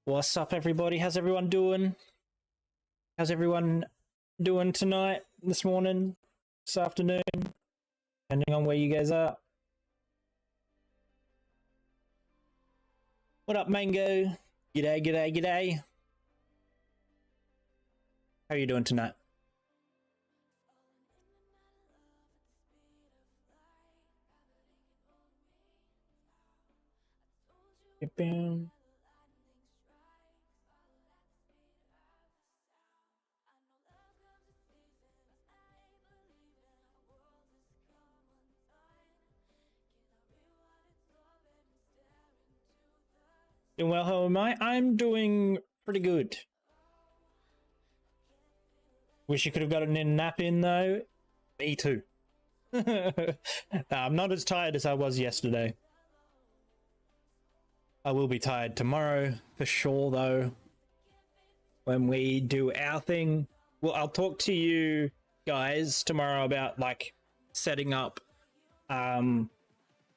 What's up, everybody? How's everyone doing? How's everyone doing tonight, this morning, this afternoon, depending on where you guys are? What up, Mango? G'day, g'day, g'day. How are you doing tonight? Boom. Doing well, how am I? I'm doing pretty good. Wish you could have gotten a nap in, though. Me too. I'm not as tired as I was yesterday. I will be tired tomorrow, for sure, though. When we do our thing. Well, I'll talk to you guys tomorrow about, like, setting up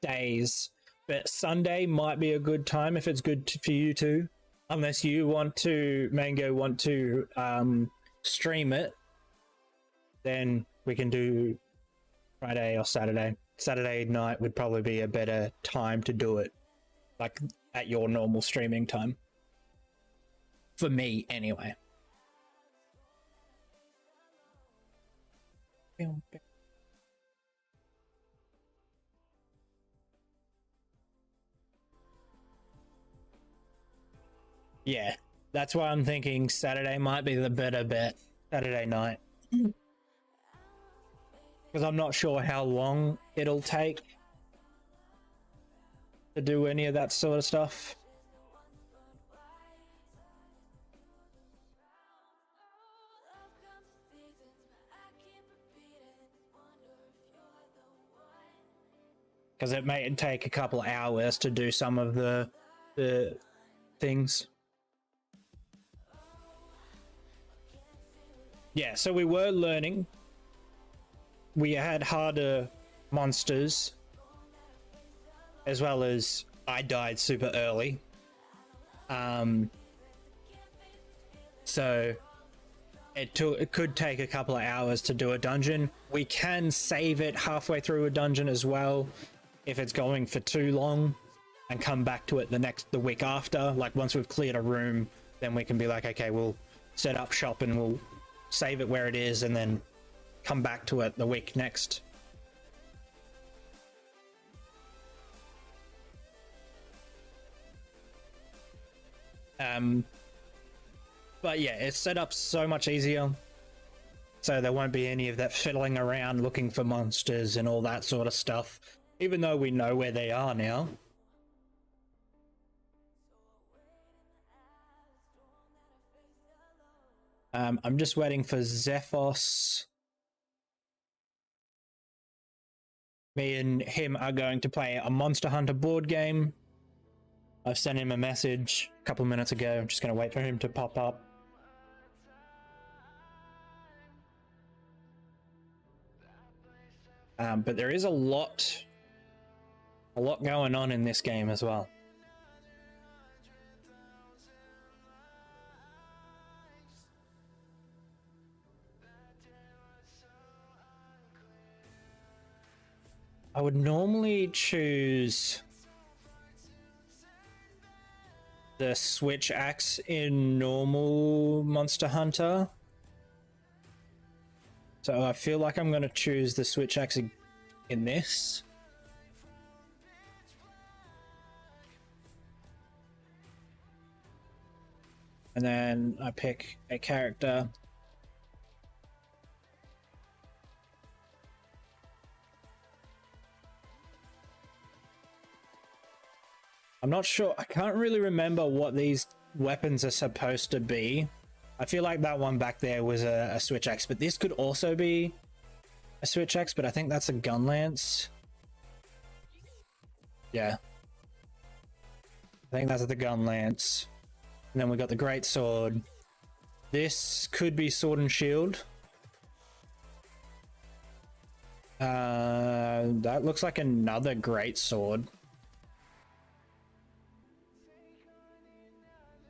days. But Sunday might be a good time if it's good for you too. Unless you want to, Mango, want to stream it, then we can do Friday or Saturday. Saturday night would probably be a better time to do it. Like, at your normal streaming time. For me, anyway. Yeah, that's why I'm thinking Saturday might be the better bet. Saturday night. Because I'm not sure how long it'll take to do any of that sort of stuff. Because it may take a couple hours to do some of the things. Yeah, so we were learning. We had harder monsters, as well as I died super early. So it could take a couple of hours to do a dungeon. We can save it halfway through a dungeon as well if it's going for too long, and come back to it the week after. Like, once we've cleared a room, then we can be like, okay, we'll set up shop and we'll save it where it is and then come back to it the week next. But yeah, it's set up so much easier, so there won't be any of that fiddling around looking for monsters and all that sort of stuff, even though we know where they are now. I'm just waiting for Zephos. Me and him are going to play a Monster Hunter board game. I've sent him a message a couple minutes ago. I'm just going to wait for him to pop up. But there is a lot going on in this game as well. I would normally choose the switch axe in normal Monster Hunter. So I feel like I'm going to choose the switch axe in this. And then I pick a character. I'm not sure. I can't really remember what these weapons are supposed to be. I feel like that one back there was a switch axe, but this could also be a switch axe, but I think that's a gun lance. Yeah. I think that's the gun lance. And then we got the great sword. This could be sword and shield. That looks like another great sword.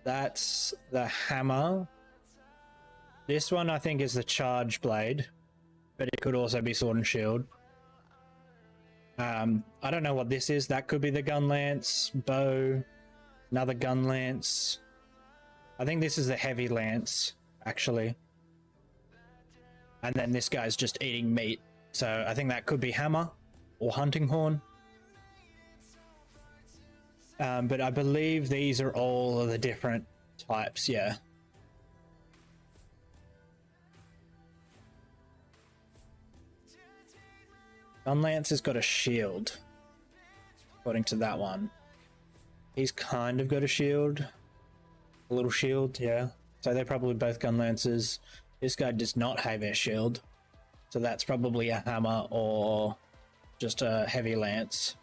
That's the hammer. This one I think is the charge blade, but it could also be sword and shield. I don't know what this is. That could be the gun lance, bow, another gun lance. I think this is the heavy lance, actually. And then this guy's just eating meat. So I think that could be hammer or hunting horn. But I believe these are all of the different types, yeah. Gunlance has got a shield, according to that one. He's kind of got a shield. A little shield, yeah. So they're probably both gunlances. This guy does not have a shield. So that's probably a hammer or just a heavy lance.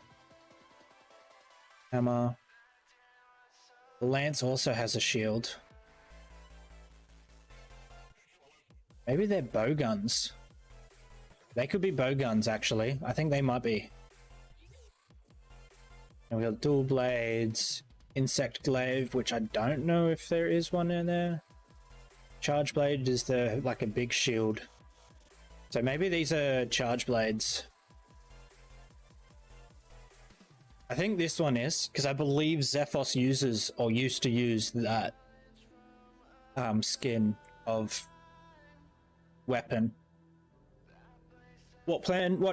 Hammer. The lance also has a shield. Maybe they're bow guns. They could be bow guns, actually. I think they might be. And we got dual blades, insect glaive, which I don't know if there is one in there. Charge blade is the like a big shield. So maybe these are charge blades. I think this one is, because I believe Zephos uses or used to use that skin of weapon. What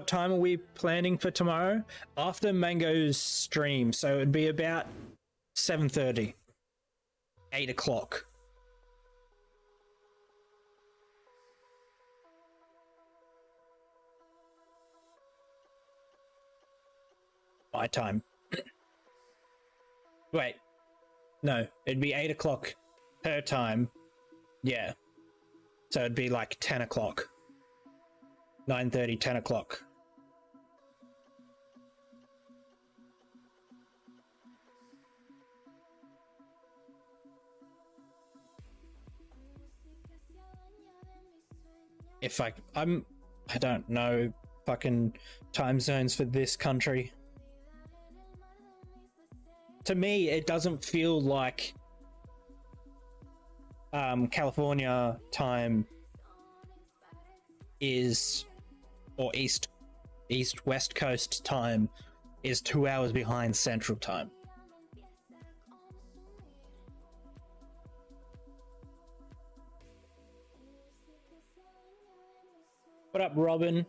time are we planning for tomorrow? After Mango's stream, so it'd be about 7:30, 8 o'clock. My time. Wait, no, it'd be 8 o'clock her time. Yeah, so it'd be like 10 o'clock. 9:30, 10 o'clock. If I don't know fucking time zones for this country. To me, it doesn't feel like California time is, or East West Coast time is 2 hours behind Central time. What up, Robin?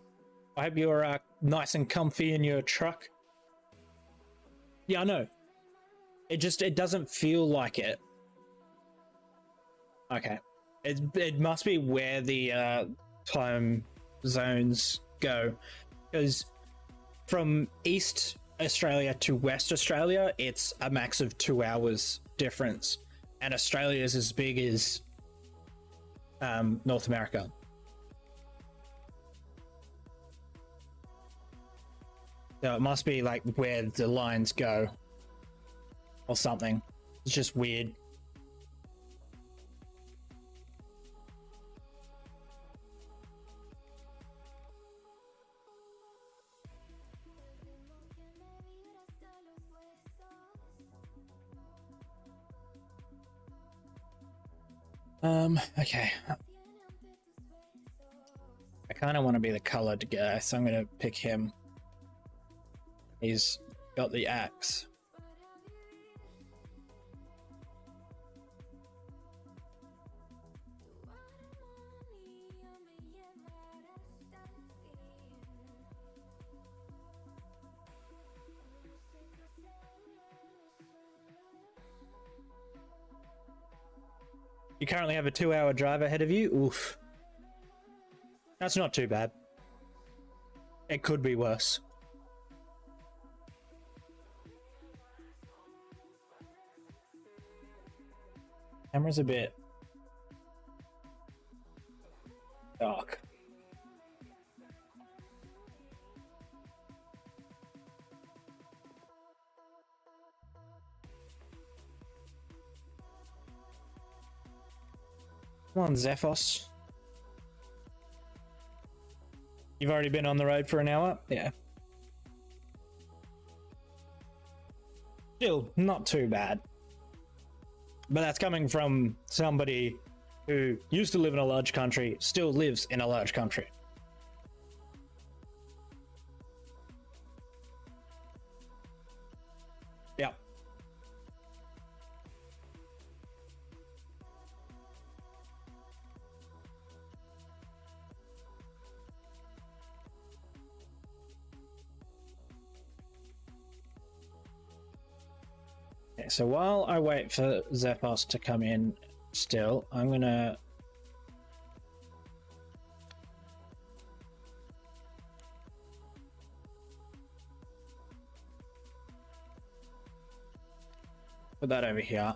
I hope you're nice and comfy in your truck. Yeah, I know. It doesn't feel like it. Okay. It must be where the time zones go, because from East Australia to West Australia it's a max of 2 hours difference, and Australia is as big as North America. So it must be like where the lines go or something. It's just weird. Okay. I kind of want to be the colored guy, so I'm going to pick him. He's got the axe. You currently have a 2-hour drive ahead of you? Oof. That's not too bad. It could be worse. Camera's a bit dark. Come on, Zephos. You've already been on the road for an hour? Yeah. Still, not too bad. But that's coming from somebody who used to live in a large country, still lives in a large country. Yeah. Okay, so while I wait for Zephos to come in still, I'm gonna put that over here.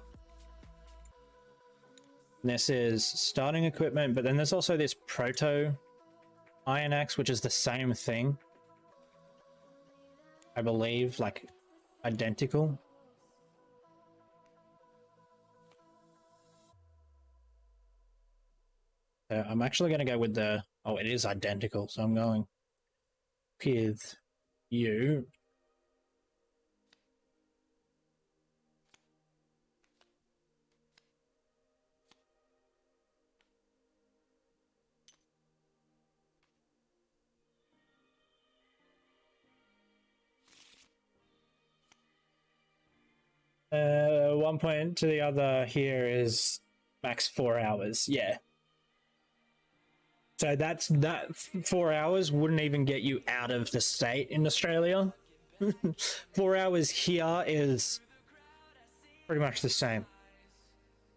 This is starting equipment, but then there's also this proto iron axe, which is the same thing, I believe, like identical. So I'm actually going to go with the, oh, it is identical, so I'm going with you. One point to the other here is max 4 hours. Yeah. So that 4 hours wouldn't even get you out of the state in Australia. 4 hours here is pretty much the same.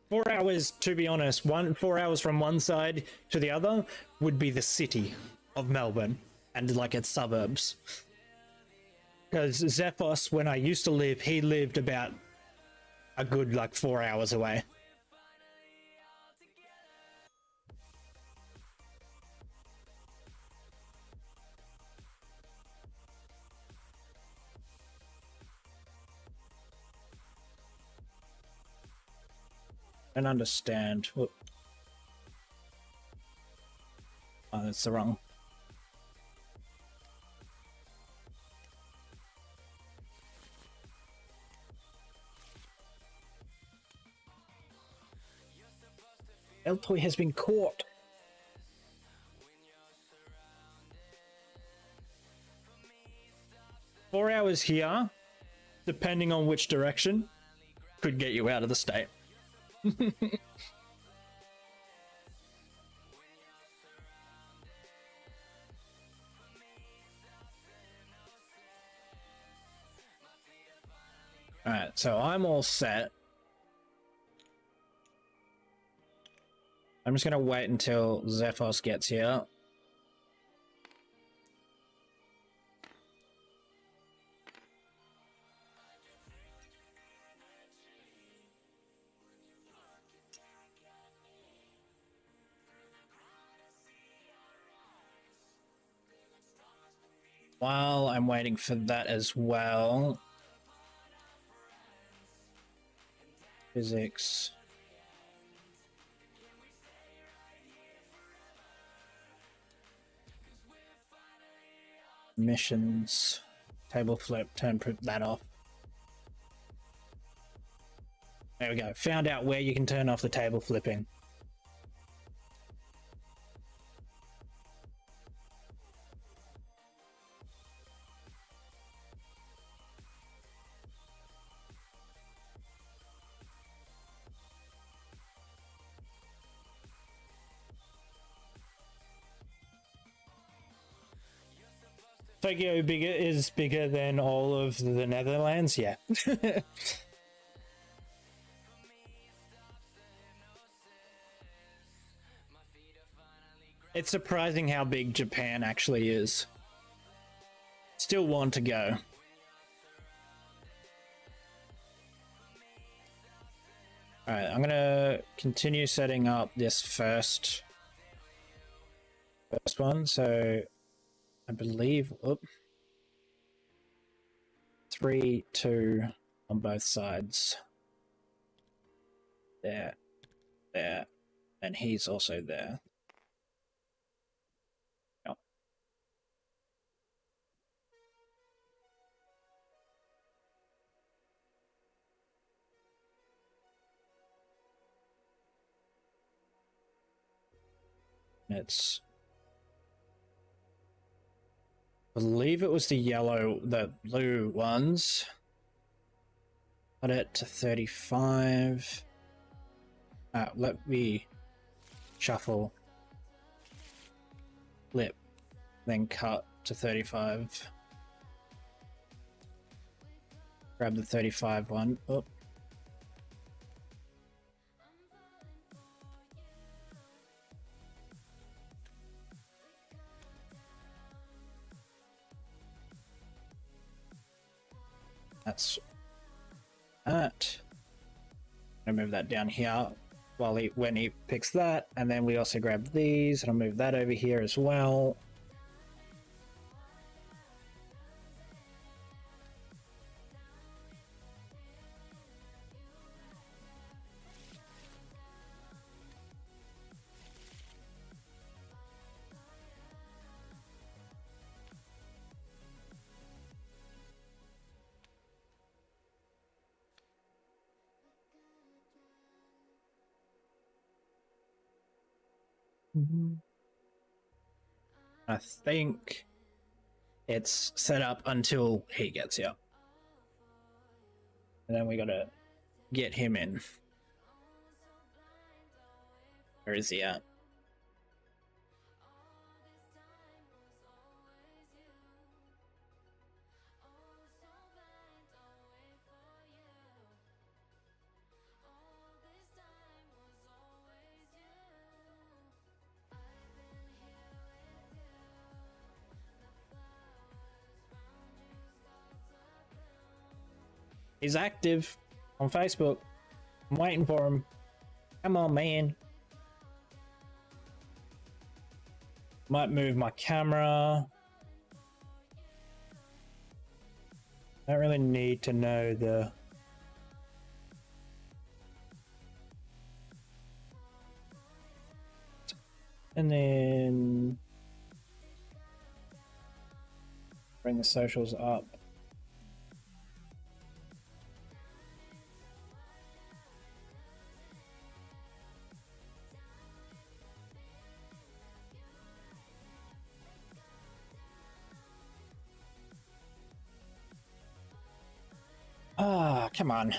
4 hours, to be honest, 4 hours from one side to the other would be the city of Melbourne and like its suburbs. Because Zephos, when I used to live, he lived about a good like 4 hours away. And understand. Whoop. Oh, that's the wrong. Eltoy has been caught. Four hours here, depending on which direction, could get you out of the state. Alright, so I'm all set. I'm just going to wait until Zephos gets here. While I'm waiting for that as well. Physics. Missions. Table flip, turn that off. There we go. Found out where you can turn off the table flipping. Tokyo is bigger than all of the Netherlands, yeah. It's surprising how big Japan actually is. Still want to go. Alright, I'm gonna continue setting up this first one, so I believe, 3, 2 on both sides. There, and he's also there. Yep. It's, I believe it was the blue ones. Put it to 35. Let me shuffle, flip, then cut to 35. Grab the 35 one. Oh. That's that. I'm gonna move that down here when he picks that, and then we also grab these, and I'll move that over here as well. I think it's set up until he gets here. And then we gotta get him in. Where is he at? He's active on Facebook. I'm waiting for him. Come on, man. Might move my camera. I don't really need to know the... And then... bring the socials up. Ah, come on.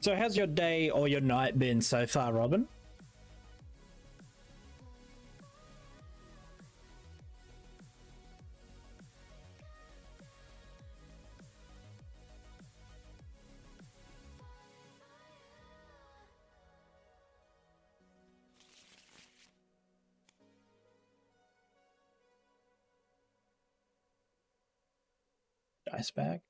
So how's your day or your night been so far, Robin? Dice bag.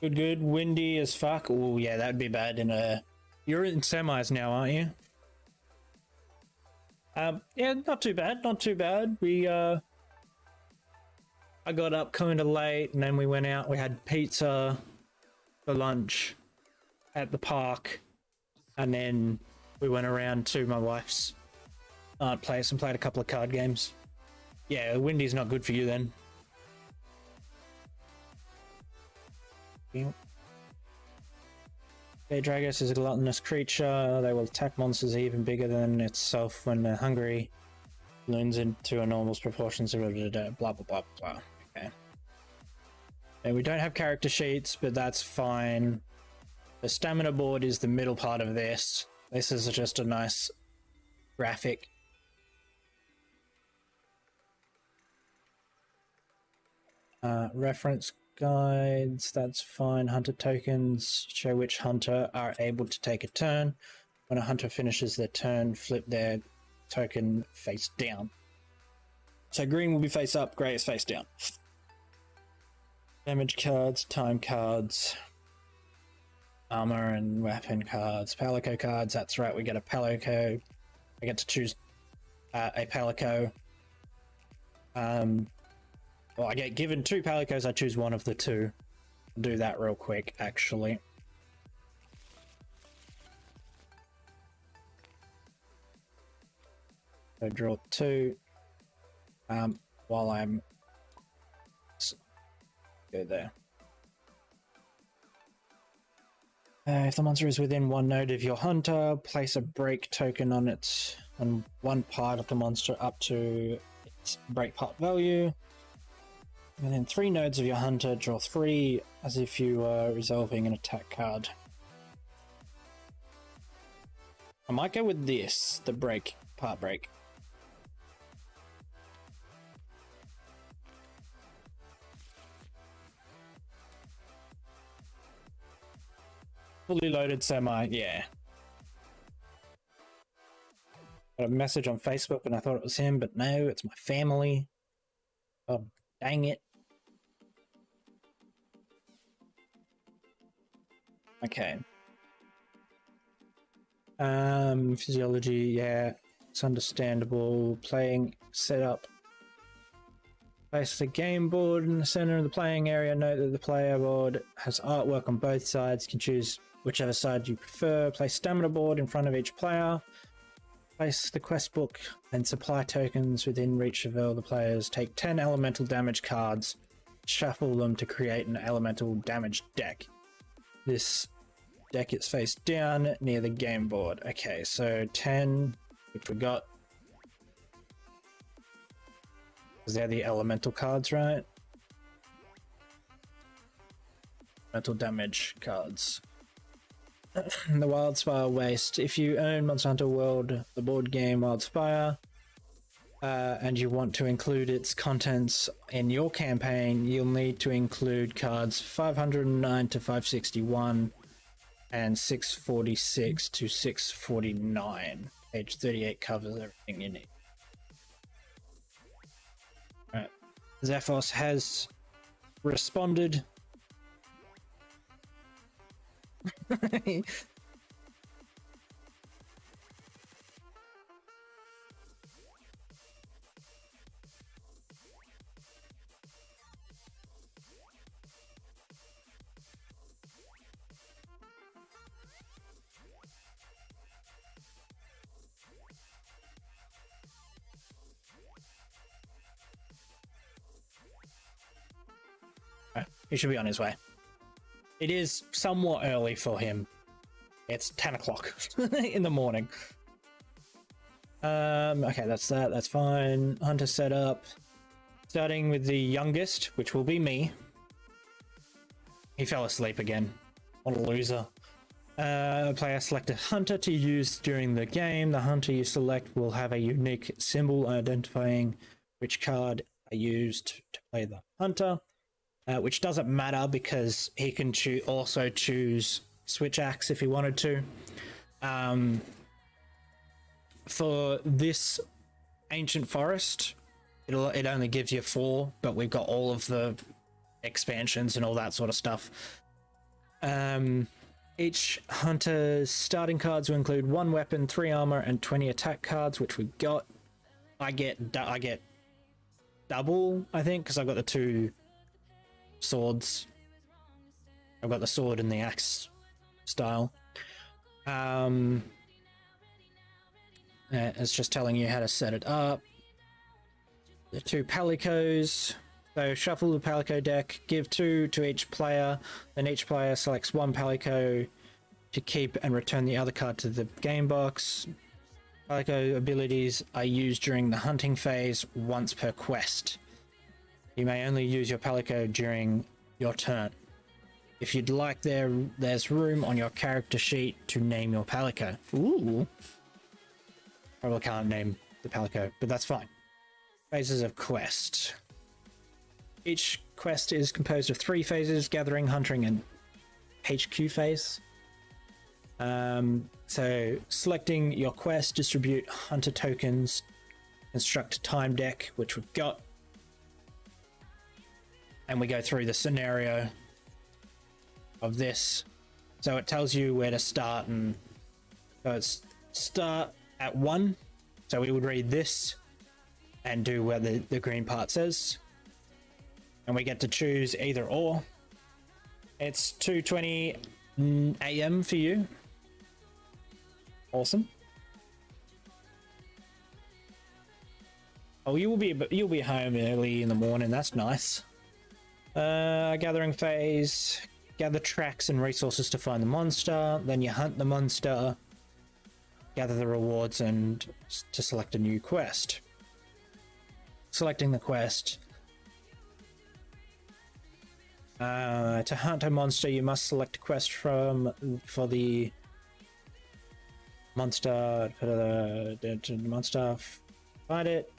Good, good. Windy as fuck. Oh, yeah, that'd be bad in a... You're in semis now, aren't you? Yeah, not too bad. Not too bad. I got up kind of late, and then we went out. We had pizza for lunch at the park, and then we went around to my wife's place and played a couple of card games. Yeah, windy's not good for you then. Dragos is a gluttonous creature. They will attack monsters even bigger than itself when they're hungry. Balloons into enormous proportions. Blah blah blah blah blah. Okay. And we don't have character sheets, but that's fine. The stamina board is the middle part of this. This is just a nice graphic. Reference guides, that's fine. Hunter tokens show which hunter are able to take a turn. When a hunter finishes their turn, flip their token face down. So green will be face up, grey is face down. Damage cards, time cards. armor and weapon cards. Palico cards, that's right, we get a Palico. I get to choose a Palico. Well, I get given 2 Palicos, I choose one of the 2. I'll do that real quick, actually. So draw 2. While I'm... Go there. If the monster is within 1 node of your hunter, place a break token on one part of the monster up to its break part value. Within 3 nodes of your hunter, draw 3 as if you were resolving an attack card. I might go with this, the part break. Fully loaded semi, yeah. Got a message on Facebook and I thought it was him, but no, it's my family. Oh, dang it. Okay. Physiology, yeah, it's understandable. Playing setup. Place the game board in the center of the playing area. Note that the player board has artwork on both sides. You can choose whichever side you prefer. Place stamina board in front of each player. Place the quest book and supply tokens within reach of all the players. Take 10 elemental damage cards. Shuffle them to create an elemental damage deck. This deck is face down near the game board. Okay, so 10, which we got. Because they're the elemental cards, right? Elemental damage cards. The Wildspire Waste. If you own Monster Hunter World, the board game Wildspire, and you want to include its contents in your campaign, you'll need to include cards 509 to 561 and 646 to 649. Page 38 covers everything you need. Alright. Zephos has responded. He should be on his way. It is somewhat early for him. It's 10 o'clock in the morning. Okay, that's that. That's fine. Hunter setup. Starting with the youngest, which will be me. He fell asleep again. What a loser. Player select a hunter to use during the game. The hunter you select will have a unique symbol identifying which card are used to play the hunter. Which doesn't matter because he can also choose Switch Axe if he wanted to. For this Ancient Forest, it only gives you 4, but we've got all of the expansions and all that sort of stuff. Each hunter's starting cards will include 1 weapon, 3 armor, and 20 attack cards, which we got. I get double, I think, because I've got the 2 swords. I've got the sword and the axe style. It's just telling you how to set it up. The 2 Palicos. So shuffle the Palico deck, give 2 to each player, then each player selects 1 Palico to keep and return the other card to the game box. Palico abilities are used during the hunting phase once per quest. You may only use your Palico during your turn. If you'd like, there's room on your character sheet to name your Palico. Ooh. Probably can't name the Palico, but that's fine. Phases of quest. Each quest is composed of 3 phases: gathering, hunting, and HQ phase. So selecting your quest, distribute hunter tokens, construct a time deck, which we've got. And we go through the scenario of this. So it tells you where to start, and so it's start at 1. So we would read this and do where the green part says. And we get to choose either or. It's 2:20 a.m. for you. Awesome. Oh, you'll be home early in the morning. That's nice. Gathering phase. Gather tracks and resources to find the monster. Then you hunt the monster. Gather the rewards and to select a new quest. Selecting the quest. To hunt a monster, you must select a quest for the monster. Monster. Find it.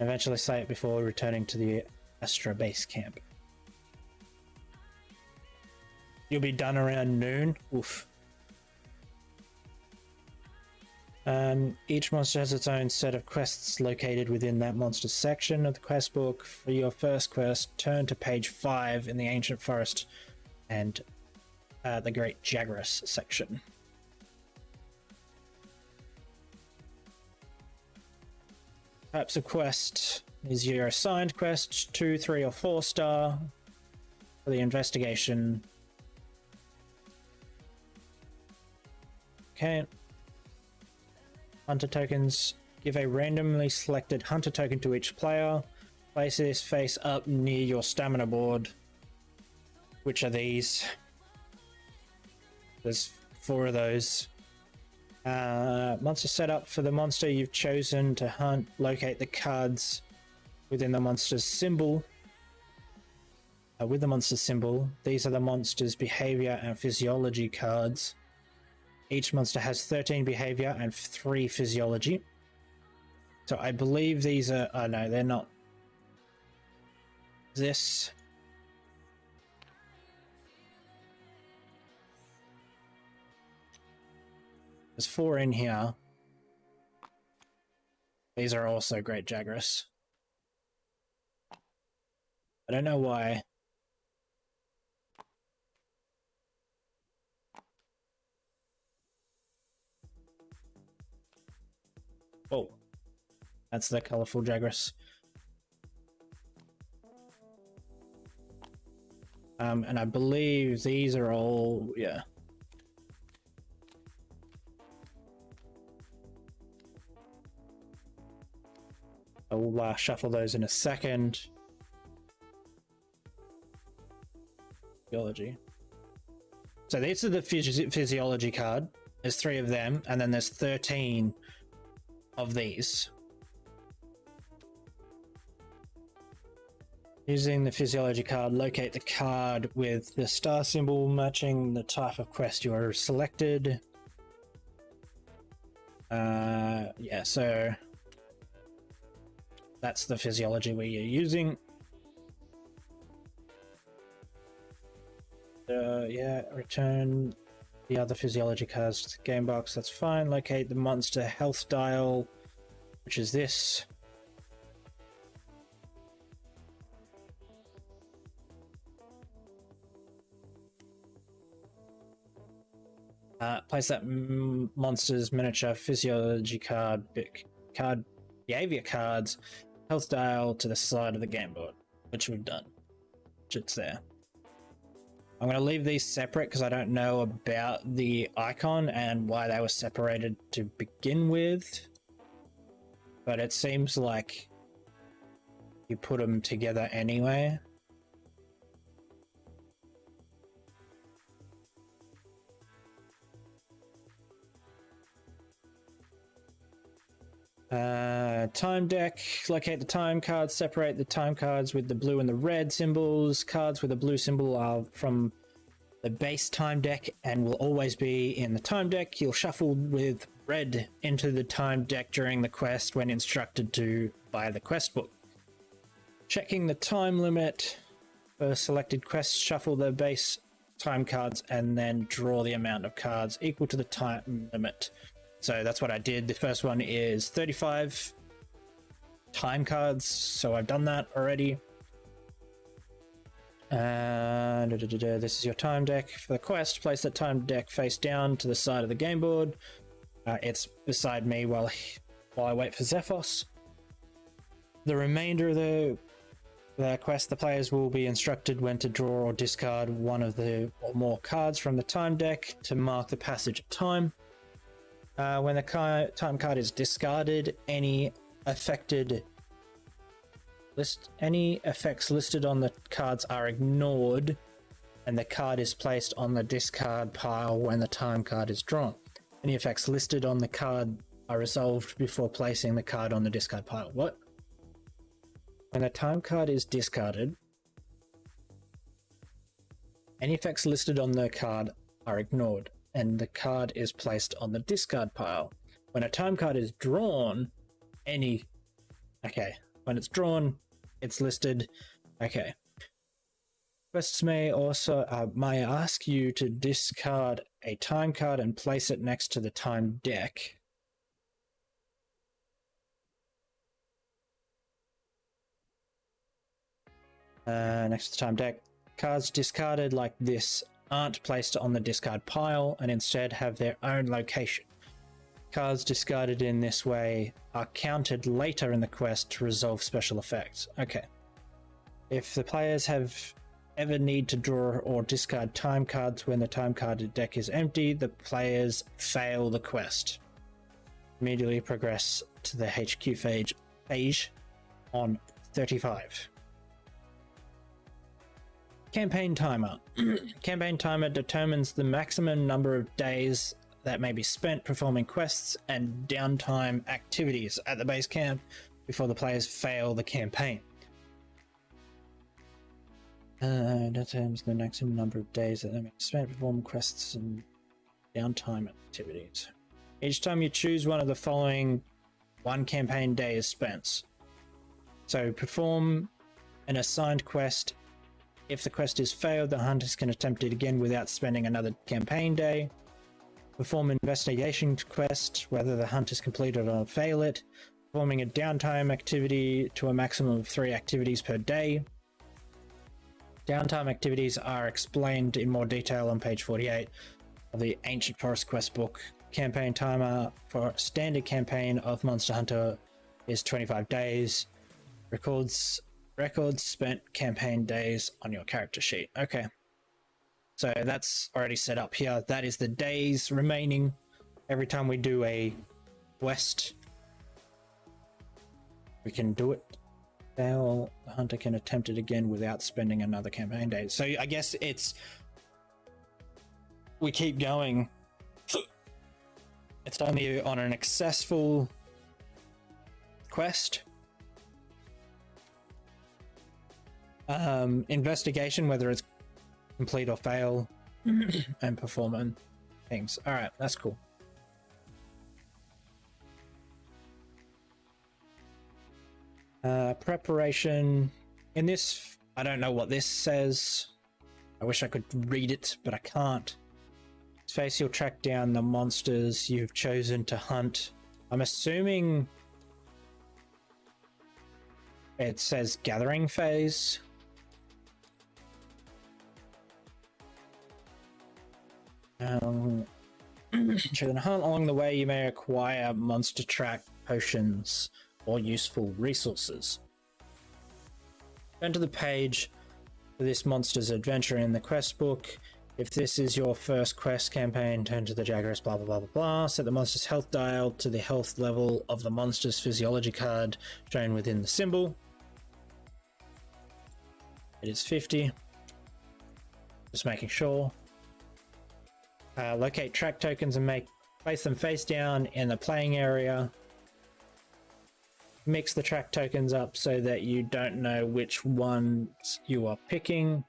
Eventually slay it before returning to the Astra base camp. You'll be done around noon. Oof. Each monster has its own set of quests located within that monster's section of the quest book. For your first quest, turn to page 5 in the Ancient Forest and the Great Jagras section. Types of quest is your assigned quest, 2, 3, or 4 star. For the investigation. Okay. Hunter tokens. Give a randomly selected hunter token to each player. Place this face up near your stamina board. Which are these? There's 4 of those. Monster setup. For the monster you've chosen to hunt, locate the cards within the monster's symbol. With the monster's symbol, these are the monster's behavior and physiology cards. Each monster has 13 behavior and 3 physiology. So I believe these are... Oh no, they're not. This. There's 4 in here. These are also Great Jagras. I don't know why. Oh, that's the colorful Jagras. And I believe these are all, yeah. I'll shuffle those in a second. Physiology. So these are the physiology card. There's 3 of them, and then there's 13 of these. Using the physiology card, locate the card with the star symbol matching the type of quest you are selected. Yeah, so that's the physiology we are using. Yeah, return the other physiology cards to the game box. That's fine. Locate the monster health dial, which is this. Place that monster's miniature physiology card behavior cards health dial to the side of the game board, which we've done. Which it's there. I'm going to leave these separate because I don't know about the icon and why they were separated to begin with. But it seems like you put them together anyway. Time deck. Locate the time cards. Separate the time cards with the blue and the red symbols. Cards with a blue symbol are from the base time deck and will always be in the time deck. You'll shuffle with red into the time deck during the quest when instructed to by the quest book. Checking the time limit for selected quests. Shuffle the base time cards and then draw the amount of cards equal to the time limit. So that's what I did. The first one is 35 time cards, so I've done that already. This is your time deck for the quest. Place that time deck face down to the side of the game board. It's beside me while I wait for Zephos. The remainder of the quest, the players will be instructed when to draw or discard one of the or more cards from the time deck to mark the passage of time. When the time card is discarded, any effects listed on the cards are ignored, and the card is placed on the discard pile when the time card is drawn. Any effects listed on the card are resolved before placing the card on the discard pile. What? When the time card is discarded, any effects listed on the card are ignored, and the card is placed on the discard pile. When a time card is drawn, when it's drawn, it's listed. Okay. Quests may ask you to discard a time card and place it next to the time deck. Next to the time deck. Cards discarded like this aren't placed on the discard pile and instead have their own location. Cards discarded in this way are counted later in the quest to resolve special effects. Okay. If the players ever need to draw or discard time cards when the time card deck is empty, the players fail the quest. Immediately progress to the HQ phase on 35. Campaign timer. Campaign timer determines the maximum number of days that may be spent performing quests and downtime activities at the base camp before the players fail the campaign. Determines the maximum number of days that they may be spent performing quests and downtime activities. Each time you choose one of the following, one campaign day is spent. So perform an assigned quest. If the quest is failed, the hunters can attempt it again without spending another campaign day. Perform an investigation quest, whether the hunters complete it or fail it. Performing a downtime activity to a maximum of 3 activities per day. Downtime activities are explained in more detail on page 48 of the Ancient Forest Quest book. Campaign timer for standard campaign of Monster Hunter is 25 days. Records spent campaign days on your character sheet. Okay. So that's already set up here. That is the days remaining every time we do a quest. We can do it. Fail, the hunter can attempt it again without spending another campaign day. So I guess we keep going. It's only on an successful quest. Investigation, whether it's complete or fail, and performing things. All right, that's cool. Preparation. In this, I don't know what this says. I wish I could read it, but I can't. Space, you'll track down the monsters you've chosen to hunt. I'm assuming it says gathering phase. During the hunt along the way, you may acquire monster track potions or useful resources. Turn to the page for this monster's adventure in the quest book. If this is your first quest campaign, turn to the Jagger's blah blah blah blah blah. Set the monster's health dial to the health level of the monster's physiology card shown within the symbol. It is 50. Just making sure. Locate track tokens and place them face down in the playing area. Mix the track tokens up so that you don't know which ones you are picking.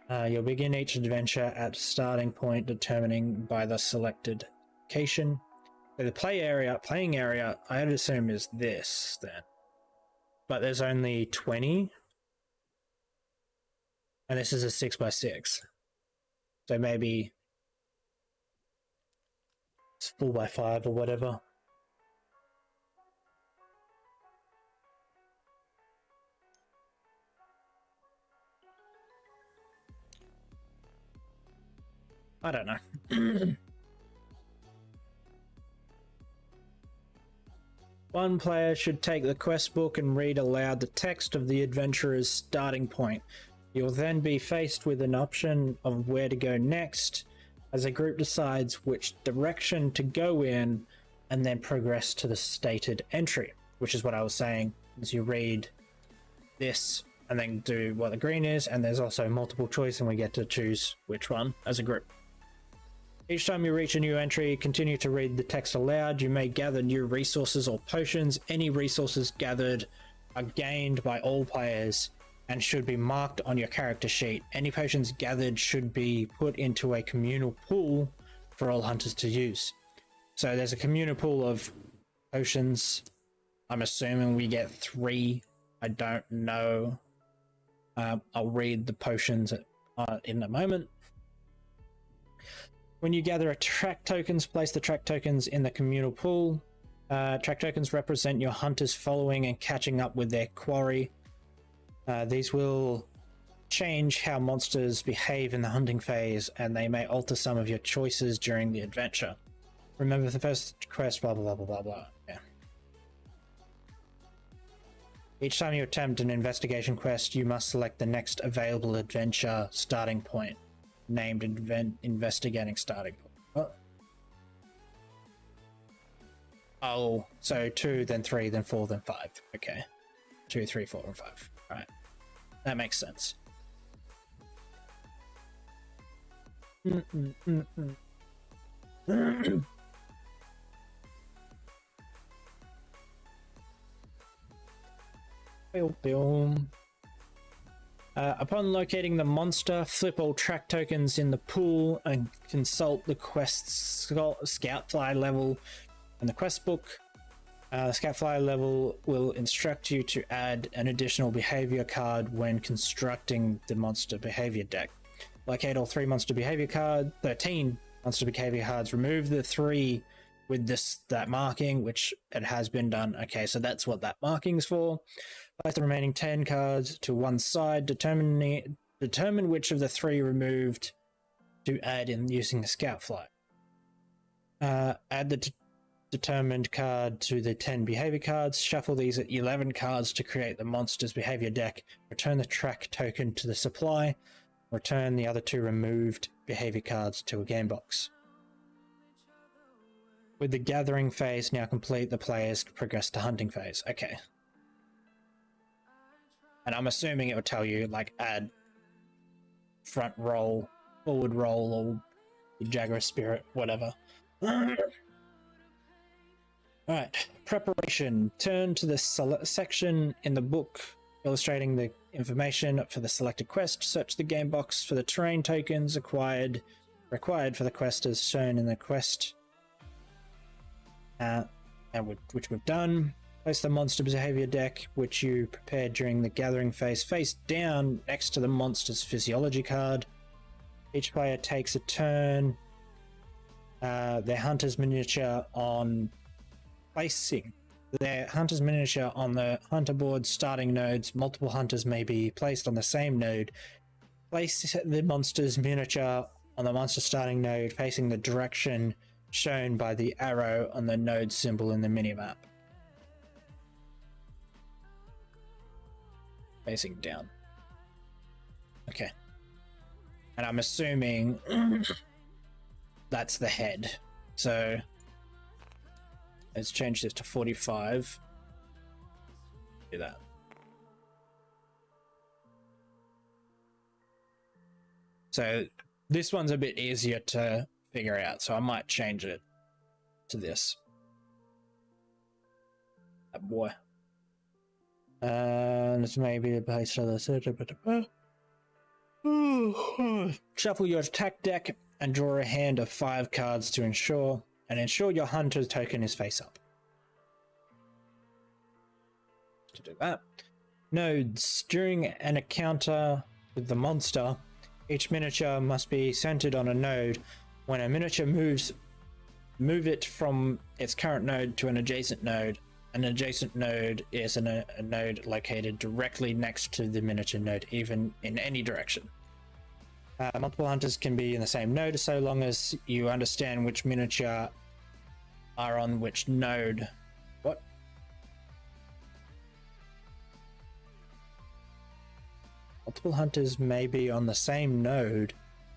You'll begin each adventure at starting point determining by the selected location. So the playing area, I would assume is this then. But there's only 20. And this is a 6x6. So maybe it's 4x5 or whatever. I don't know. One player should take the quest book and read aloud the text of the adventurer's starting point. You'll then be faced with an option of where to go next, as a group decides which direction to go in, and then progress to the stated entry, which is what I was saying, as you read this and then do what the green is, and there's also multiple choice and we get to choose which one as a group. Each time you reach a new entry, continue to read the text aloud. You may gather new resources or potions. Any resources gathered are gained by all players and should be marked on your character sheet. Any potions gathered should be put into a communal pool for all hunters to use. So there's a communal pool of potions. I'm assuming we get 3. I don't know. I'll read the potions in a moment. When you gather track tokens, place the track tokens in the communal pool. Track tokens represent your hunters following and catching up with their quarry. These will change how monsters behave in the hunting phase, and they may alter some of your choices during the adventure. Remember the first quest, blah, blah, blah, blah, blah. Yeah. Each time you attempt an investigation quest, you must select the next available adventure starting point, named investigating starting point. What? Oh, so 2, then 3, then 4, then 5. Okay. 2, 3, 4, and 5. Alright. That makes sense. Upon locating the monster, flip all track tokens in the pool and consult the quest's scout fly level and the quest book. The scout fly level will instruct you to add an additional behavior card when constructing the monster behavior deck. Locate all 13 monster behavior cards, remove the 3 with that marking, which it has been done. Okay, so that's what that marking's for. Place the remaining 10 cards to one side, determine which of the 3 removed to add in using the scout fly. Add the determined card to the 10 behavior cards, shuffle these at 11 cards to create the monster's behavior deck, return the track token to the supply, return the other 2 removed behavior cards to a game box. With the gathering phase now complete, the players progress to hunting phase. Okay. And I'm assuming it will tell you, like, add front roll, forward roll, or Jagger Spirit, whatever. Alright, preparation. Turn to the section in the book illustrating the information for the selected quest. Search the game box for the terrain tokens required for the quest as shown in the quest, which we've done. Place the monster behavior deck, which you prepared during the gathering phase, face down next to the monster's physiology card. Each player takes a turn. Their hunter's miniature on placing their hunter's miniature on the hunter board starting nodes. Multiple hunters may be placed on the same node. Place the monster's miniature on the monster starting node facing the direction shown by the arrow on the node symbol in the minimap. Facing down. Okay. And I'm assuming that's the head. So let's change this to 45. Do that. So this one's a bit easier to figure out, so I might change it to this. That boy. Let's maybe place other shuffle your attack deck and draw a hand of 5 cards to ensure your hunter's token is face up. To do that, nodes. During an encounter with the monster, each miniature must be centered on a node. When a miniature moves, move it from its current node to an adjacent node. An adjacent node is a node located directly next to the miniature node, even in any direction. Multiple hunters can be in the same node so long as you understand which miniature are on which node. What? Multiple hunters may be on the same node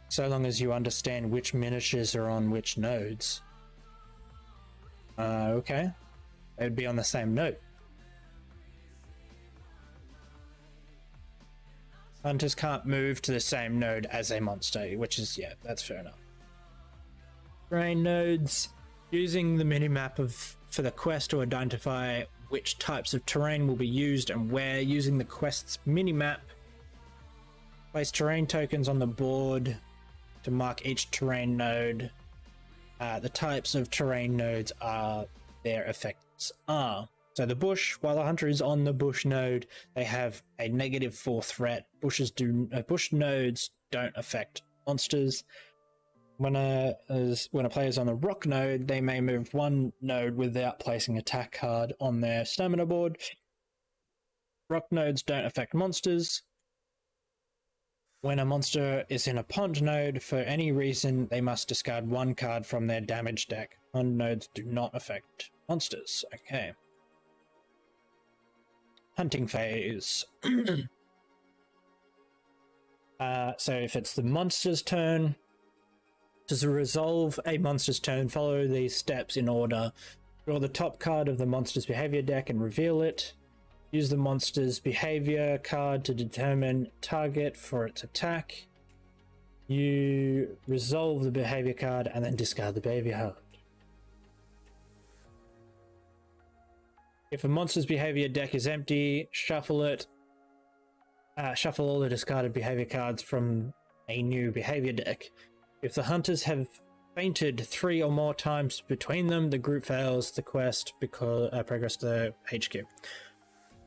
so long as you understand which miniatures are on which nodes. Okay. They would be on the same node. Hunters can't move to the same node as a monster, which is, yeah, that's fair enough. Terrain nodes. Using the minimap for the quest to identify which types of terrain will be used and where. Using the quest's minimap. Place terrain tokens on the board to mark each terrain node. The types of terrain nodes are their effects are. So the bush, while the hunter is on the bush node, they have a -4 threat. Bush nodes don't affect monsters. When a player is on the rock node, they may move one node without placing attack card on their stamina board. Rock nodes don't affect monsters. When a monster is in a pond node, for any reason, they must discard one card from their damage deck. Pond nodes do not affect monsters. Okay. Hunting phase. So if it's the monster's turn, to resolve a monster's turn, follow these steps in order. Draw the top card of the monster's behavior deck and reveal it. Use the monster's behavior card to determine target for its attack. You resolve the behavior card and then discard the behavior card. If a monster's behavior deck is empty, shuffle it. Shuffle all the discarded behavior cards from a new behavior deck. If the hunters have fainted 3 or more times between them, the group fails the quest because progress to the HQ.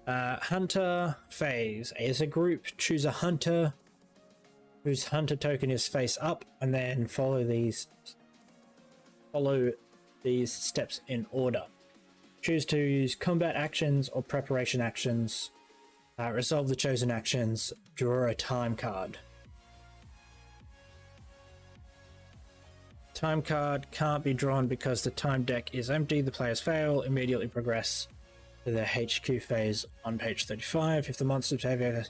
Hunter phase. As a group, choose a hunter whose hunter token is face up, and then follow these steps in order. Choose to use combat actions or preparation actions. Resolve the chosen actions. Draw a time card. Time card can't be drawn because the time deck is empty. The players fail. Immediately progress to the HQ phase on page 35. If the monster's behavior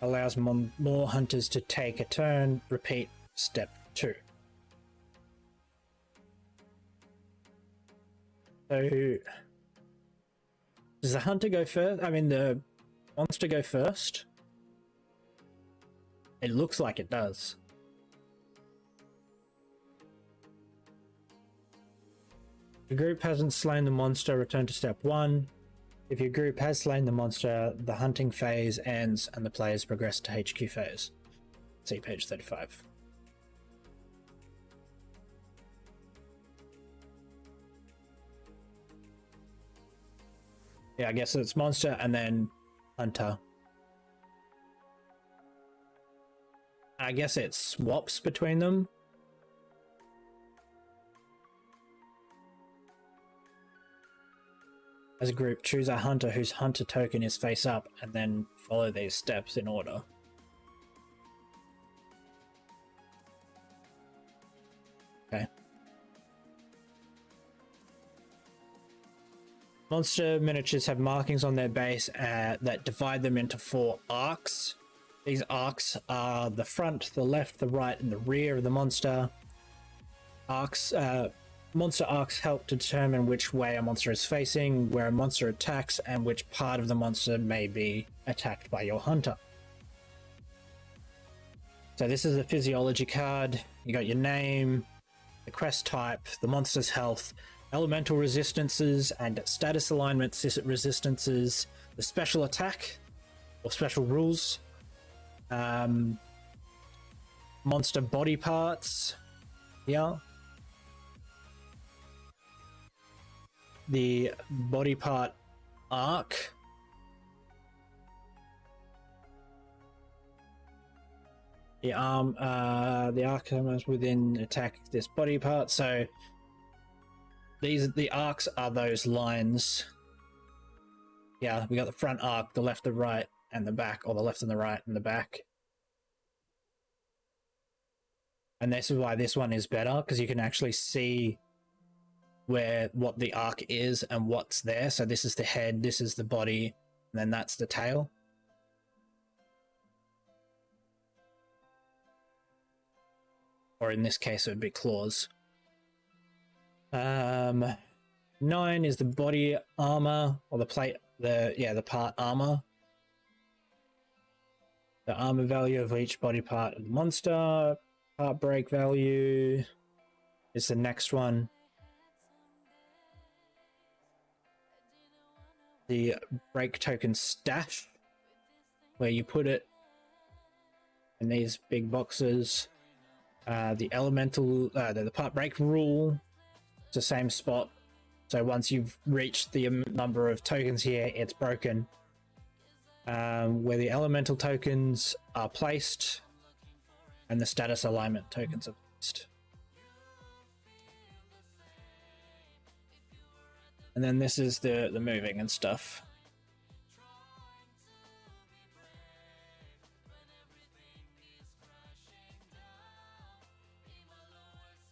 allows more hunters to take a turn, repeat step 2. So, does the hunter go first? I mean, the monster go first? It looks like it does. The group hasn't slain the monster, return to step 1. If your group has slain the monster, the hunting phase ends and the players progress to HQ phase. See page 35. Yeah, I guess it's monster and then hunter. I guess it swaps between them. As a group, choose a hunter whose hunter token is face up and then follow these steps in order. Okay. Monster miniatures have markings on their base that divide them into 4 arcs. These arcs are the front, the left, the right, and the rear of the monster. Monster arcs help to determine which way a monster is facing, where a monster attacks, and which part of the monster may be attacked by your hunter. So this is a physiology card. You got your name, the quest type, the monster's health, elemental resistances and status alignment resistances, the special attack or special rules, monster body parts, yeah. The body part arc. The arm, the arc comes within attack this body part. So the arcs are those lines. Yeah, we got the front arc, the left, the right, and the back, or the left and the right and the back. And this is why this one is better, because you can actually see what the arc is and what's there. So this is the head, this is the body, and then that's the tail. Or in this case, it would be claws. 9 is the body armor, or the plate, the part armor. The armor value of each body part of the monster. Part break value is the next one. The break token stash, where you put it in these big boxes. The elemental, the part break rule, it's the same spot. So once you've reached the number of tokens here, it's broken. Where the elemental tokens are placed and the status alignment tokens are placed. And then this is the moving and stuff.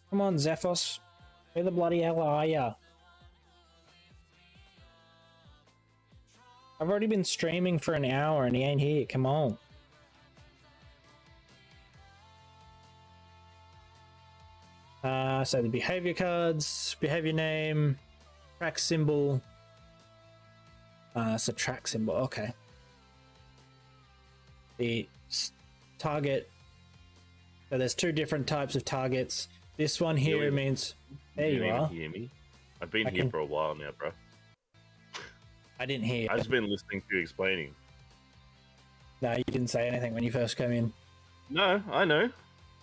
Come on, Zephos. Where the bloody hell are ya? I've already been streaming for an hour and he ain't here. Come on. So the behavior cards, behavior name, track symbol. So track symbol, okay. The target. So there's two different types of targets. This one here means... There you are. Hear me? I've been here for a while now, bro. I didn't hear. I've just been listening to you explaining. No, you didn't say anything when you first came in. No, I know.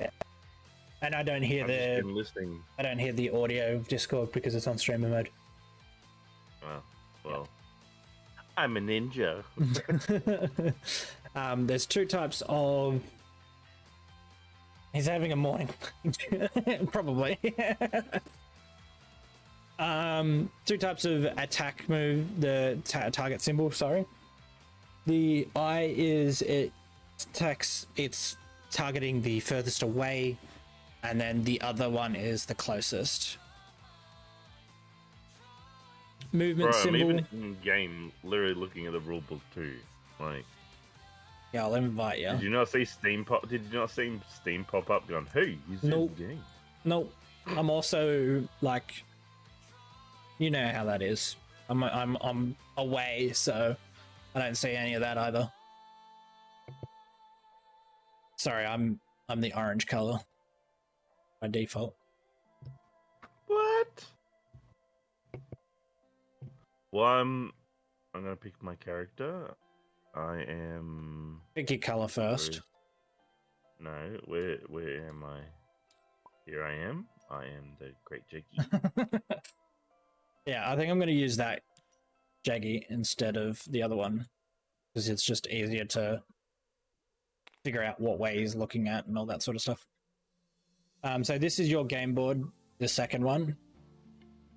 Yeah. And I don't hear listening. I don't hear the audio of Discord because it's on streamer mode. Oh, well. I'm a ninja. There's two types of... He's having a morning. Probably. Two types of attack move. The target symbol, sorry. The I is it attacks, it's targeting the furthest away, and then the other one is the closest. Movement symbol. I'm even in game, literally looking at the rulebook too. Like, yeah, I'll invite you. Did you not see Steam pop? Did you not see Steam pop up? Going, hey, he's in the game. Nope. I'm also like, you know how that is. I'm away, so I don't see any of that either. Sorry, I'm the orange color by default. What? Well, I'm gonna pick my character. I am. Pick your color first. No, where am I? Here I am. I am the Great Jiggy. Yeah, I think I'm going to use that Jaggy instead of the other one, because it's just easier to figure out what way he's looking at and all that sort of stuff. So this is your game board, the second one.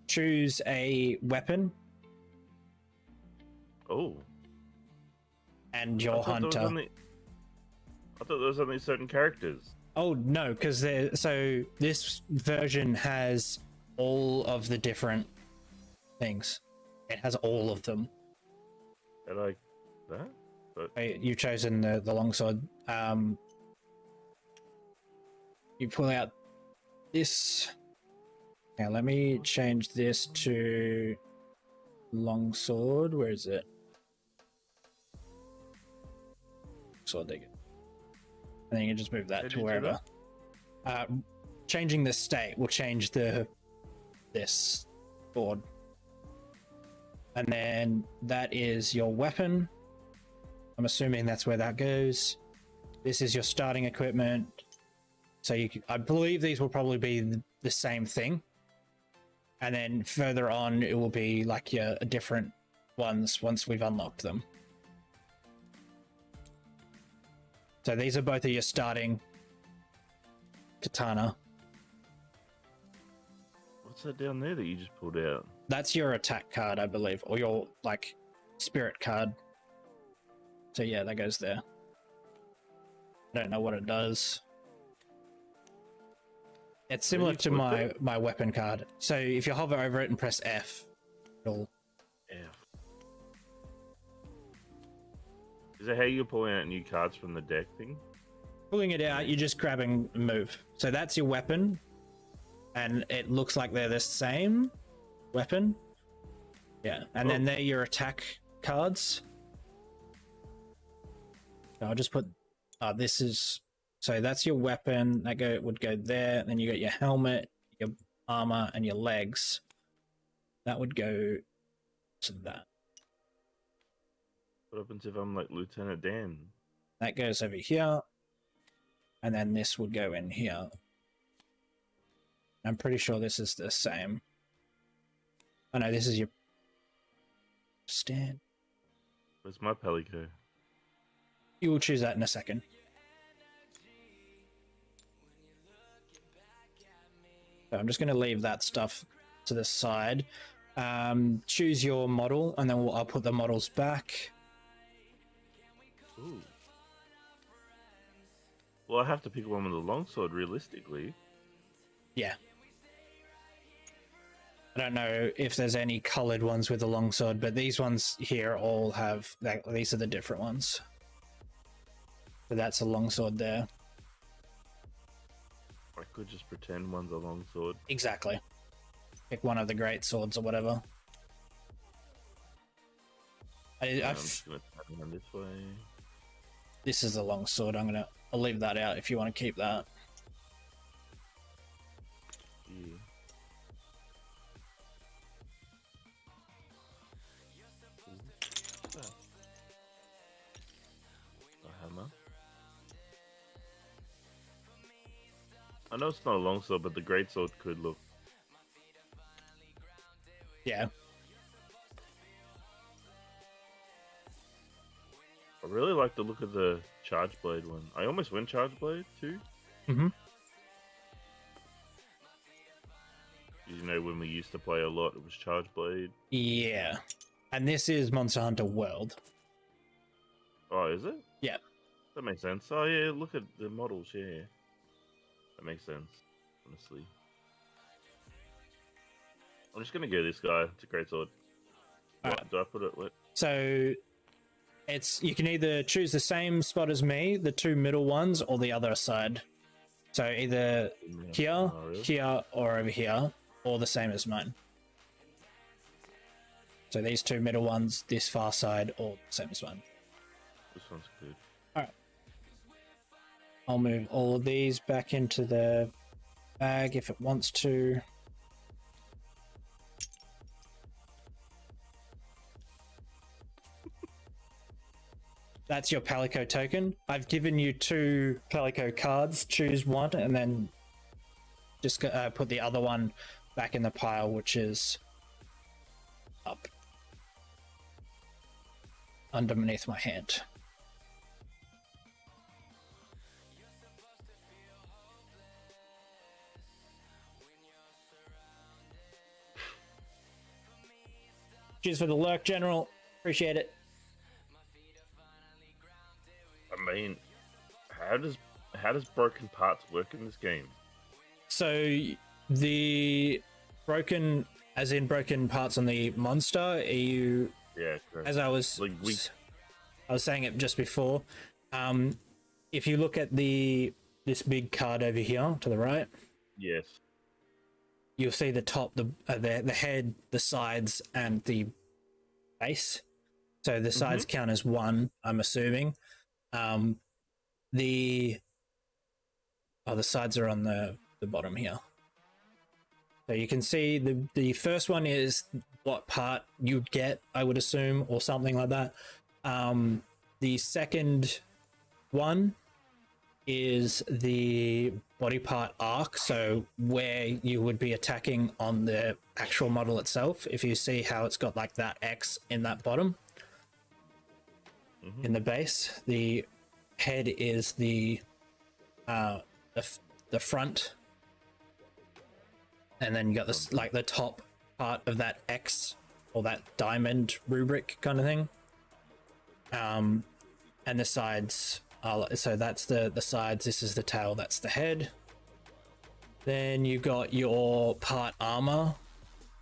Choose a weapon. Oh. And your hunter. I thought there was only certain characters. Oh no, because so this version has all of the different things. It has all of them. I like that. But... You've chosen the longsword. You pull out this. Now let me change this to longsword. Where is it? Sword digger. And then you can just move that to wherever. Changing the state will change this board. And then that is your weapon. I'm assuming that's where that goes. This is your starting equipment. So I believe these will probably be the same thing. And then further on, it will be like your different ones once we've unlocked them. So these are both of your starting katana. What's that down there that you just pulled out? That's your attack card, I believe, or your like spirit card. So yeah, that goes there. I don't know what it does. It's similar you to put my weapon card. So if you hover over it and press F, it'll... F. Is that how you're pulling out new cards from the deck thing? Pulling it out, you're just grabbing move. So that's your weapon, and it looks like they're the same weapon. Yeah, and then they're your attack cards. So I'll just put this is, so that's your weapon that would go there. Then you got your helmet, your armor, and your legs. That would go to that. What happens if I'm like Lieutenant Dan? That goes over here, and then this would go in here. I'm pretty sure this is the same. Oh no, this is your stand. Where's my Pelico? You will choose that in a second. So I'm just going to leave that stuff to the side. Choose your model, and then I'll put the models back. Ooh. Well, I have to pick one with a longsword, realistically. Yeah. I don't know if there's any colored ones with a longsword, but these ones here all have... These are the different ones. So that's a longsword there. I could just pretend one's a longsword. Exactly. Pick one of the great swords or whatever. I'm just gonna turn around this way. This is a longsword. I'll leave that out if you want to keep that. Yeah. A hammer. I know it's not a longsword, but the greatsword could look. Yeah. I really like the look of the charge blade one. I almost went charge blade too. Mm-hmm. You know, when we used to play a lot, it was charge blade. Yeah. And this is Monster Hunter World. Oh, is it? Yeah. That makes sense. Oh yeah, look at the models. Yeah, that makes sense. Honestly, I'm just gonna go this guy. It's a great sword. Do I put it? What? So you can either choose the same spot as me, the two middle ones, or the other side. So either here, Oh, really? here, or over here, or the same as mine. So these two middle ones, this far side, or the same as mine. This one's good. Alright. I'll move all of these back into the bag if it wants to. That's your Palico token. I've given you 2 Palico cards. Choose one and then just put the other one back in the pile, which is up underneath my hand. Cheers for the lurk, General. Appreciate it. I mean, how does broken parts work in this game? So the broken, as in broken parts on the monster, Yeah, correct. as I was saying it just before, if you look at this big card over here to the right, Yes. you'll see the top, the head, the sides, and the base. So the sides count as 1, I'm assuming. The sides are on the bottom here. So you can see the first one is what part you'd get, I would assume, or something like that. The second one is the body part arc, so where you would be attacking on the actual model itself. If you see how it's got like that X in that bottom, in the base, the head is the front, and then you got this like the top part of that X or that diamond rubric kind of thing, and the sides are, so that's the sides, this is the tail, that's the head, Then you got your part armor,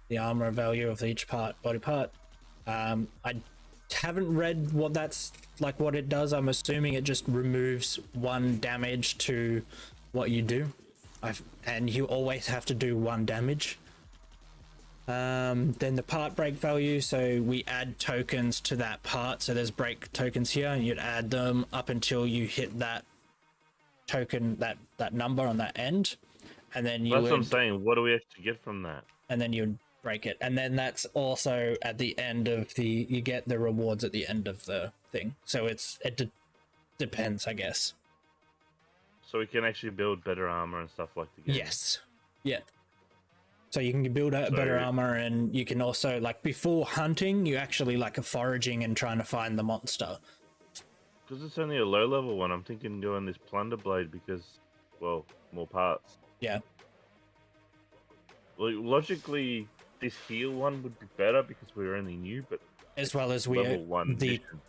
the armor value of each body part. I haven't read what that's like, what it does. I'm assuming it just removes 1 damage to what you do. And you always have to do 1 damage. Then the part break value, so we add tokens to that part. So there's break tokens here, and you'd add them up until you hit that token, that number on that end, and then you That's what I'm saying. What do we actually get from that? and then you break it, and then that's also at the end of you get the rewards at the end of the thing. So it depends, I guess. So we can actually build better armor and stuff like the game. Yes. Yeah. So you can build a better armor, and you can also, like, before hunting, you actually like foraging and trying to find the monster. Because it's only a low level one, I'm thinking going this plunder blade because, well, more parts. Yeah. Like, logically, this heal one would be better because we're only new, but As well as the mission.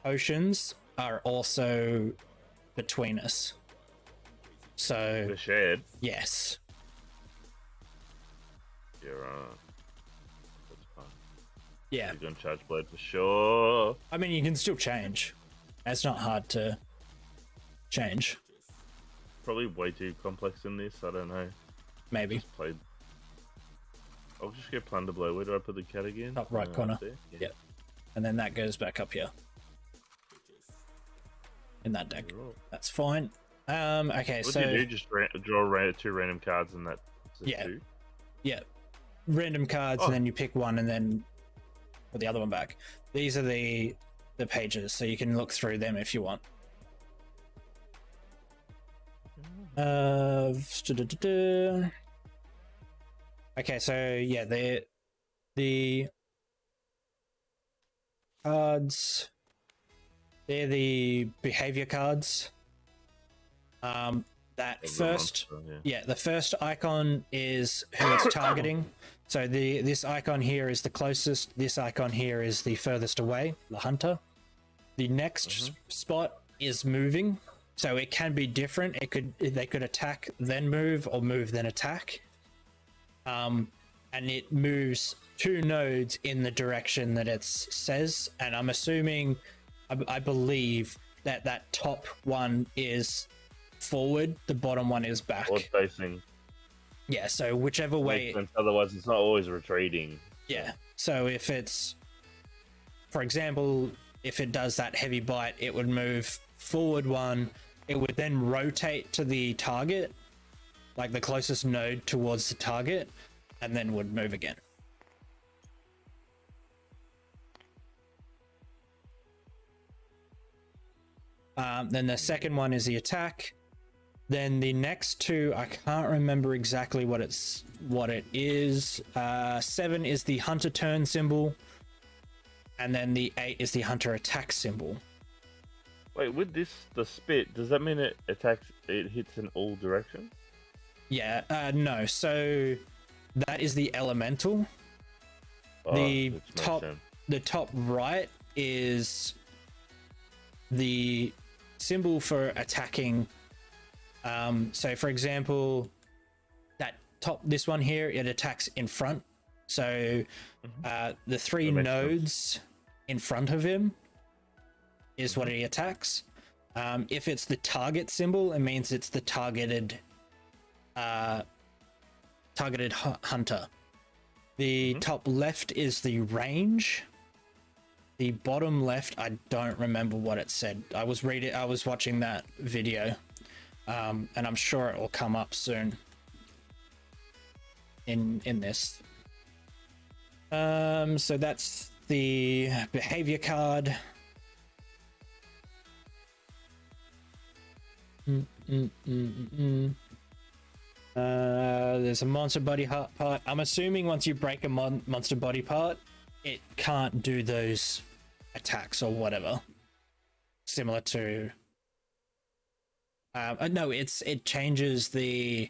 potions are also between us. So They're shared. yes. Yeah, that's fine. Yeah. You're going to charge blade for sure. I mean, you can still change. It's not hard to change. Probably way too complex in this. I don't know. Maybe. Just played. I'll just get plunder blow. Where do I put the cat again? Top right corner. Yeah. Yep. And then that goes back up here. In that deck. That's fine. Okay, what so do you do? Just draw 2 random cards and that. Yeah. 2? Yeah. Random cards, and then you pick one and then put the other one back. These are the pages, so you can look through them if you want. Okay, so yeah, the cards, they're the behavior cards. That first, the first icon is who it's targeting. So this icon here is the closest. This icon here is the furthest away, the hunter. The next spot is moving, so it can be different. They could attack then move, or move then attack. And it moves 2 nodes in the direction that it says. And I'm assuming, I believe that top one is forward, the bottom one is back. Or facing. Yeah, so whichever way. Otherwise, it's not always retreating. Yeah, so if it's, for example, if it does that heavy bite, it would move forward 1. It would then rotate to the target, like the closest node towards the target, and then would move again. Then the second one is the attack. Then the next 2, I can't remember exactly what it is. 7 is the hunter turn symbol, and then the 8 is the hunter attack symbol. Wait, with the spit, does that mean it attacks? It hits in all directions? Yeah, no. So that is the elemental. The top right is the symbol for attacking. So for example, this one here, it attacks in front. So the 3 nodes in front of him is what he attacks. If it's the target symbol, it means it's the targeted hunter. The top left is the range. The bottom left, I don't remember what it said. I was watching that video. And I'm sure it will come up soon in this. So that's the behavior card. There's a monster body part. I'm assuming once you break a monster body part, it can't do those attacks or whatever. Similar to no, it changes the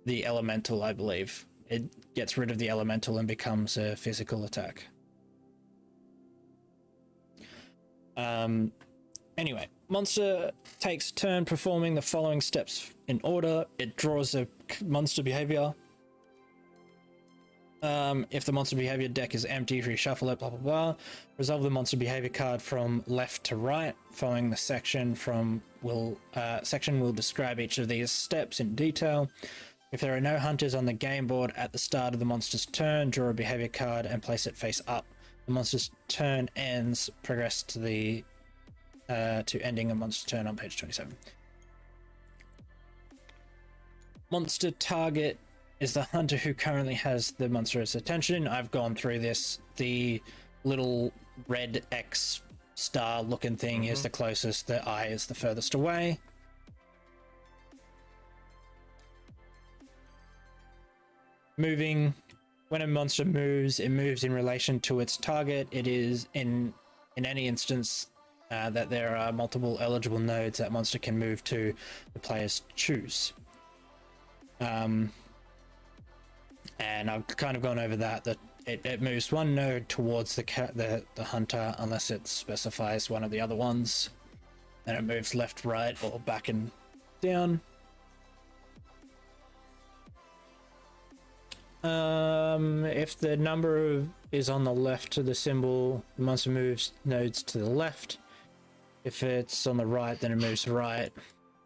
elemental, I believe. It gets rid of the elemental and becomes a physical attack. Anyway, monster takes turn performing the following steps in order. It draws a monster behavior. If the monster behavior deck is empty, reshuffle it, blah blah blah. Resolve the monster behavior card from left to right. Following the section will describe each of these steps in detail. If there are no hunters on the game board at the start of the monster's turn, draw a behavior card and place it face up. The monster's turn ends. Progress to the to ending a monster turn on page 27. Monster target is the hunter who currently has the monster's attention. I've gone through this. The little red X star looking thing is the closest, the eye is the furthest away. Moving. When a monster moves, it moves in relation to its target. It is in any instance that there are multiple eligible nodes that monster can move to, the players choose. And I've kind of gone over that it moves one node towards the hunter unless it specifies one of the other ones, and it moves left, right, or back and down. If the number is on the left to the symbol, the monster moves nodes to the left. If it's on the right, then it moves right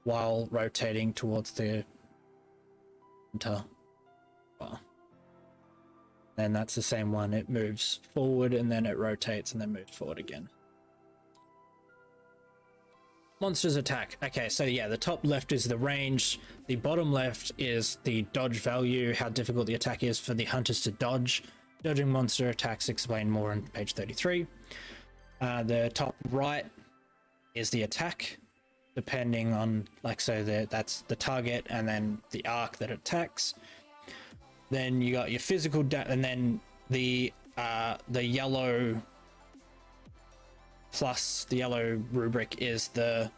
while rotating towards the hunter. And that's the same one. It moves forward and then it rotates and then moves forward again. Monsters attack. Okay, so yeah, the top left is the range. The bottom left is the dodge value, how difficult the attack is for the hunters to dodge. Dodging monster attacks explained more on page 33. The top right is the attack, depending on, like, so that's the target and then the arc that it attacks. Then you got your physical and then the yellow plus the yellow rubric is the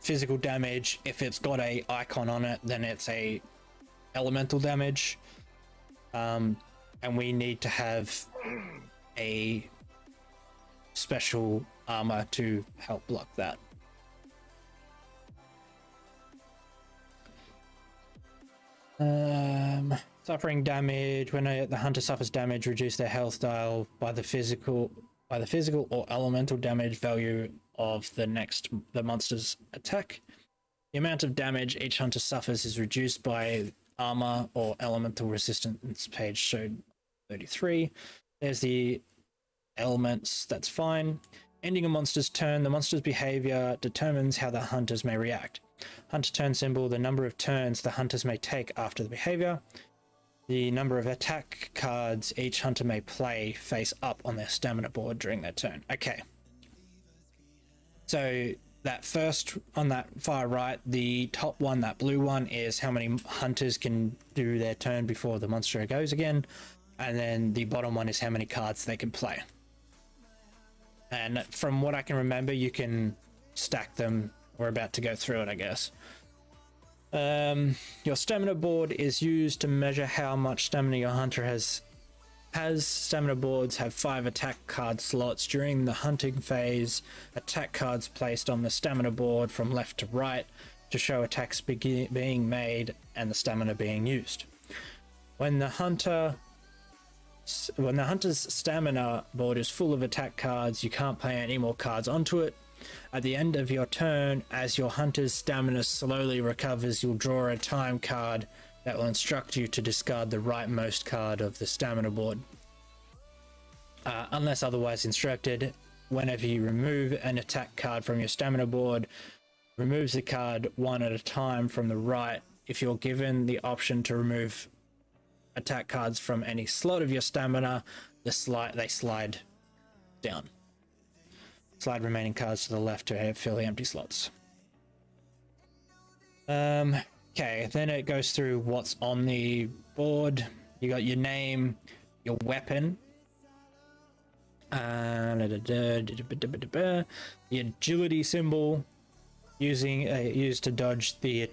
physical damage. If it's got a icon on it, then it's a elemental damage. And we need to have a special armor to help block that. Suffering damage. When the hunter suffers damage, reduce their health dial by the physical or elemental damage value of the monster's attack. The amount of damage each hunter suffers is reduced by armor or elemental resistance, page showed 33. There's the elements, that's fine. Ending a monster's turn, the monster's behavior determines how the hunters may react. Hunter turn symbol, the number of turns the hunters may take after the behavior. The number of attack cards each hunter may play face up on their stamina board during their turn. Okay. So that first, on that far right, the top one, that blue one, is how many hunters can do their turn before the monster goes again. And then the bottom one is how many cards they can play. And from what I can remember, you can stack them. We're about to go through it, I guess. Your stamina board is used to measure how much stamina your hunter has. Stamina boards have 5 attack card slots. During the hunting phase, attack cards placed on the stamina board from left to right to show attacks being made and the stamina being used. When the hunter's stamina board is full of attack cards, you can't play any more cards onto it. At the end of your turn, as your hunter's stamina slowly recovers, you'll draw a time card that will instruct you to discard the rightmost card of the stamina board. Unless otherwise instructed, whenever you remove an attack card from your stamina board, removes the card one at a time from the right. If you're given the option to remove attack cards from any slot of your stamina, they slide down. Slide remaining cards to the left to fill the empty slots. Okay, then it goes through what's on the board. You got your name, your weapon, the agility symbol, used to dodge the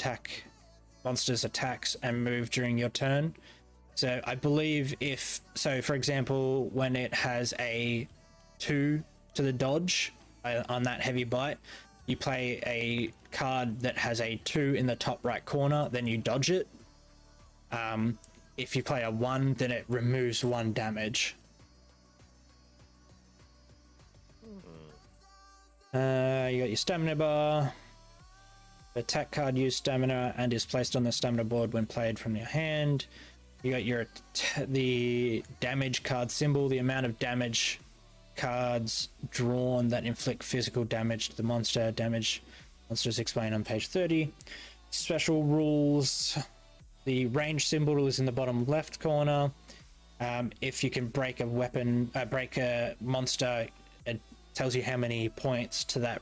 monster's attacks and move during your turn. So I believe for example, when it has a 2 to the dodge on that heavy bite, you play a card that has a 2 in the top right corner, then you dodge it. If you play a 1, then it removes 1 damage. You got your stamina bar. The attack card used stamina and is placed on the stamina board when played from your hand. You got your the damage card symbol, the amount of damage cards drawn that inflict physical damage to the monster. Damage monsters explained on page 30. Special rules. The range symbol is in the bottom left corner. If you can break a weapon, break a monster, it tells you how many points to that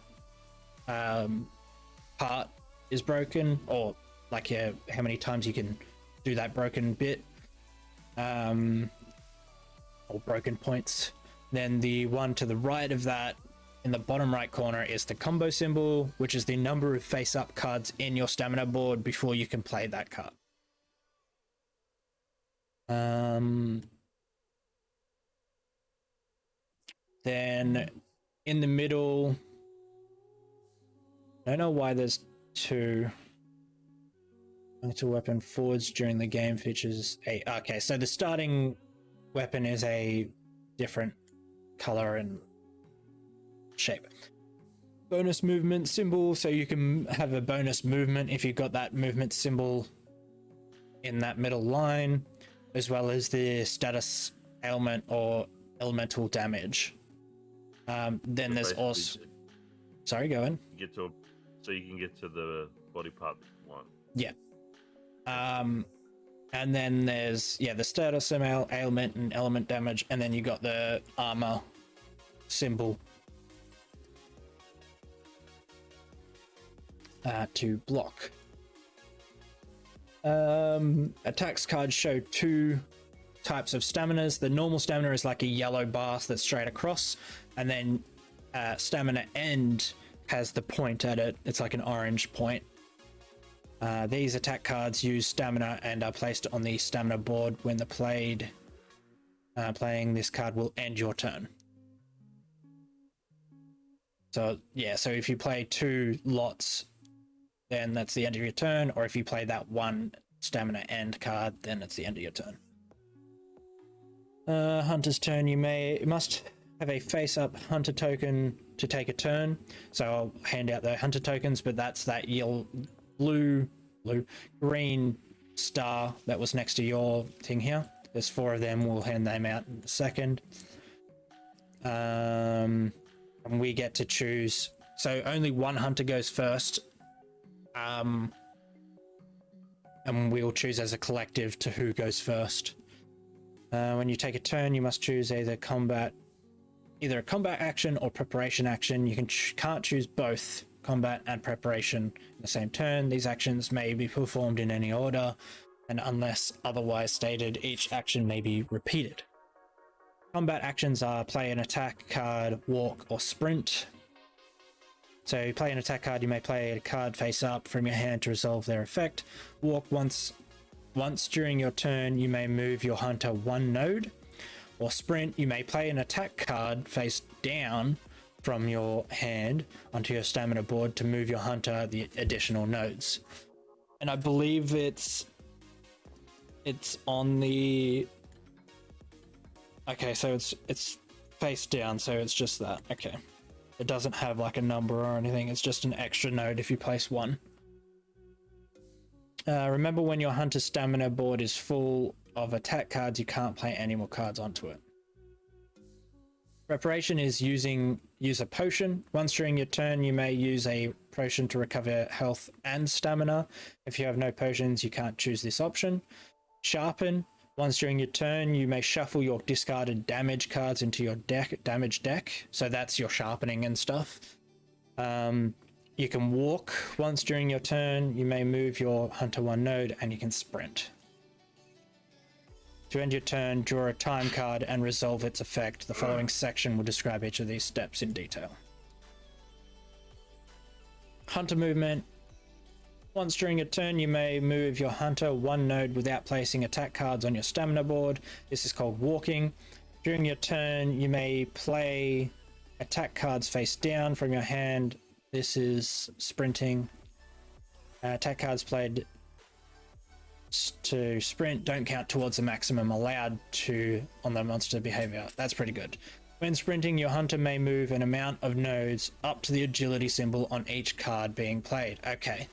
part is broken, or like how many times you can do that broken bit, or broken points. Then the one to the right of that in the bottom right corner is the combo symbol, which is the number of face-up cards in your stamina board before you can play that card. Then in the middle, I don't know why there's 2. To weapon forwards during the game features a... Okay, so the starting weapon is a different color and shape. Bonus movement symbol, so you can have a bonus movement if you've got that movement symbol in that middle line, as well as the status ailment or elemental damage. Then there's also... Sorry, go on. So you can get to the body part 1. Yeah. And then there's the status ailment and element damage, and then you got the armor symbol to block. Attacks cards show 2 types of staminas. The normal stamina is like a yellow bar that's straight across, and then stamina end has the point at it. It's like an orange point. These attack cards use stamina and are placed on the stamina board when the playing this card will end your turn. So so if you play 2 lots, then that's the end of your turn, or if you play that 1 stamina end card, then it's the end of your turn. Hunter's turn. You must have a face-up hunter token to take a turn. So I'll hand out the hunter tokens, but that's that green star that was next to your thing here. There's 4 of them. We'll hand them out in a second. And we get to choose. So only 1 hunter goes first. And we'll choose as a collective to who goes first. When you take a turn, you must choose either a combat action or preparation action. You can't choose both combat and preparation in the same turn. These actions may be performed in any order, and unless otherwise stated, each action may be repeated. Combat actions are play an attack card, walk, or sprint. So you play an attack card, you may play a card face up from your hand to resolve their effect. Walk once during your turn, you may move your hunter 1 node. Or sprint, you may play an attack card face down from your hand onto your stamina board to move your hunter the additional nodes. And I believe it's on the... Okay, so it's face down, so it's just that. Okay. It doesn't have like a number or anything, it's just an extra node if you place 1. Remember, when your hunter stamina board is full of attack cards, you can't play any more cards onto it. Preparation is use a potion. Once during your turn, you may use a potion to recover health and stamina. If you have no potions, you can't choose this option. Sharpen. Once during your turn, you may shuffle your discarded damage cards into your damage deck. So that's your sharpening and stuff. You can walk. Once during your turn, you may move your hunter 1 node, and you can sprint. To end your turn, draw a time card and resolve its effect. The following section will describe each of these steps in detail. Hunter movement. Once during your turn, you may move your hunter 1 node without placing attack cards on your stamina board. This is called walking. During your turn, you may play attack cards face down from your hand This is sprinting. Attack cards played to sprint don't count towards the maximum allowed to on the monster behavior. That's pretty good. When sprinting, your hunter may move an amount of nodes up to the agility symbol on each card being played. Okay.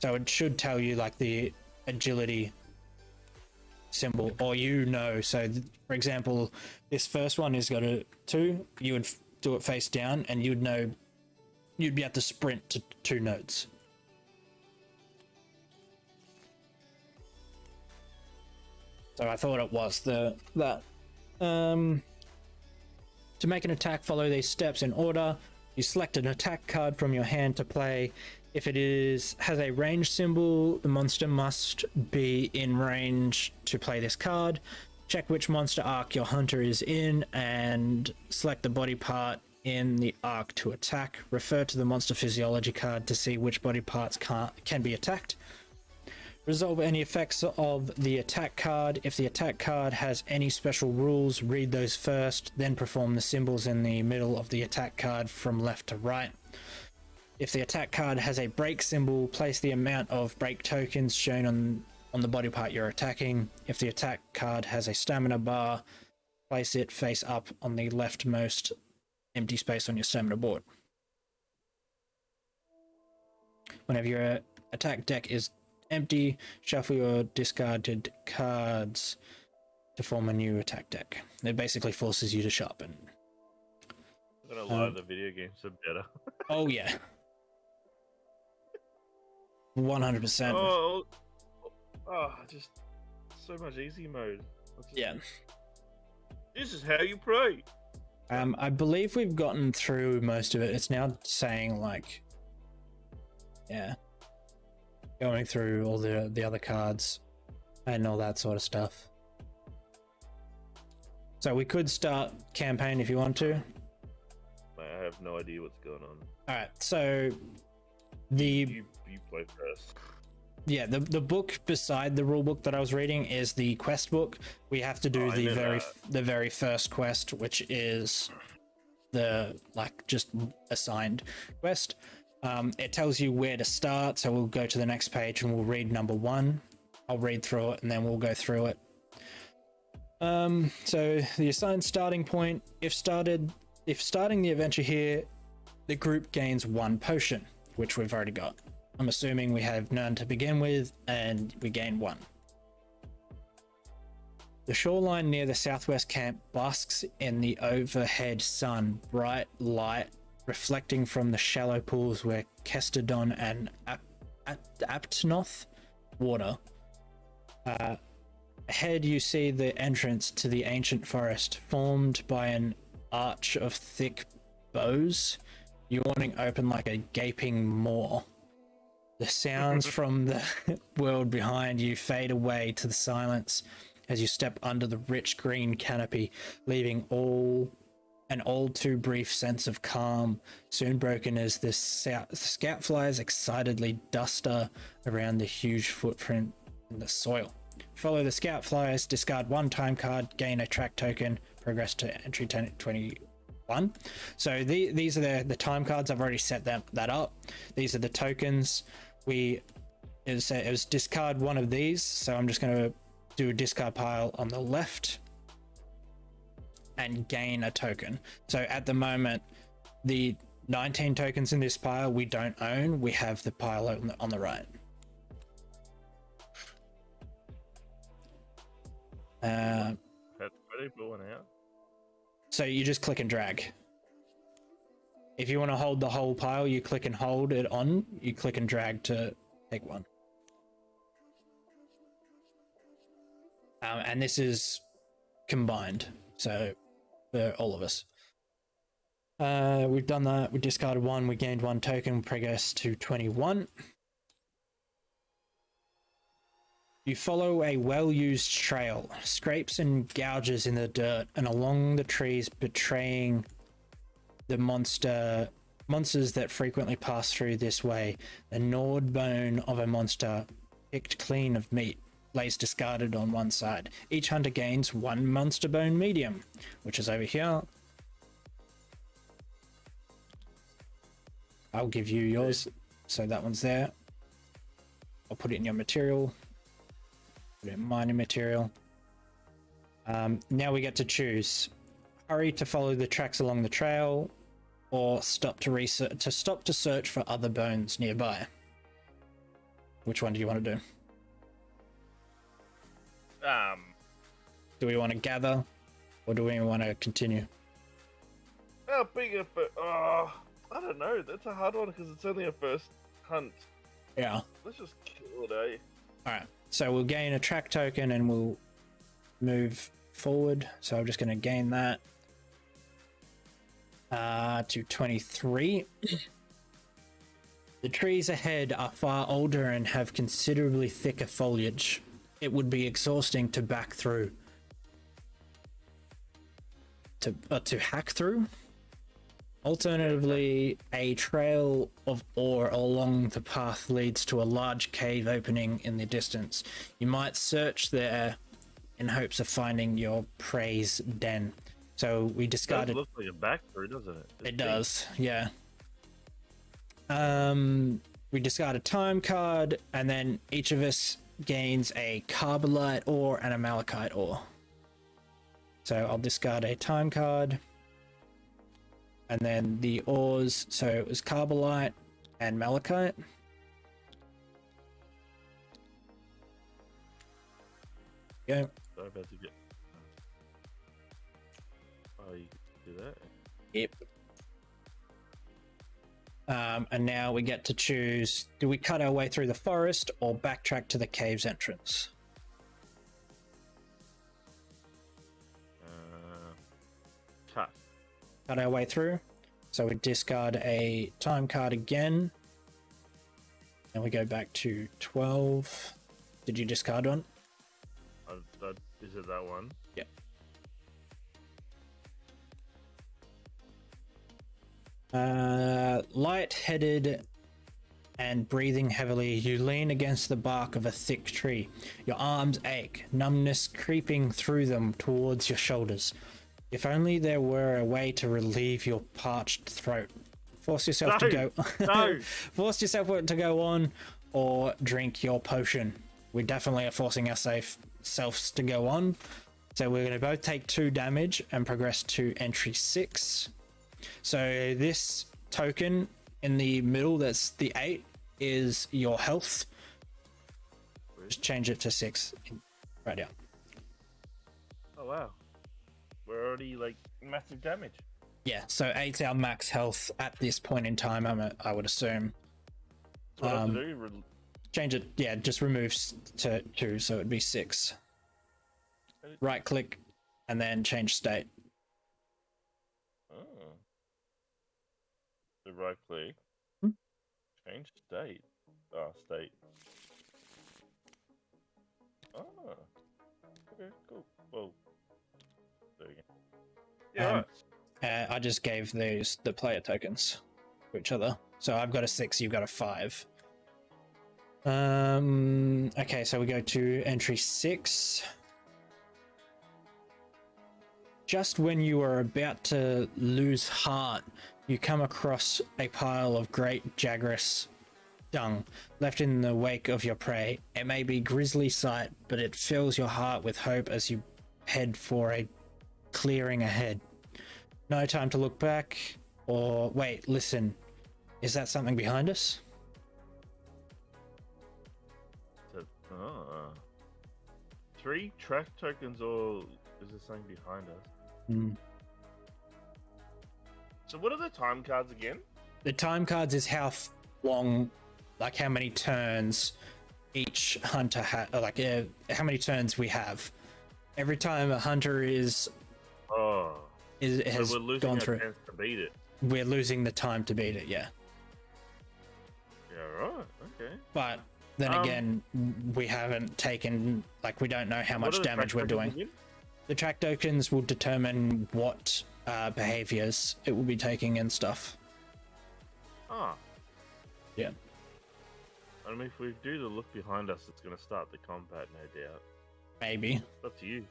So it should tell you like the agility symbol, or so for example, this first one has got a 2, you would do it face down and you'd know you'd be able to sprint to 2 nodes. So I thought it was that. To make an attack, follow these steps in order. You select an attack card from your hand to play. If it has a range symbol, the monster must be in range to play this card. Check which monster arc your hunter is in and select the body part in the arc to attack. Refer to the monster physiology card to see which body parts can be attacked. Resolve any effects of the attack card. If the attack card has any special rules, read those first, then perform the symbols in the middle of the attack card from left to right. If the attack card has a break symbol, place the amount of break tokens shown on the body part you're attacking. If the attack card has a stamina bar, place it face up on the leftmost empty space on your stamina board. Whenever your attack deck is empty, shuffle your discarded cards to form a new attack deck. It basically forces you to sharpen. I'm gonna lie, the video games are better. Oh yeah. 100%. Just so much easy mode. Yeah. This is how you play. I believe we've gotten through most of it. It's now saying like, yeah, going through all the other cards and all that sort of stuff. So we could start campaign if you want to. I have no idea what's going on. All right, so you play first. Yeah, the book beside the rule book that I was reading is the quest book. We have to do the very first quest, which is the just assigned quest. It tells you where to start, so we'll go to the next page and we'll read number 1. I'll read through it and then we'll go through it. So the assigned starting point, if starting the adventure here, the group gains 1 potion, which we've already got. I'm assuming we have none to begin with, and we gain 1. The shoreline near the southwest camp basks in the overhead sun, bright light reflecting from the shallow pools where Kestodon and Aptnoth water. Ahead you see the entrance to the ancient forest, formed by an arch of thick boughs, yawning open like a gaping maw. The sounds from the world behind you fade away to the silence as you step under the rich green canopy, leaving an all too brief sense of calm, soon broken as the scout flies excitedly duster around the huge footprint in the soil. Follow the scout flies, discard 1 time card, gain a track token, progress to entry 21. So these are the time cards. I've already set that up. These are the tokens. It was discard 1 of these, so I'm just going to do a discard pile on the left and gain a token. So at the moment, the 19 tokens in this pile we don't own. We have the pile on the right. Are they blowing out? So you just click and drag. If you want to hold the whole pile, you click and hold it on. You click and drag to take 1. And this is combined, so for all of us. We've done that. We discarded 1. We gained 1 token. Progress to 21. You follow a well-used trail, scrapes and gouges in the dirt and along the trees, betraying the monsters that frequently pass through this way. The gnawed bone of a monster, picked clean of meat, lays discarded on one side. Each hunter gains 1 monster bone medium, which is over here. I'll give you yours. So that one's there. I'll put it in your material. Put it in mining material. Now we get to choose. Hurry to follow the tracks along the trail, or stop to search for other bones nearby. Which one do you want to do? Do we want to gather, or do we want to continue? Being I don't know. That's a hard one because it's only a first hunt. Yeah. Let's just kill it, eh? All right. So we'll gain a track token and we'll move forward. So I'm just going to gain that to 23. The trees ahead are far older and have considerably thicker foliage. It would be exhausting to back through. To hack through? Alternatively, a trail of ore along the path leads to a large cave opening in the distance. You might search there in hopes of finding your prey's den. So we discarded. It looks like a back through, doesn't it? It does, yeah. We discard a time card, and then each of us gains a carbonite ore and a malachite ore. So I'll discard a time card. And then the ores, so it was carbonite and malachite. Go. Sorry about to get. Oh, you can do that? Yep. And now we get to choose, do we cut our way through the forest or backtrack to the cave's entrance? Cut. Cut our way through. So we discard a time card again. And we go back to 12. Did you discard one? Is it that one? Yep. Light-headed and breathing heavily, you lean against the bark of a thick tree. Your arms ache, numbness creeping through them towards your shoulders. If only there were a way to relieve your parched throat. Force yourself to go. No. Force yourself to go on, or drink your potion. We definitely are forcing ourselves to go on. So we're going to both take 2 damage and progress to entry 6. So this token in the middle, that's the 8, is your health. Just change it to 6 right now. Oh wow, we're already like massive damage. Yeah, so 8's our max health at this point in time, I would assume. So what I have to do? Change it, yeah, just remove to 2, so it'd be 6. Right click and then change state. Oh. So right click. Change state. State. Oh. Okay, cool. Well, there you go. Yeah, right. I just gave the player tokens to each other. So I've got a 6, you've got a 5. Okay, so we go to entry 6. Just when you are about to lose heart, you come across a pile of great jaguarous dung left in the wake of your prey. It may be a grisly sight, but it fills your heart with hope as you head for a clearing ahead. No time to look back, or wait, listen. Is that something behind us? Oh. 3 track tokens, or is there something behind us? So what are the time cards again? The time cards is how long, like how many turns each hunter has, like how many turns we have. Every time a hunter has so we're losing gone our through, chance to beat it. we're losing the time to beat it. Yeah. Yeah. Right. Okay. But then again, we haven't taken, like, we don't know how much damage we're doing. Again? The track tokens will determine what behaviors it will be taking and stuff. Ah. Yeah. I mean, if we do the look behind us, it's going to start the combat, no doubt. Maybe. It's up to you.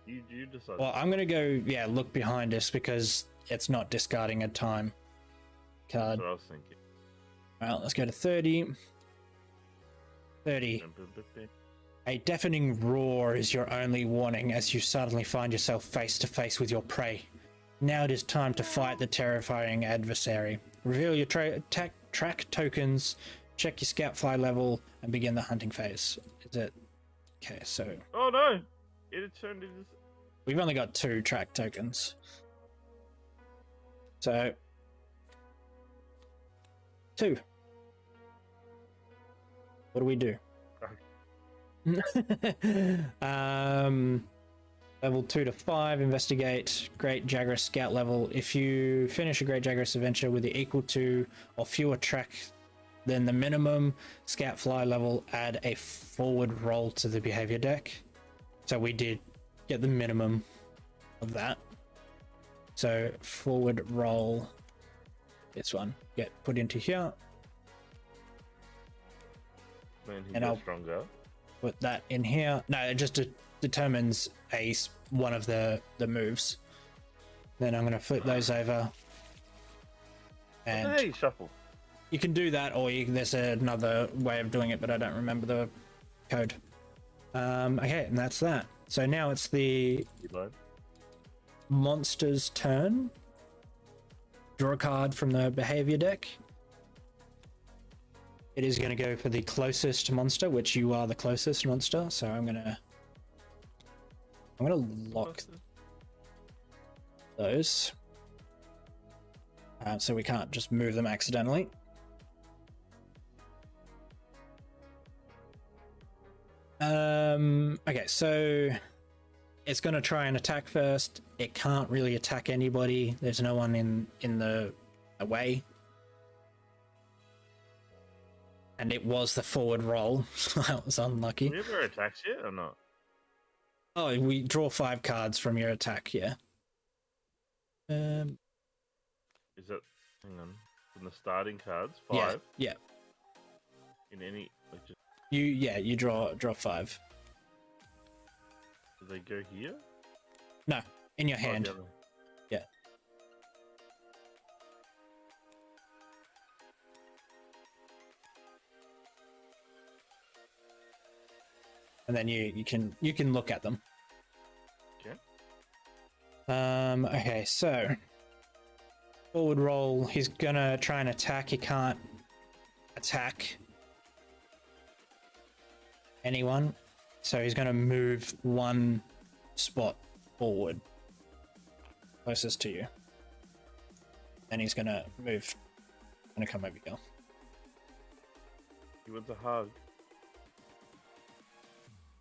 You decide. Well, I'm going to go, look behind us because it's not discarding a time card. That's what I was thinking. Well, let's go to 30. 30. A deafening roar is your only warning as you suddenly find yourself face to face with your prey. Now it is time to fight the terrifying adversary. Reveal your track tokens, check your scout fly level, and begin the hunting phase. Is it? Okay, so... Oh no! It had turned into... We've only got 2 track tokens. So... 2. What do we do? Level 2 to 5, investigate Great Jagras Scout level. If you finish a Great Jagras adventure with the equal to or fewer track than the minimum Scout Fly level, add a forward roll to the behavior deck. So we did get the minimum of that. So forward roll, this one, get put into here. Man, and I'll stronger. Put that in here. No, it just determines one of the moves. Then I'm going to flip those over. And hey, shuffle. You can do that, or there's another way of doing it, but I don't remember the code. Okay, and that's that. So now it's the monster's turn. Draw a card from the behavior deck. It is going to go for the closest monster, which you are the closest monster. So I'm gonna lock those, so we can't just move them accidentally. Okay, so it's going to try and attack first. It can't really attack anybody. There's no one in the way. And it was the forward roll. That was unlucky. Have you ever attacked yet or not? Oh, we draw 5 cards from your attack, yeah. Is that, hang on, from the starting cards? 5? Yeah. In any, like just... You draw 5. Do they go here? No, in your hand. Oh, yeah. And then you can look at them. Okay. Okay, so forward roll. He's gonna try and attack. He can't attack anyone, so he's gonna move 1 spot forward, closest to you. And he's gonna move. Gonna come over here. He wants a hug.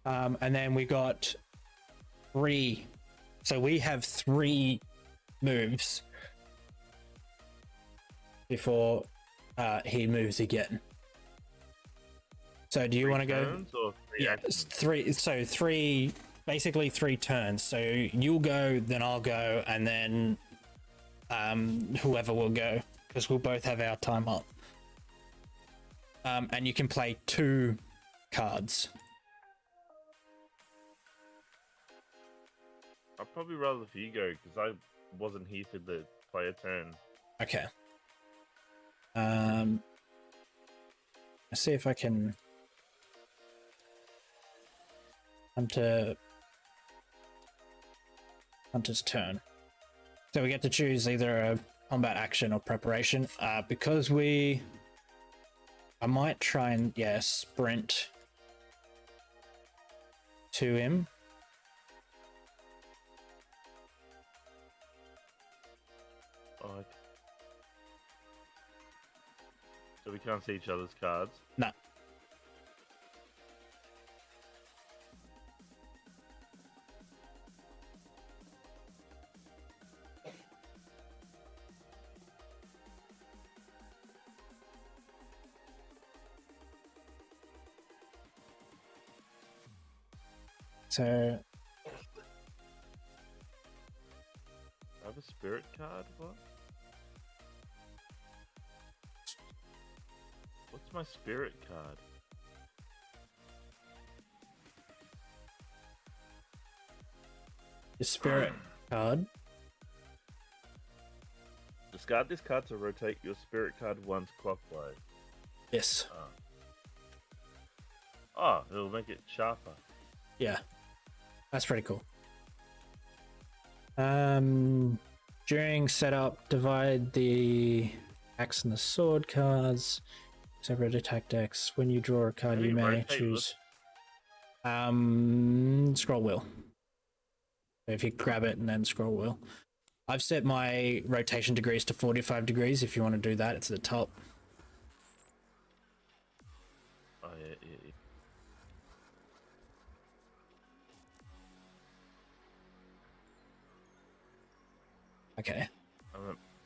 And then we got 3. So we have 3 moves before he moves again. So do you want to go? Or 3 actions? 3. So 3, basically 3 turns. So you'll go, then I'll go, and then whoever will go, because we'll both have our time up. And you can play 2 cards. I'd probably rather for you go, because I wasn't here for the player turn. Okay. Let's see if I can Hunter's turn. So we get to choose either a combat action or preparation. Because I might try and sprint to him. Oh, so we can't see each other's cards? No. So I have a spirit card? What? What's my spirit card? the spirit card. Discard this card to rotate your spirit card once clockwise. Yes. Oh, it'll make it sharper. Yeah. That's pretty cool. During setup, divide the axe and the sword cards. Separate attack decks. When you draw a card, How do you you may rotate choose. Scroll wheel. So if you grab it and then scroll wheel. I've set my rotation degrees to 45 degrees. If you want to do that, it's at the top. Oh yeah. Okay.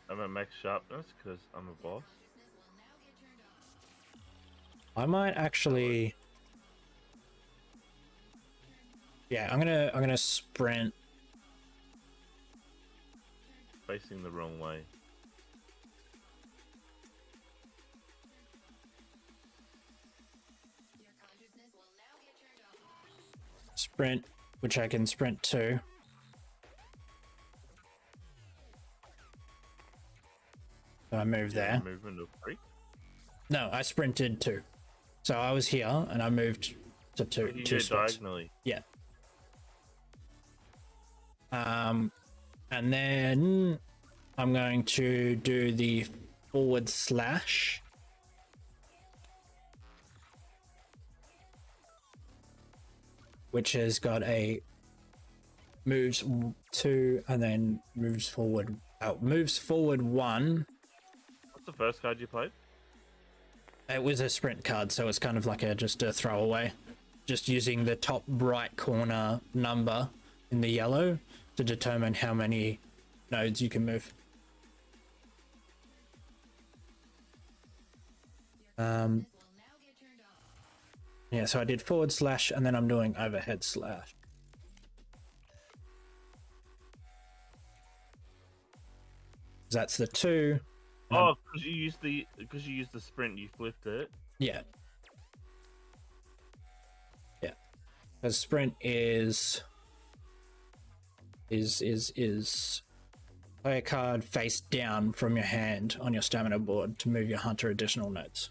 I'm at max sharpness because I'm a boss. I might actually. Yeah, I'm gonna sprint. Facing the wrong way. Sprint, which I can sprint to. So I moved there. Movement of 3. No, I sprinted 2. So I was here and I moved to 2. You 2 go spots. diagonally. Yeah. And then I'm going to do the forward slash. Which has got a moves 2 and then moves forward. Moves forward 1. What's the first card you played? It was a sprint card, so it's kind of like just a throwaway. Just using the top right corner number in the yellow to determine how many nodes you can move. Yeah, so I did forward slash and then I'm doing overhead slash. That's the 2. Oh, because you used the sprint, you flipped it. Yeah. Yeah. The sprint is play a card face down from your hand on your stamina board to move your hunter additional nodes.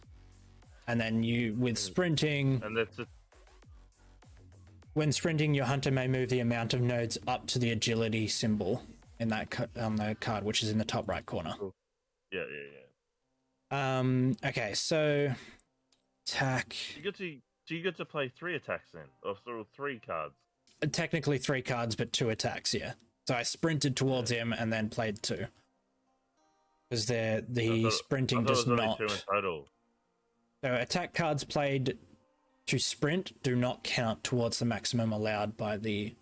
And then with sprinting, And that's it. when sprinting, your hunter may move the amount of nodes up to the agility symbol in that on the card, which is in the top right corner. Yeah. Okay, so attack. You get to play 3 attacks then, or 3 cards. Technically 3 cards, but 2 attacks. Yeah. So I sprinted towards him and then played 2. Because the sprinting does not. 2 in total. So attack cards played to sprint do not count towards the maximum allowed by the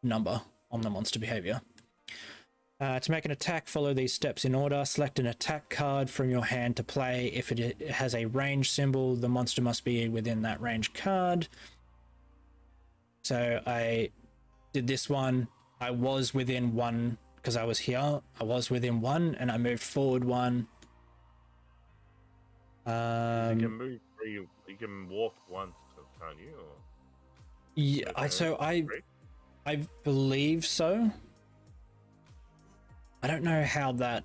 number on the monster behavior. To make an attack, follow these steps in order. Select an attack card from your hand to play. If it has a range symbol, the monster must be within that range card. So I did this one. I was within 1 because I was here. I was within 1 and I moved forward 1. You can move 3. You can walk once, can't you? Or... Yeah, I believe so. I don't know how that,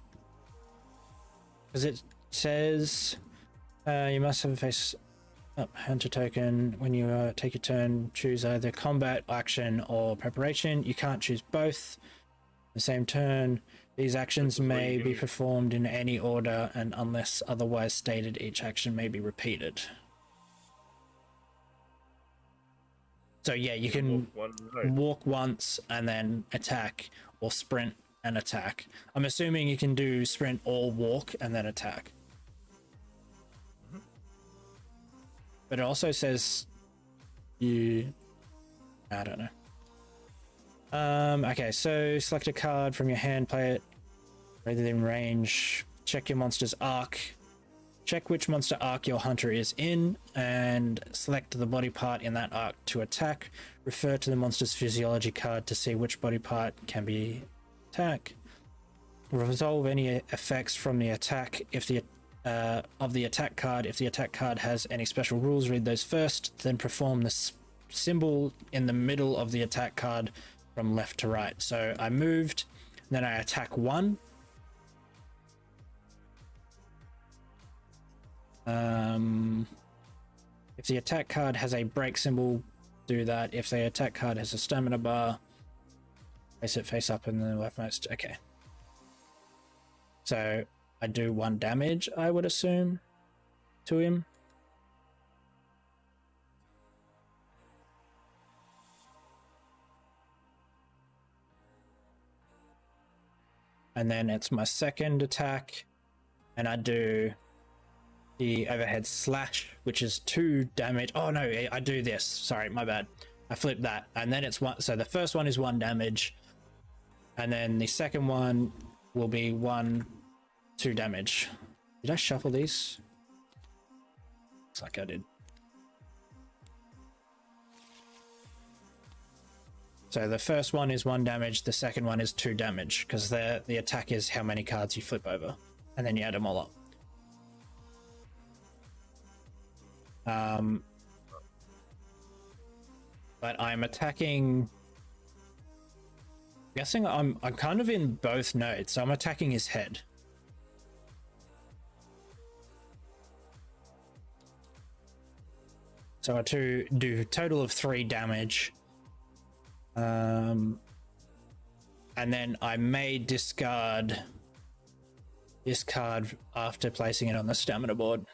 because it says you must have a face up hunter token when you take your turn. Choose either combat, action, or preparation. You can't choose both the same turn. These actions may be performed in any order, and unless otherwise stated, each action may be repeated. So yeah, you can walk once and then attack, or sprint and attack. I'm assuming you can do sprint or walk and then attack. But it also says I don't know. Okay, so select a card from your hand, play it within range, check your monster's arc, check which monster arc your hunter is in, and select the body part in that arc to attack. Refer to the monster's physiology card to see which body part can be attack. Resolve any effects from the attack of the attack card. If the attack card has any special rules, read those first, then perform the symbol in the middle of the attack card from left to right. So I moved, then I attack 1. If the attack card has a break symbol, do that. If the attack card has a stamina bar, place it face up in the leftmost. Okay. So I do 1 damage, I would assume, to him. And then it's my second attack, and I do the overhead slash, which is 2 damage. Oh no, I do this. Sorry, my bad. I flipped that, and then it's 1. So the first one is 1 damage, and then the second one will be 2 damage. Did I shuffle these? Looks like I did. So the first one is 1 damage, the second one is 2 damage, because the attack is how many cards you flip over, and then you add them all up. But I'm attacking. Guessing I'm kind of in both nodes, so I'm attacking his head. So I do a total of 3 damage. And then I may discard this card after placing it on the stamina board.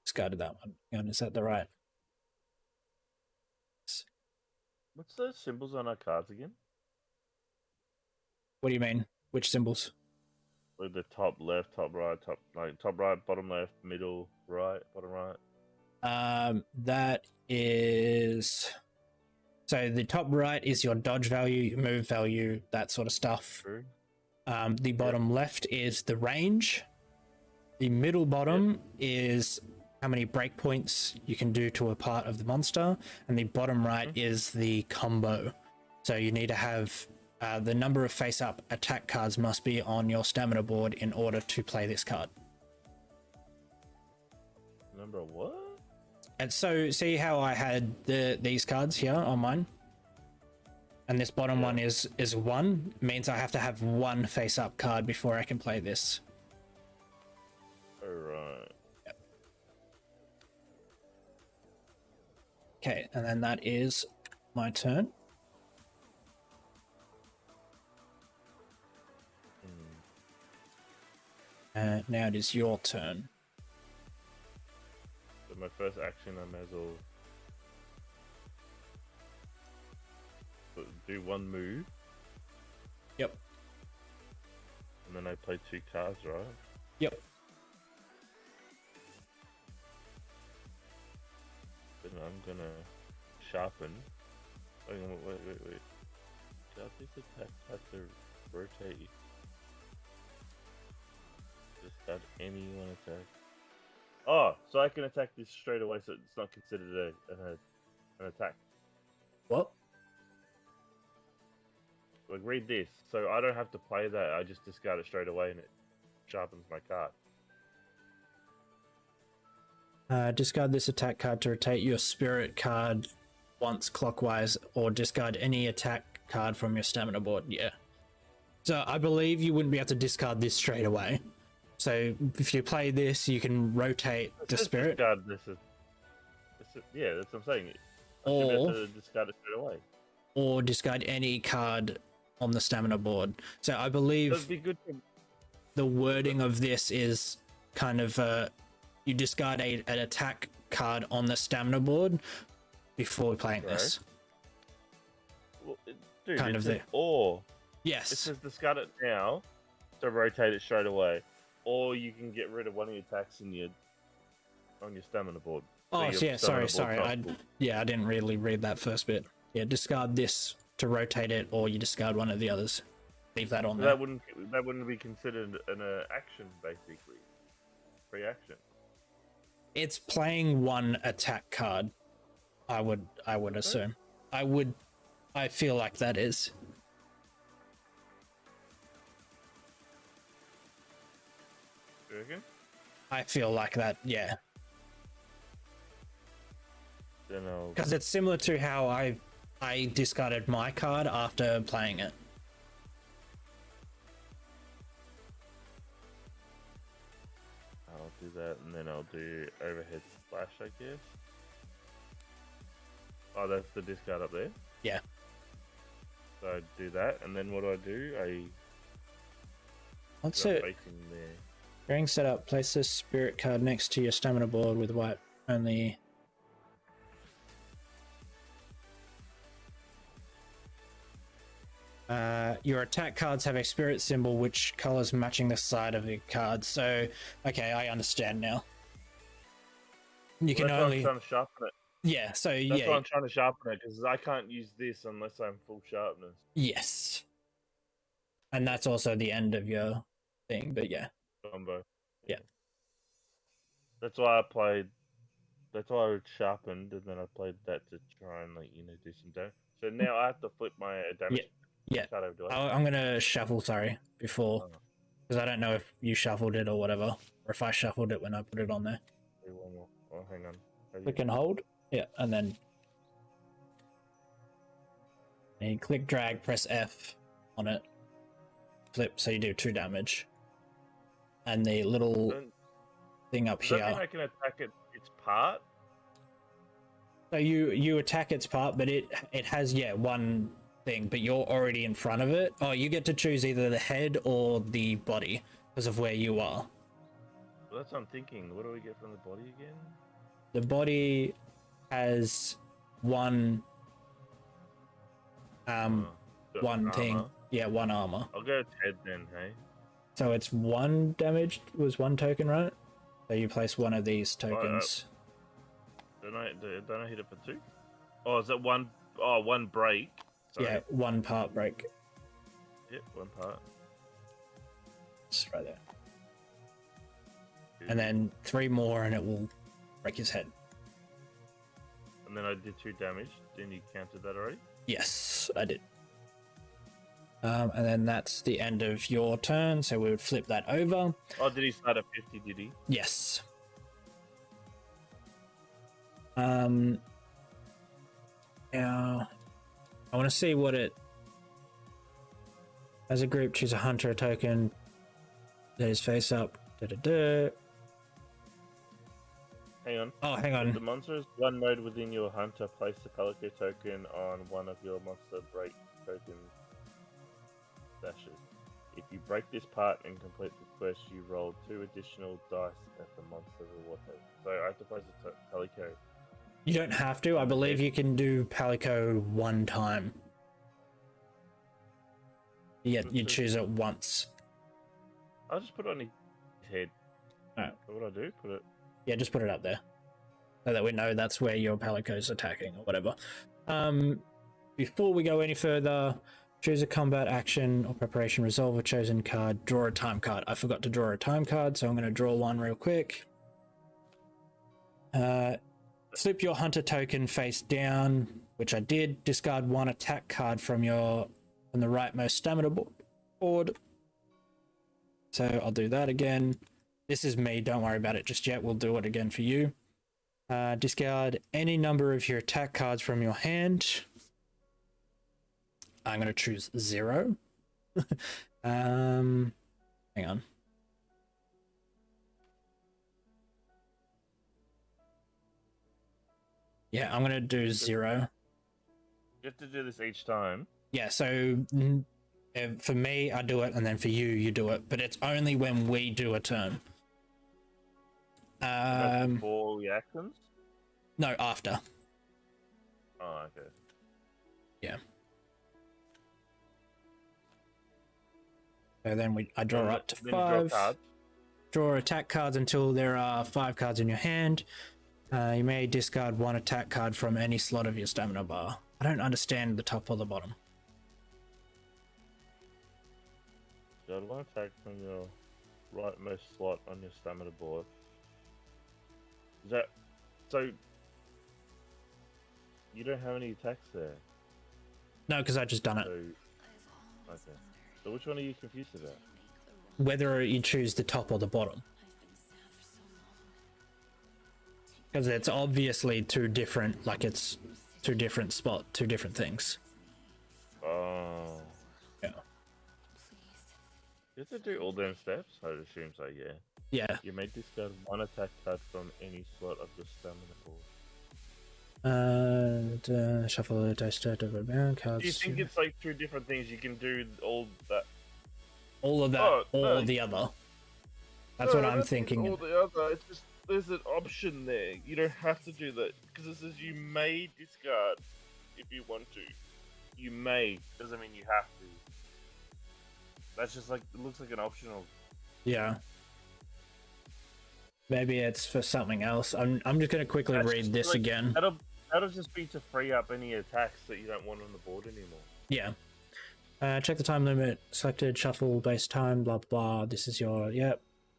Discarded that one. Is that the right? What's those symbols on our cards again? What do you mean? Which symbols? Like the top left, top right, top right, bottom left, middle right, bottom right. That is. So the top right is your dodge value, your move value, that sort of stuff. True. The bottom left is the range. The middle bottom is how many breakpoints you can do to a part of the monster, and the bottom right is the combo. So you need to have the number of face-up attack cards must be on your stamina board in order to play this card. Number what? And so see how I had these cards here on mine, and this bottom one is 1, means I have to have 1 face-up card before I can play this. All right. Okay, and then that is my turn. Now it is your turn. So my first action, I may as well do 1 move. Yep. And then I play 2 cards, right? Yep. Then I'm gonna sharpen. Wait. Got this attack has to rotate. Just got any one attack. Oh, so I can attack this straight away, so it's not considered an attack. What? Like, read this. So I don't have to play that. I just discard it straight away, and it sharpens my card. Discard this attack card to rotate your spirit card once clockwise, or discard any attack card from your stamina board. Yeah. So I believe you wouldn't be able to discard this straight away. So if you play this, you can rotate the spirit. Discard this. Yeah, that's what I'm saying. I should be able to discard it straight away. Or discard any card on the stamina board. So I believe That'd be good. the wording of this is kind of you discard an attack card on the stamina board before playing this. Well, dude, Kind it of says there. Or. It Yes. says discard it now to rotate it straight away. Or you can get rid of one of your attacks on your stamina board. So Oh, your yeah, stamina sorry. board's I not full. didn't really read that first bit. Yeah, discard this to rotate it, or you discard one of the others. Leave that on there. That wouldn't be considered an action, basically. Free action. It's playing 1 attack card. I would assume. I feel like that is. You reckon? I feel like that, yeah. Then I'll... Because it's similar to how I discarded my card after playing it. that, and then I'll do overhead splash, I guess. Oh, that's the discard up there? Yeah. So I do that, and then what do? I What's go it? facing there. During setup, place this spirit card next to your stamina board with white only. Your attack cards have a spirit symbol which colors matching the side of the card. So, okay, I understand now. You can That's why only. I'm trying to sharpen it. Yeah, so That's yeah. why I'm trying to sharpen it, because I can't use this unless I'm full sharpness. Yes. And that's also the end of your thing, but yeah. Combo. Yeah. That's why I played. That's why I sharpened, and then I played that to try and do some damage. So now I have to flip my damage. Yeah. Card over, do I? I'm gonna shuffle, sorry, before, because I don't know if you shuffled it or whatever, or if I shuffled it when I put it on there. One more. Oh, hang on. Click and hold. Yeah, and then you click drag, press F on it, flip, so you do 2 damage. And the little thing up does here. That mean I can attack its part? So you attack its part, but it has one thing, but you're already in front of it. Oh, you get to choose either the head or the body because of where you are. Well, that's what I'm thinking. What do we get from the body again? The body has one one thing. Armor. Yeah, 1 armor. I'll go with head then, hey? So it's 1 damage was 1 token, right? So you place 1 of these tokens. Don't I hit it for 2? Oh, is that 1? Oh, 1 break. Sorry. Yeah, 1 part break. Yep, 1 part. Just right there. And then 3 more and it will break his head. And then I did 2 damage. Then you counted that already? Yes, I did. And then that's the end of your turn, so we would flip that over. Oh, did he start at 50, did he? Yes. Now, I want to see what it... As a group, choose a hunter token that is face up. Da-da-da. Hang on. Oh, hang on. The monster is 1 node within your hunter. Place the Palico token on one of your monster break token dashes. If you break this part and complete the quest, you roll 2 additional dice at the monster reward token. So I have to place the Palico. You don't have to. I believe you can do Palico 1 time. Yeah, you choose it once. I'll just put it on his head. Alright. So what do I do? Put it... Yeah, just put it up there. So that we know that's where your Palico's attacking or whatever. Before we go any further, choose a combat action or preparation, resolve a chosen card, draw a time card. I forgot to draw a time card, so I'm going to draw one real quick. Flip your hunter token face down, which I did. Discard 1 attack card from the rightmost stamina board. So I'll do that again. This is me, don't worry about it just yet. We'll do it again for you. Discard any number of your attack cards from your hand. I'm going to choose 0. Hang on. Yeah, I'm going to do 0. You have to do this each time. Yeah, so for me, I do it, and then for you, you do it. But it's only when we do a turn. Before reactions? No, after. Oh, okay. Yeah. So then I draw up to 5. Draw attack cards until there are 5 cards in your hand. You may discard 1 attack card from any slot of your stamina bar. I don't understand the top or the bottom. Discard 1 attack from your rightmost slot on your stamina board. Is that so? You don't have any attacks there. No, because I just done it. So, okay. So which one are you confused about? Whether you choose the top or the bottom. Because it's obviously 2 different, like it's 2 different 2 different things. Oh. Yeah. You have to do all them steps? I assume so, yeah. Yeah. You may discard one attack card from any slot of your stamina board. Shuffle the dice to cards. Do you think it's like two different things? You can do all that. All of that, Oh, or no. the other. That's what I'm thinking. All the other. It's just there's an option there. You don't have to do that because it says you may discard if you want to. You may doesn't mean you have to. That's just like it looks like an optional. Yeah. Maybe it's for something else. I'm just gonna quickly read this like, again. That'll just be to free up any attacks that you don't want on the board anymore. Yeah. Check the time limit. Selected shuffle base time. Blah blah. This is your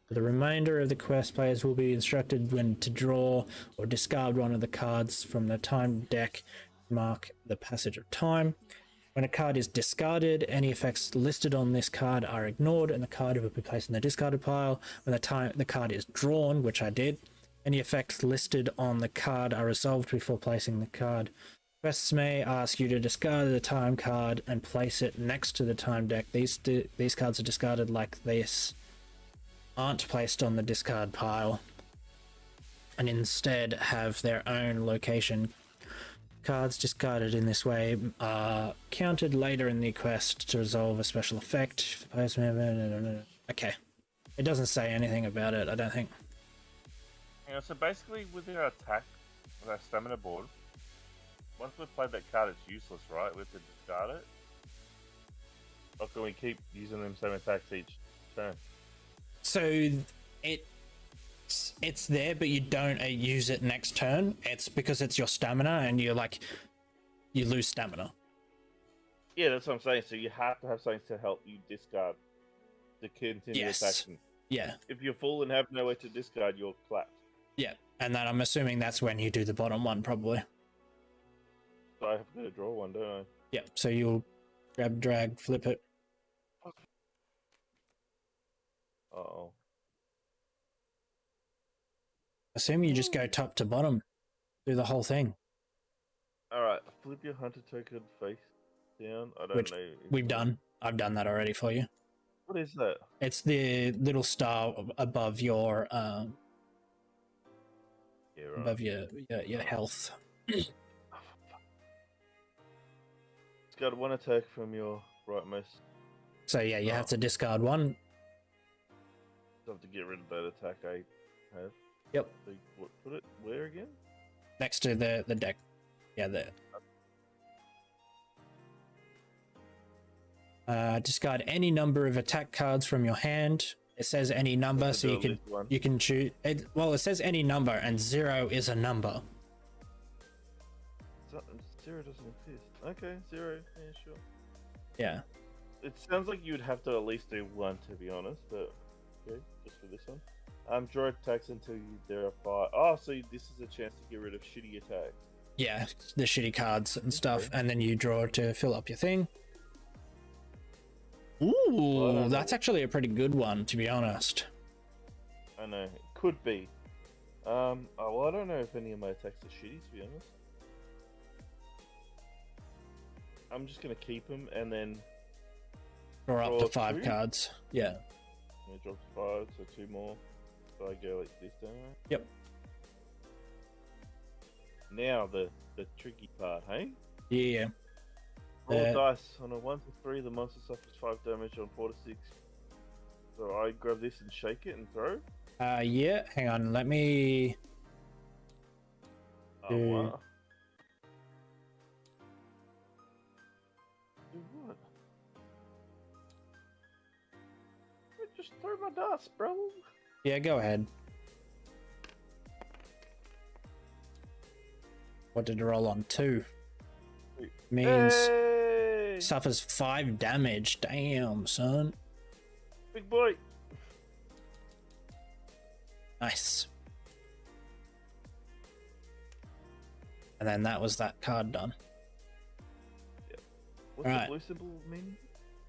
For the remainder of the quest, players will be instructed when to draw or discard one of the cards from the time deck. Mark the passage of time. When a card is discarded, any effects listed on this card are ignored, and the card will be placed in the discarded pile. When the card is drawn, which I did, any effects listed on the card are resolved before placing the card. Quests may ask you to discard the time card and place it next to the time deck. These cards are discarded like this, aren't placed on the discard pile, and instead have their own location. Cards discarded in this way are counted later in the quest to resolve a special effect. Okay. It doesn't say anything about it, I don't think. Yeah, so basically with our attack, with our stamina board, once we've played that card, it's useless, right? We have to discard it. Or can we keep using them same attacks each turn? So it's there, but you don't use it next turn. It's because it's your stamina, and you lose stamina. Yeah, that's what I'm saying. So you have to have something to help you discard the continuous action. Yeah. If you're full and have nowhere to discard, you're clapped. Yeah, and then I'm assuming that's when you do the bottom one, probably. So I have to draw one, don't I? Yeah. So you'll grab, drag, flip it. Uh-oh. Assume you just go top to bottom, do the whole thing. Alright, flip your hunter token face down. I don't know. We've done. I've done that already for you. What is that? It's the little star above your above your health. It's got one attack from your rightmost. So yeah, you have to discard one. I have to get rid of that attack I have. Yep. So put it where again? Next to the deck. Yeah, there. Discard any number of attack cards from your hand. It says any number, so you can choose. Well, it says any number, and 0 is a number. Zero doesn't exist. Okay, 0. Yeah, sure. Yeah. It sounds like you would have to at least do one, to be honest. But okay, just for this one. Draw attacks until there are 5. Oh, so this is a chance to get rid of shitty attacks. Yeah, the shitty cards and stuff, and then you draw to fill up your thing. Ooh, that's actually a pretty good one, to be honest. I know, it could be. Oh, well, I don't know if any of my attacks are shitty, to be honest. I'm just gonna keep them and then draw up to 5 cards. Yeah. It drops 5, so 2 more. So I go like this, don't I? Yep. Now the tricky part, hey? Yeah. Roll dice. On a 1 to 3, the monster suffers 5 damage. On 4 to 6. So I grab this and shake it and throw? Yeah, hang on, let me... Oh, wow. Do what? Just throw my dice, bro. Yeah, go ahead. What did it roll on? 2. Means suffers 5 damage. Damn, son. Big boy. Nice. And then that was that card done. Yep. What's the blue symbol mean?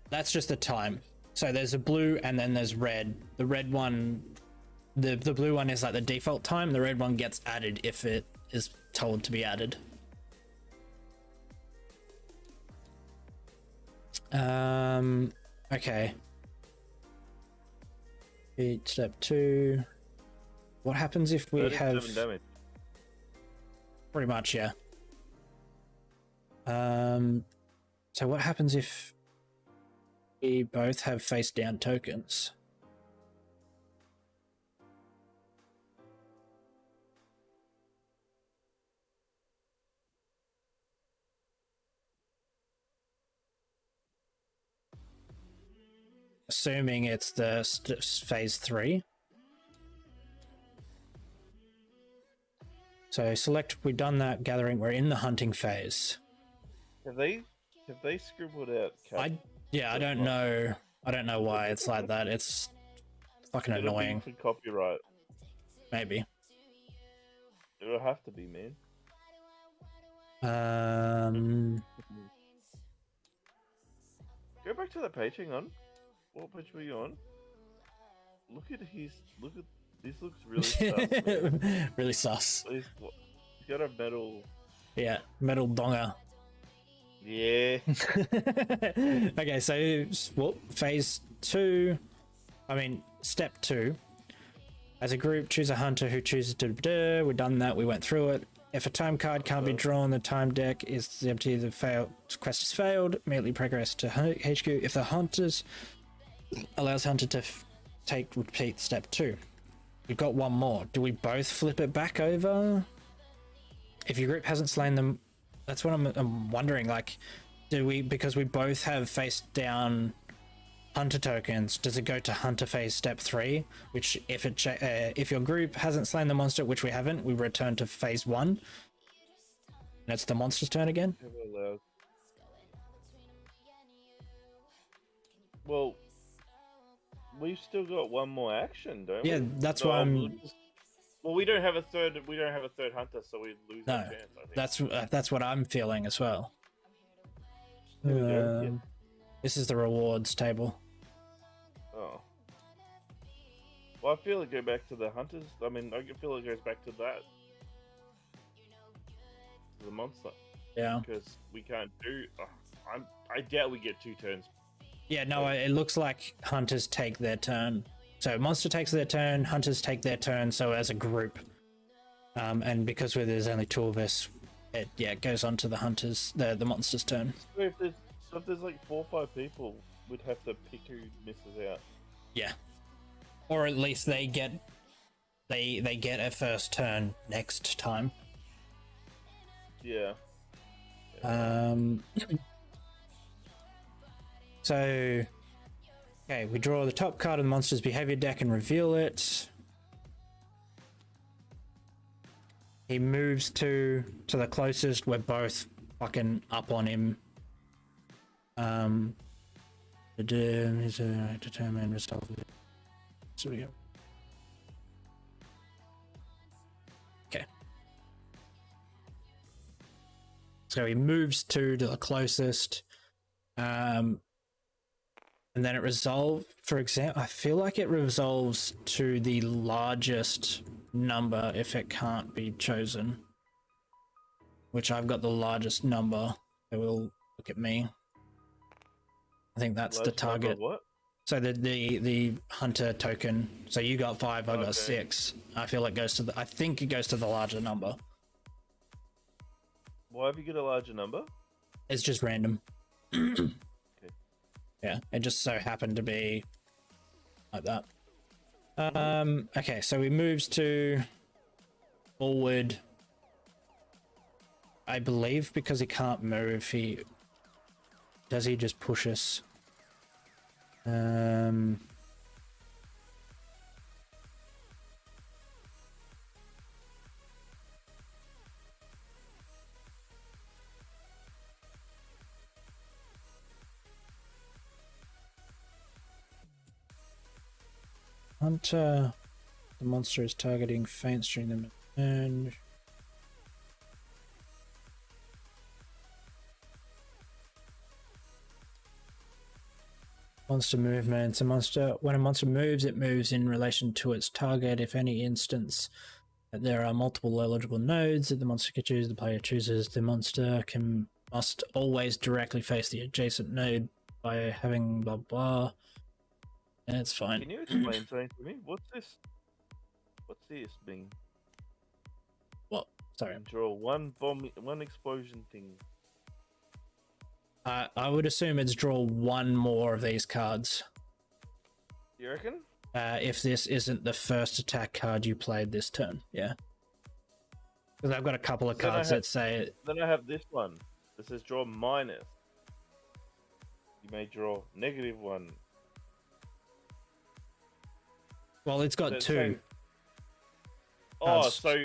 That's just the time. So there's a blue and then there's red. The red one, the blue one is like the default time. The red one gets added if it is told to be added. Okay. Beat step 2. What happens if we 37 have damage. pretty much, yeah. So what happens if we both have face down tokens? Assuming it's the phase 3. So select, we've done that gathering, we're in the hunting phase. Have they scribbled out? I don't know. I don't know why it's like that. It's fucking It'll annoying. be for copyright. Maybe. It'll have to be, man. Go back to that page. Hang on. What page were you on? Look at this. Looks really sus. Man. Really sus. He's got a metal. Yeah, metal donger. Yeah. Okay, so phase 2. Step 2. As a group, choose a hunter who chooses to. We've done that. We went through it. If a time card can't be drawn, the time deck is empty. The quest is failed. Immediately progress to HQ. If the hunters allows hunter to repeat step 2. We've got one more. Do we both flip it back over? If your group hasn't slain them, that's what I'm wondering. Like, do we, because we both have face down hunter tokens, does it go to hunter phase step 3? Which if your group hasn't slain the monster, which we haven't, we return to phase 1. And it's the monster's turn again. Well, we've still got one more action, don't we? Yeah, that's why I'm. Well, we don't have a third. We don't have a third hunter, so we lose our chance. I think. That's what I'm feeling as well. There we go. Yeah. This is the rewards table. Oh. Well, I feel it go back to the hunters. I feel it goes back to that. To the monster. Yeah. Because we can't do. I doubt we get 2 turns. Yeah, no, it looks like hunters take their turn. So monster takes their turn, hunters take their turn, so as a group. And because there's only 2 of us, it goes on to the hunters, the monster's turn. So if there's like 4 or 5 people, we'd have to pick who misses out. Yeah. Or at least they get a first turn next time. Yeah. So, okay, we draw the top card of the monster's behavior deck and reveal it. He moves to the closest. We're both fucking up on him. Determine result. So we go. Okay. So he moves to the closest. And then it resolves, for example, I feel like it resolves to the largest number if it can't be chosen. Which I've got the largest number. So we'll look at me. I think that's the target. What? So the hunter token. So you got 5, I got 6. I feel it goes to I think it goes to the larger number. Why have you got a larger number? It's just random. Okay. Yeah, it just so happened to be like that. Okay, so he moves to forward. I believe because he can't move, he just push us? Hunter, the monster is targeting faints during the turn. Monster movements. When a monster moves, it moves in relation to its target. If any instance that there are multiple eligible nodes that the monster can choose, the player chooses. The monster must always directly face the adjacent node by having blah blah. It's fine. Can you explain something to me? What's this? What's this thing? What? Sorry. Draw one bomb, one explosion thing. I would assume it's draw one more of these cards. You reckon? If this isn't the first attack card you played this turn, yeah. Because I've got a couple of cards that say. Then I have this one. That says draw minus. You may draw -1. Well, it's got two. Oh, so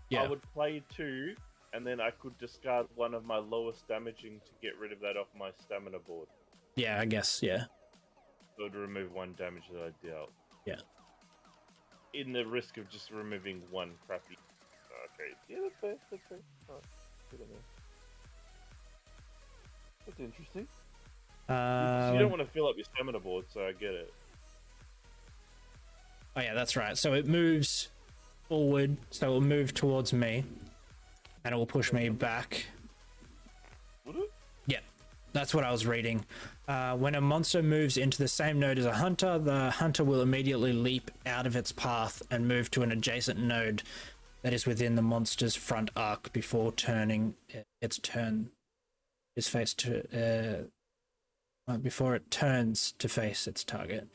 yeah. I would play 2, and then I could discard one of my lowest damaging to get rid of that off my stamina board. Yeah, I guess, yeah. It would remove 1 damage that I dealt. Yeah. In the risk of just removing 1 crappy. Okay, yeah, that's fair. That's fair. Alright, good on you. That's interesting. You don't want to fill up your stamina board, so I get it. Oh yeah, that's right. So it moves forward, so it will move towards me, and it will push me back. Would it? Yeah, that's what I was reading. When a monster moves into the same node as a hunter, the hunter will immediately leap out of its path and move to an adjacent node that is within the monster's front arc before turning its face to before it turns to face its target.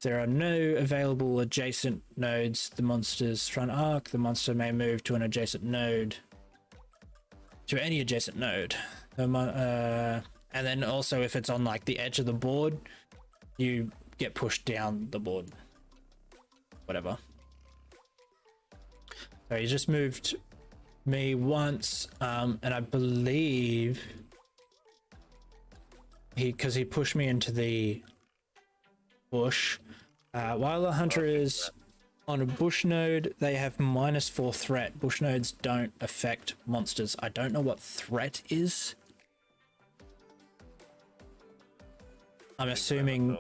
There are no available adjacent nodes. The monster's front arc. The monster may move to an adjacent node. To any adjacent node. And then also if it's on like the edge of the board, you get pushed down the board. Whatever. So he just moved me once, and I believe because he pushed me into the bush. While the hunter is on a bush node, they have -4 threat. Bush nodes don't affect monsters. I don't know what threat is. I'm assuming.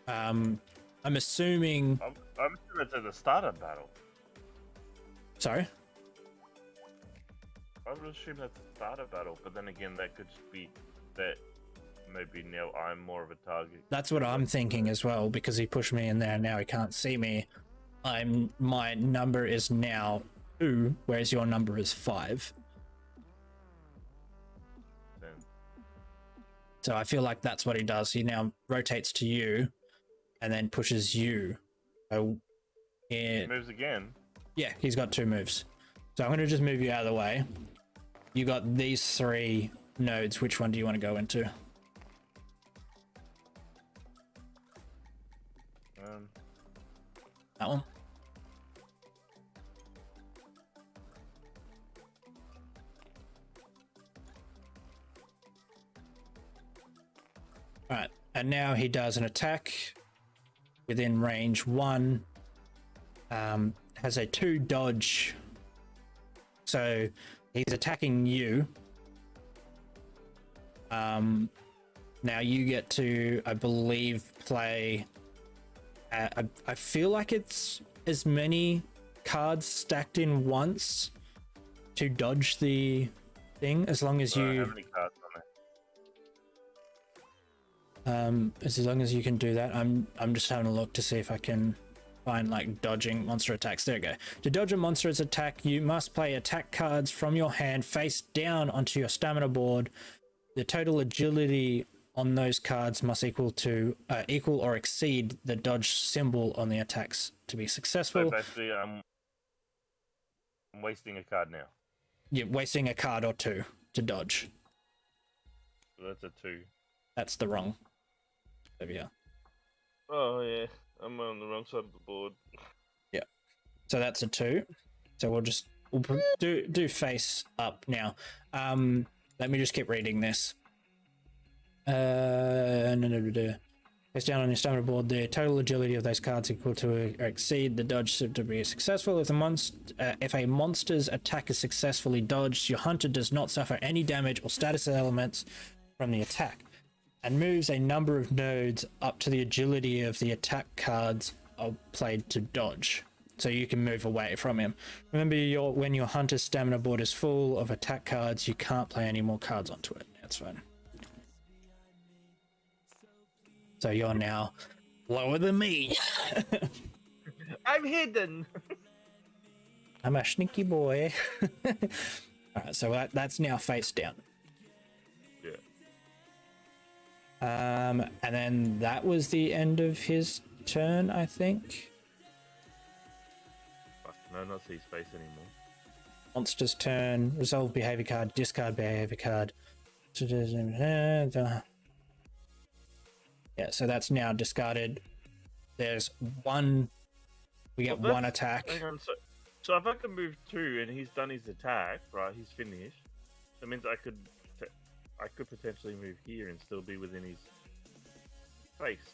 I'm assuming it's at the start of battle. Sorry. I would assume that's the start of battle, but then again, that could just be that. Maybe now I'm more of a target. That's what I'm thinking as well, because he pushed me in there and now he can't see me. My number is now 2, whereas your number is 5. So I feel like that's what he does. He now rotates to you and then pushes you. So he moves again. Yeah, he's got 2 moves. So I'm going to just move you out of the way. You got these 3 nodes. Which one do you want to go into? That one. Alright, and now he does an attack within range 1. Has a 2 dodge. So he's attacking you. Now you get to, I believe, play. I feel like it's as many cards stacked in once to dodge the thing, as long as you. How many cards on there? As long as you can do that. I'm just having a look to see if I can find like dodging monster attacks. There we go. To dodge a monster's attack, you must play attack cards from your hand face down onto your stamina board. The total agility on those cards must equal or exceed the dodge symbol on the attacks to be successful. So basically, I'm wasting a card now. You're wasting a card or 2 to dodge. So that's a 2. That's the wrong. Over here. Oh yeah, I'm on the wrong side of the board. Yeah. So that's a 2. So we'll do face up now. Let me just keep reading this. Face down on your stamina board. The total agility of those cards equal to or exceed the dodge to be successful. If a monster's attack is successfully dodged, your hunter does not suffer any damage or status elements from the attack, and moves a number of nodes up to the agility of the attack cards are played to dodge. So you can move away from him. Remember, when your hunter's stamina board is full of attack cards, you can't play any more cards onto it. That's fine. So you're now lower than me. I'm hidden. I'm a sneaky boy. All right, so that's now face down. Yeah. And then that was the end of his turn, I think. Fuck, no, not see space anymore. Monster's turn. Resolve behavior card. Discard behavior card. Yeah, so that's now discarded. There's one. We get one attack. Hang on, so if I can move 2 and he's done his attack, right? He's finished. That means I could potentially move here and still be within his face.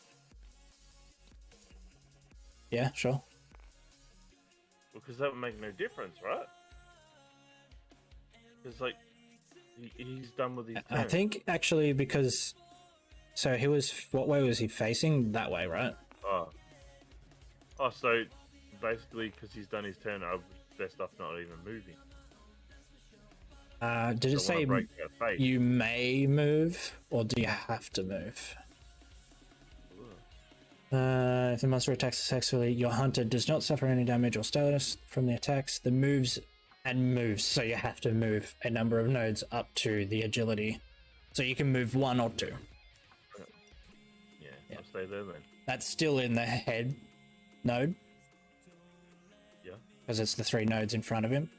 Yeah, sure. Because that would make no difference, right? Because like he's done with his turn. I think actually because so he was what way was he facing? That way, right? Oh, so basically because he's done his turn, I was best off not even moving. Did it say you may move or do you have to move? If the monster attacks successfully, your hunter does not suffer any damage or status from the attacks. The moves, so you have to move a number of nodes up to the agility. So you can move 1 or 2. Yeah, I'll stay there then. That's still in the head node. Yeah. Because it's the 3 nodes in front of him.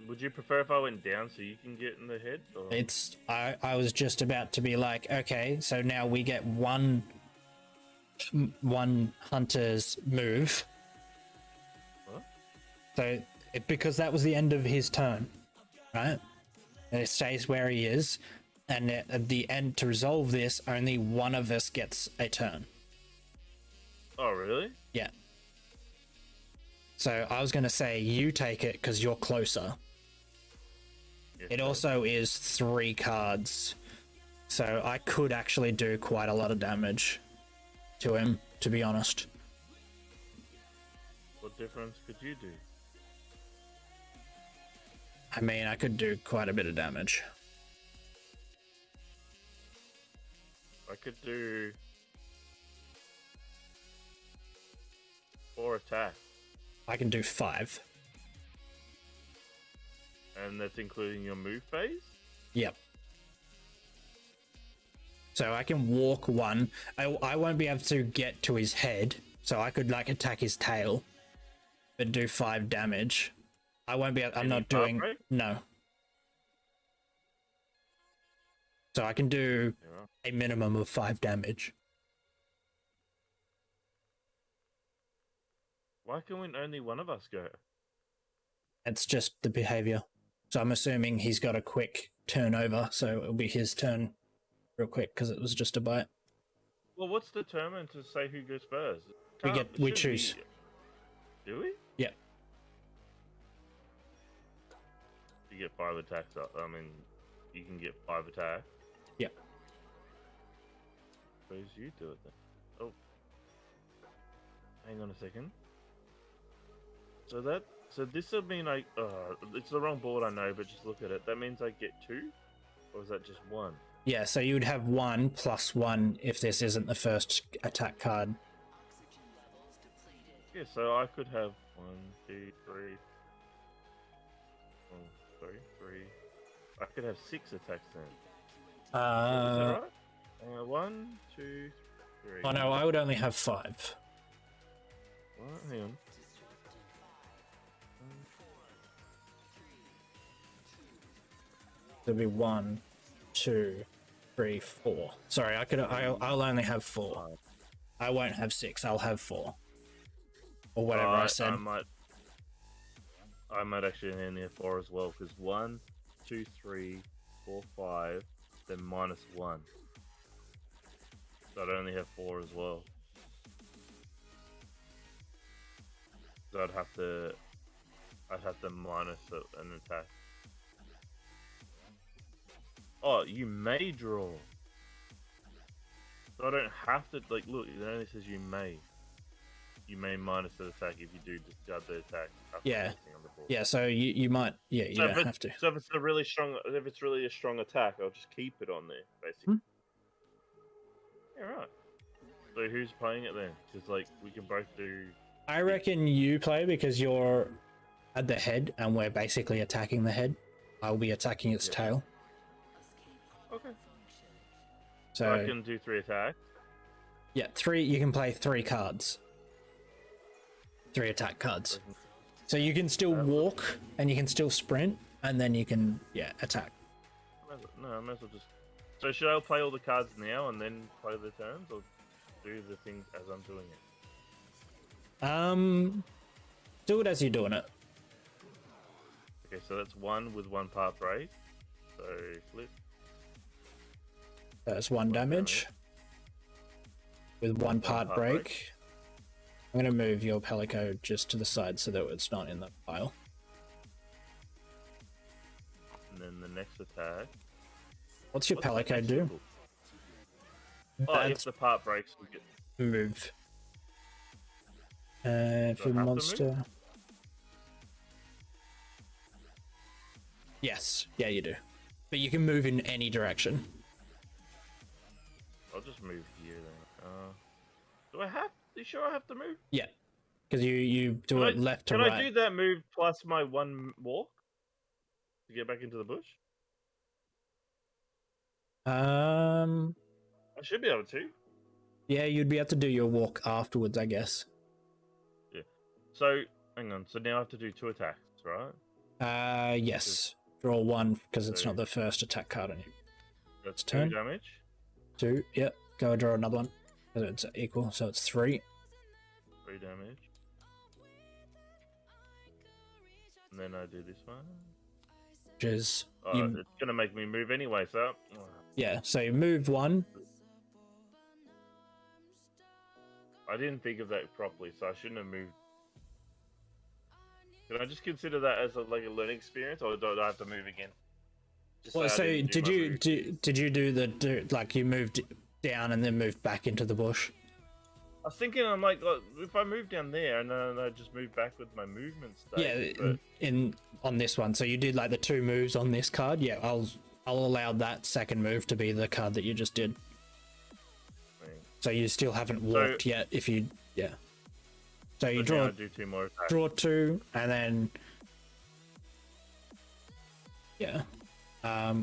Would you prefer if I went down so you can get in the head? Or? It's I was just about to be like, okay, so now we get one hunter's move. What? So because that was the end of his turn, right? And it stays where he is, and at the end to resolve this, only one of us gets a turn. Oh, really? Yeah. So I was going to say you take it because you're closer. Yes, it also is 3 cards, so I could actually do quite a lot of damage to him, to be honest. What difference could you do? I mean, I could do quite a bit of damage. I could do 4 attacks. I can do 5. And that's including your move phase? Yep. So I can walk 1. I won't be able to get to his head, so I could like attack his tail, but do 5 damage. I won't be able, I'm not doing break? No. So I can do a minimum of 5 damage. Why can only one of us go? It's just the behavior. So I'm assuming he's got a quick turnover, so it'll be his turn real quick because it was just a bite. Well, what's determined to say who goes first? We choose. Do we? Yeah. You get 5 attacks up. I mean, you can get 5 attacks. Yeah. Suppose you do it then. Oh. Hang on a second. So this will mean it's the wrong board, I know, but just look at it. That means I get 2? Or is that just 1? Yeah, so you would have 1 plus 1 if this isn't the first attack card. Yeah, so I could have 1, 2, 3. Oh, sorry, 3. I could have 6 attacks then. Is that right? 1, 2, 3. Oh no, I would only have 5. What? Hang on. There'll be 1, 2, 3, 4. Sorry, I'll only have 4. I won't have 6. I'll have 4. Or whatever I said. I might actually only have 4 as well, because 1, 2, 3, 4, 5, then minus 1. So I'd only have 4 as well. So I'd have to minus an attack. Oh, you may draw. So I don't have to, like, look, it only says you may. You may minus the attack if you do discard the attack. Yeah. Yeah, so you might, yeah, you don't have to. So if it's really a strong attack, I'll just keep it on there, basically. Yeah, right. So who's playing it then? Because like we can both do. I reckon you play because you're at the head and we're basically attacking the head. I'll be attacking its tail. Okay. So I can do 3 attacks. yeah, 3. You can play 3 cards. 3 attack cards. So you can still walk and you can still sprint, and then you can attack. No, I might as well just. So should I play all the cards now and then play the turns, or do the things as I'm doing it? Do it as you're doing it. Okay, so that's 1 with 1 part break. So flip. That's 1 damage. With 1 part break. I'm going to move your Pelico just to the side so that it's not in the pile. And then the next attack. What's your Pelico do? Oh, if the part breaks, we get move. For monster. Yes, yeah, you do. But you can move in any direction. I'll just move here then. Do I have? You sure I have to move? Yeah, because you do it left to right. Can I do that move plus my 1 walk to get back into the bush? I should be able to. Yeah, you'd be able to do your walk afterwards, I guess. Yeah. So hang on. So now I have to do 2 attacks, right? Yes. Draw 1 because it's not the first attack card on you. That's 2 turn. damage. 2. Yep. Go draw another one. It's equal, so it's 3. 3 damage. And then I do this one. Which is it's gonna make me move anyway, so yeah, so you moved 1. I didn't think of that properly, so I shouldn't have moved. Can I just consider that as a learning experience, or do I have to move again? Well, so did you do like you moved down and then moved back into the bush? I was thinking, I'm like, if I move down there and then I just move back with my movement state. Yeah, on this one. So you did like the 2 moves on this card. Yeah, I'll allow that second move to be the card that you just did. So you still haven't walked yet. If you so you draw 2 more attacks. Draw 2 and then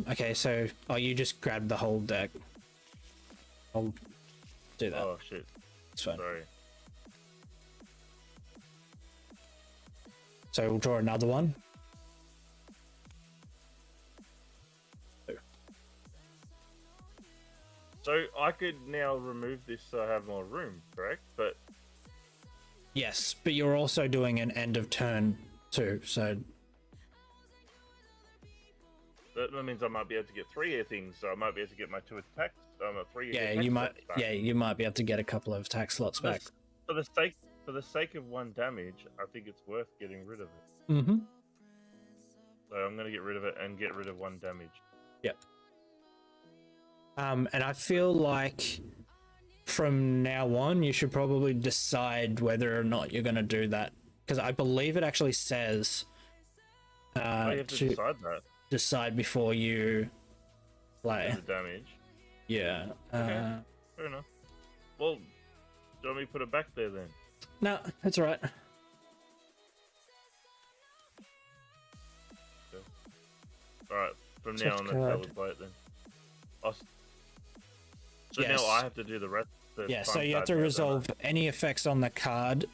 okay, so you just grabbed the whole deck. I'll do that. Oh shit. It's fine. Sorry. So we'll draw another one. So I could now remove this so I have more room, correct? But yes, but you're also doing an end of turn too, so that means I might be able to get 3 things. So I might be able to get my 2 attacks. 3. Yeah, you might. Yeah, you might be able to get a couple of attack slots back. For the sake of 1 damage, I think it's worth getting rid of it. Mm-hmm. So I'm gonna get rid of it and get rid of 1 damage. Yep. And I feel like from now on, you should probably decide whether or not you're going to do that, because I believe it actually says you have to decide that. Decide before you play. The damage. Yeah. Okay. Fair enough. Well, do you want me to put it back there then? No, that's all right. Okay. All right. From now on, that's how we play it then. So yes. now I have to do the rest. So you have to resolve any effects on the card.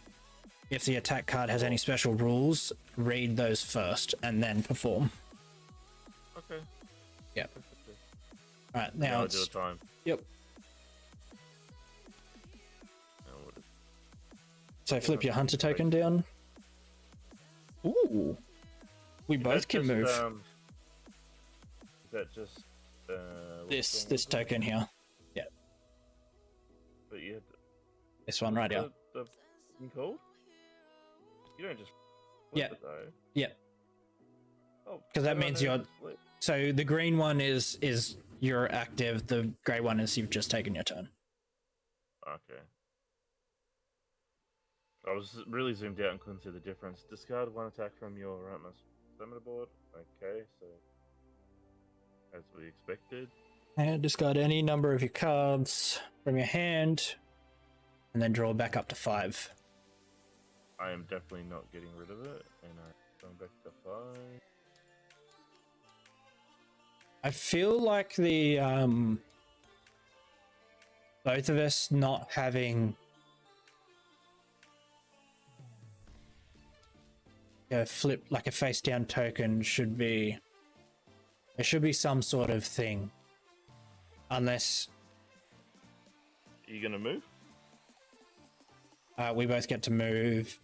If the attack card has any special rules, read those first and then perform. Okay. Yep. All right, now it's... do a time. Yep. So flip your hunter token down. Ooh. We both can move. Is that just... this token here. Yeah. But you have this one right here. The code? You don't just flip it though. Yeah. Oh, because that means you're... So the green one is you're active. The grey one is you've just taken your turn. Okay. I was really zoomed out and couldn't see the difference. Discard 1 attack from your rightmost stamina board. Okay, so as we expected. And discard any number of your cards from your hand. and then draw back up to 5. I am definitely not getting rid of it, and I'm going back to 5. I feel like the both of us not having a flip, like a face down token, should be, there should be some sort of thing, unless Are you gonna move? we both get to move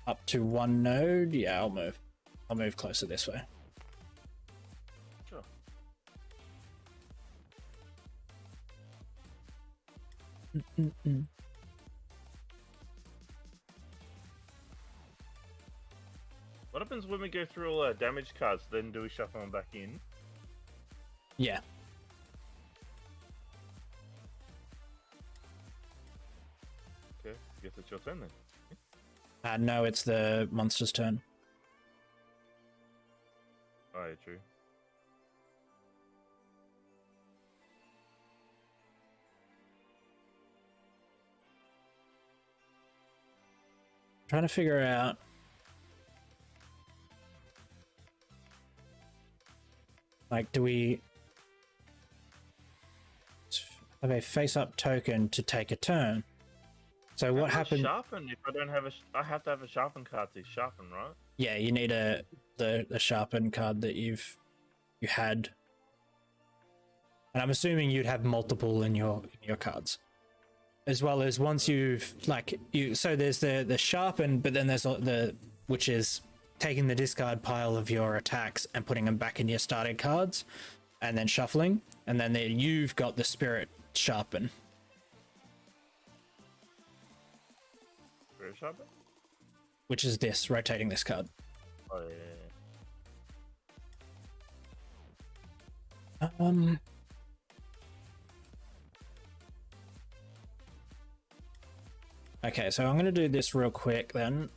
up to 1 node. Yeah, I'll move closer this way. Sure. What happens when we go through all our damage cards? Then do we shuffle them back in? Yeah. Okay, guess it's your turn then. No, it's the monster's turn. Oh, yeah, true. Trying to figure out like, do we have a face-up token to take a turn? So what happened? Sharpen. If I don't have I have to have a sharpen card to sharpen, right? Yeah, you need the sharpen card that you had, and I'm assuming you'd have multiple in your cards, as well as once you've so there's the sharpen, but then there's the, which is taking the discard pile of your attacks and putting them back in your starting cards, and then shuffling, and then you've got the spirit sharpen. Spirit sharpen? Which is this, rotating this card. Oh yeah. Okay, so I'm going to do this real quick then.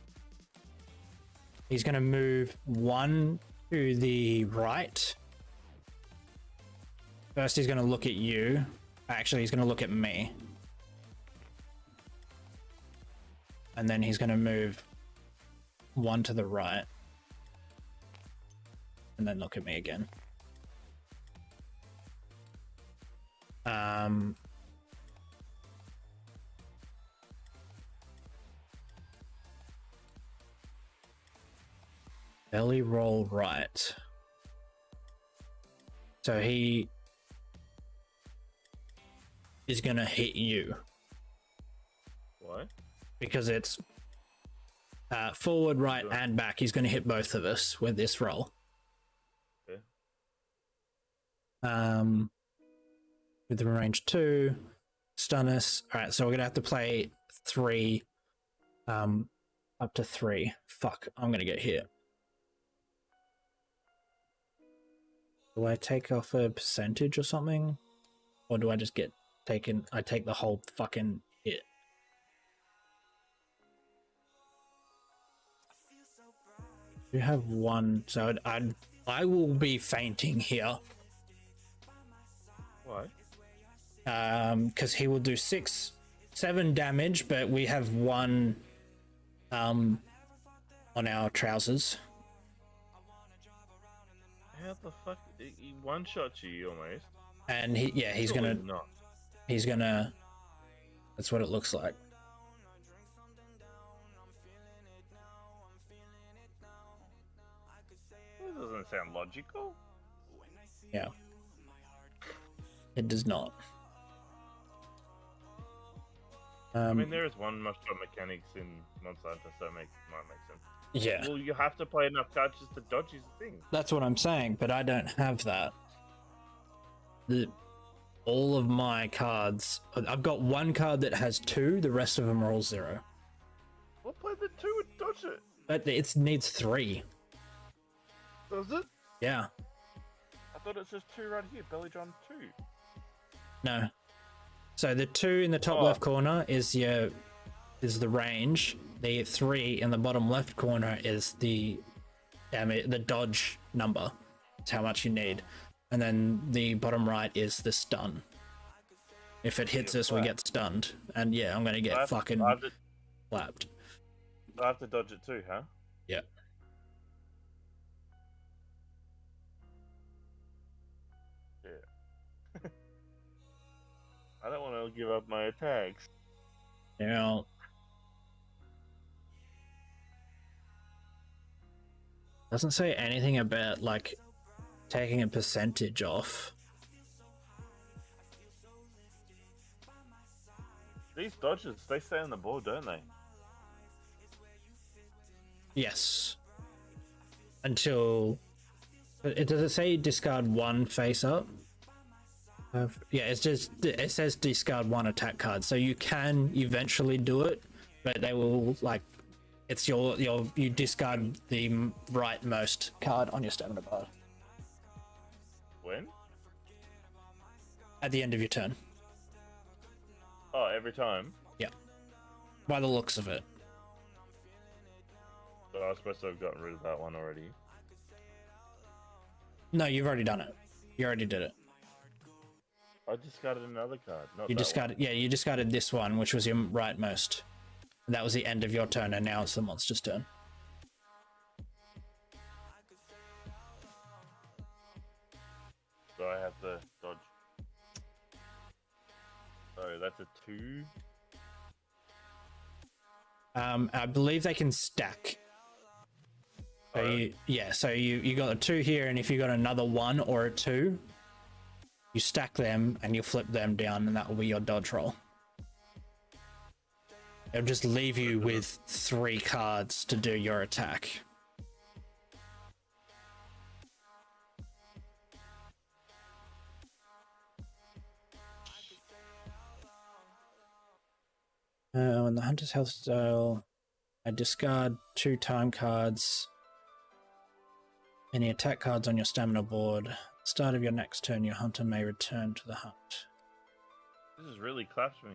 He's going to move 1 to the right. First, he's going to look at you. Actually, he's going to look at me. And then he's going to move 1 to the right. And then look at me again. Belly roll right. So he is gonna hit you. Why? Because it's forward, right, and back. He's gonna hit both of us with this roll. Okay. With the range 2, stun us. Alright, so we're gonna have to play 3, up to 3. Fuck, I'm gonna get hit. Do I take off a percentage or something? Or do I just get taken? I take the whole fucking hit. You have 1, so I will be fainting here. Why? Because he will do 7 damage, but we have 1 on our trousers. How the fuck? He one-shot you almost. And he's Surely gonna not. he's gonna, that's what it looks like. That doesn't sound logical. Yeah, it does not. I mean, there is one one-shot mechanics in Monster Hunter, so it might make sense. Yeah, Well, you have to play enough cards just to dodge his thing. that's what I'm saying, but I don't have that. All of my cards, I've got 1 card that has 2, the rest of them are all 0. Well, play the 2 and dodge it. But it needs 3. Does it? Yeah, I thought it says 2 right here. Belly John 2. no. So the 2 in the top left corner is the range. The 3 in the bottom left corner is the damage, the dodge number. It's how much you need. And then the bottom right is the stun. If it hits get us, we flapped. get stunned. And yeah, I'm gonna I get have, fucking I have to, flapped. I have to dodge it too, huh? Yeah. Yeah. I don't want to give up my attacks. Now, doesn't say anything about like taking a percentage off. These dodges, they stay on the board, don't they? Yes. Until does it say discard one face up? Yeah, it says discard one attack card, so you can eventually do it, but they will like it's you discard the rightmost card on your stamina bar When? at the end of your turn. Oh, every time? Yeah, by the looks of it. But I was supposed to have gotten rid of that one already. No, you've already done it. You already did it. I discarded another card, not You that discarded, yeah, you discarded this one, which was your rightmost. That was the end of your turn, and now it's the monster's turn. one. So I have to dodge. So that's a 2. I believe they can stack. So you got a 2 here, and if you got another 1 or a 2, you stack them and you flip them down, and that will be your dodge roll. It'll just leave you with 3 cards to do your attack. On the Hunter's Health style, I discard 2 time cards. Any attack cards on your stamina board. Start of your next turn, your hunter may return to the hunt. This is really claps me.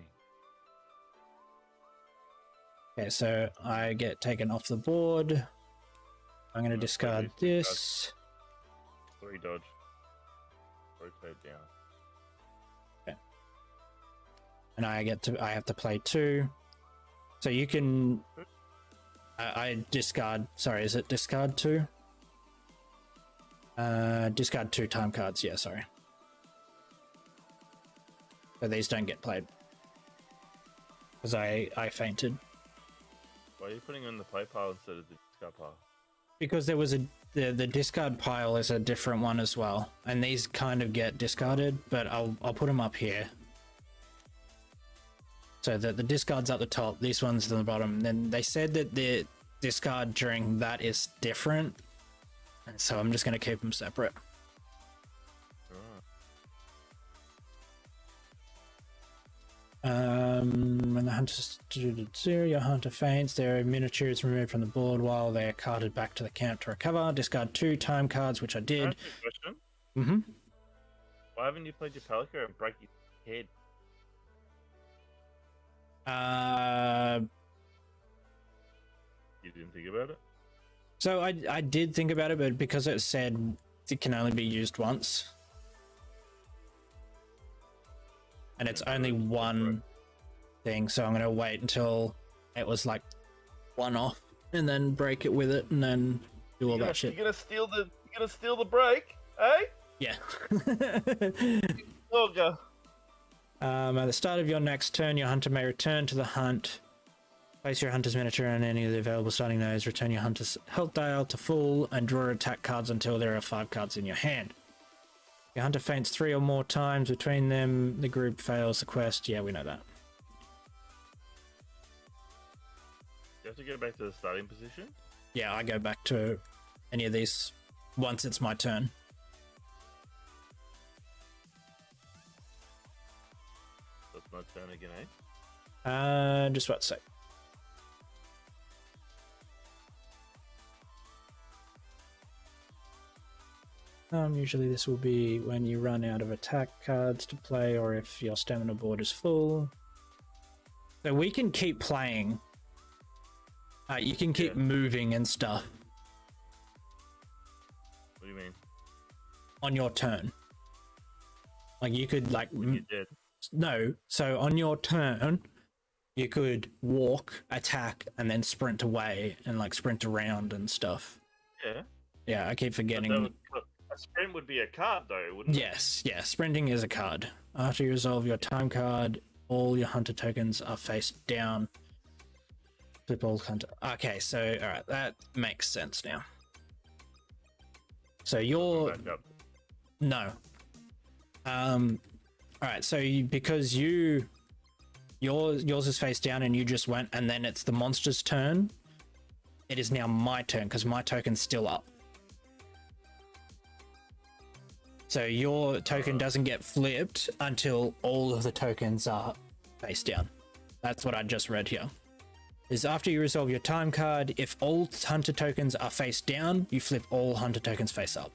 Okay, so I get taken off the board. I'm going to discard this. 3 dodge. Rotate down. Okay. And I have to play 2. So you can... I discard... Sorry, is it discard 2? Discard 2 time cards, yeah, sorry. So these don't get played. Because I fainted. Why are you putting on the play pile instead of the discard pile? Because there was the discard pile is a different one as well. And these kind of get discarded, but I'll put them up here. So that the discard's at the top, these ones at the bottom. Then they said that the discard during that is different. And so I'm just going to keep them separate. When the hunter's your hunter faints, their miniature is removed from the board while they're carted back to the camp to recover. Discard 2 time cards, which I did. Can I ask you a question? Mm-hmm. Why haven't you played your Pelica and break your head? You didn't think about it? So I did think about it, but because it said it can only be used once. And it's only one thing, so I'm going to wait until it was like 1 off and then break it with it and then do all that shit. You're gonna steal the break, eh? Yeah. Oh, go. At the start of your next turn, your hunter may return to the hunt. Place your hunter's miniature on any of the available starting nodes. Return your hunter's health dial to full and draw attack cards until there are 5 cards in your hand. Your hunter faints 3 or more times between them. The group fails the quest. Yeah, we know that. You have to go back to the starting position? Yeah, I go back to any of these once it's my turn. That's my turn again, eh? Just about to say. Usually this will be when you run out of attack cards to play or if your stamina board is full. So we can keep playing. You can keep moving and stuff. What do you mean? On your turn. Like you could like... When you're dead. No, so on your turn, you could walk, attack, and then sprint away and like sprint around and stuff. Yeah. Yeah, I keep But forgetting. a sprint would be a card, though, wouldn't it? Yes, yeah, sprinting is a card. After you resolve your time card, all your hunter tokens are face down. Flip all hunter. Okay, so all right, that makes sense now. So you're Back up. no. All right, so because yours is face down and you just went, and then it's the monster's turn. It is now my turn because my token's still up. So your token doesn't get flipped until all of the tokens are face down. That's what I just read here. Is after you resolve your time card, if all hunter tokens are face down, you flip all hunter tokens face up.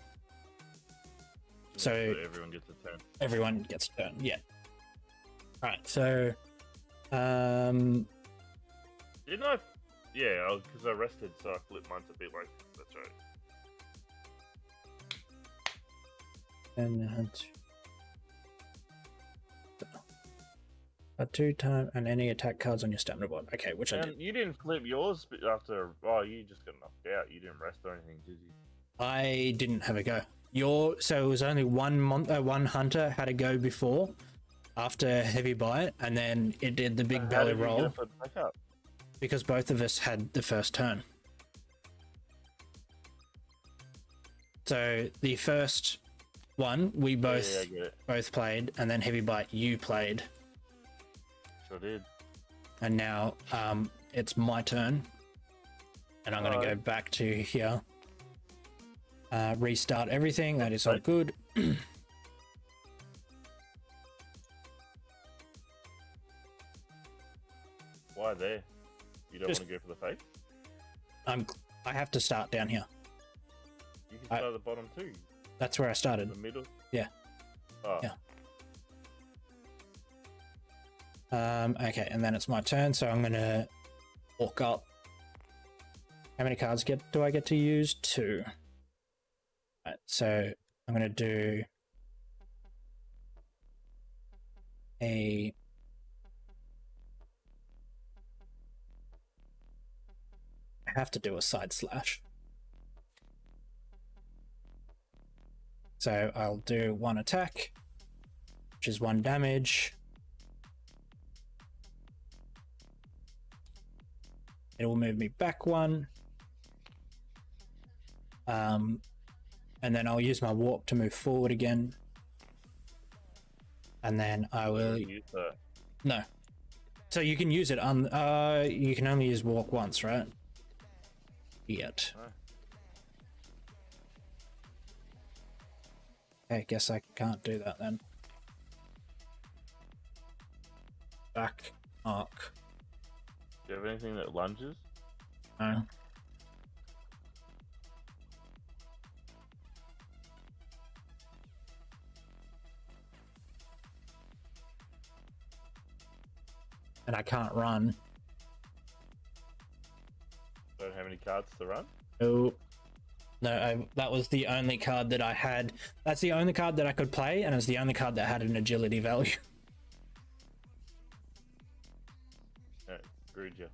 So everyone gets a turn. Everyone gets a turn, yeah. Alright, so Didn't I? Yeah, because I rested, so I flipped mine to be like, that's right. and hunt a 2-time and any attack cards on your stamina board. Okay, which I did. You didn't flip yours after. Oh, you just got knocked out. You didn't rest or anything, did you? I didn't have a go. So it was only one hunter had a go before, after heavy bite, and then it did the big belly roll because both of us had the first turn. So the first one we both played, and then heavy bite you played. Sure did. And now it's my turn, and I'm going to go back to here. Restart everything. That is all good. Why there? You don't want to go for the face? I have to start down here. You can start at the bottom too. That's where I started. The middle? Yeah. Oh. Yeah. Okay, and then it's my turn, so I'm gonna walk up. How many cards do I get to use? 2. Right, so I'm gonna do I have to do a side slash. So I'll do 1 attack, which is 1 damage. It will move me back 1. And then I'll use my warp to move forward again. And then I will use that. No. So you can use it on you can only use walk once, right? Yet. Oh. Okay, guess I can't do that then. Back arc. Do you have anything that lunges? No. And I can't run. Don't have any cards to run? No, that was the only card that I had. That's the only card that I could play, and it's the only card that had an agility value. No, screwed you.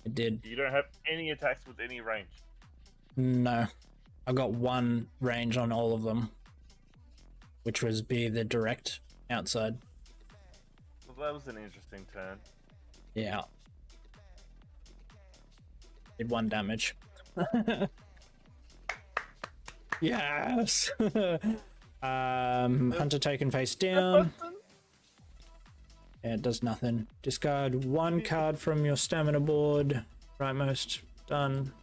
It did. You don't have any attacks with any range? No. I got 1 range on all of them, which was be the direct outside. Well, that was an interesting turn. Yeah. Did 1 damage. Yes. Hunter token face down. Yeah, it does nothing. Discard 1 card from your stamina board. Rightmost done.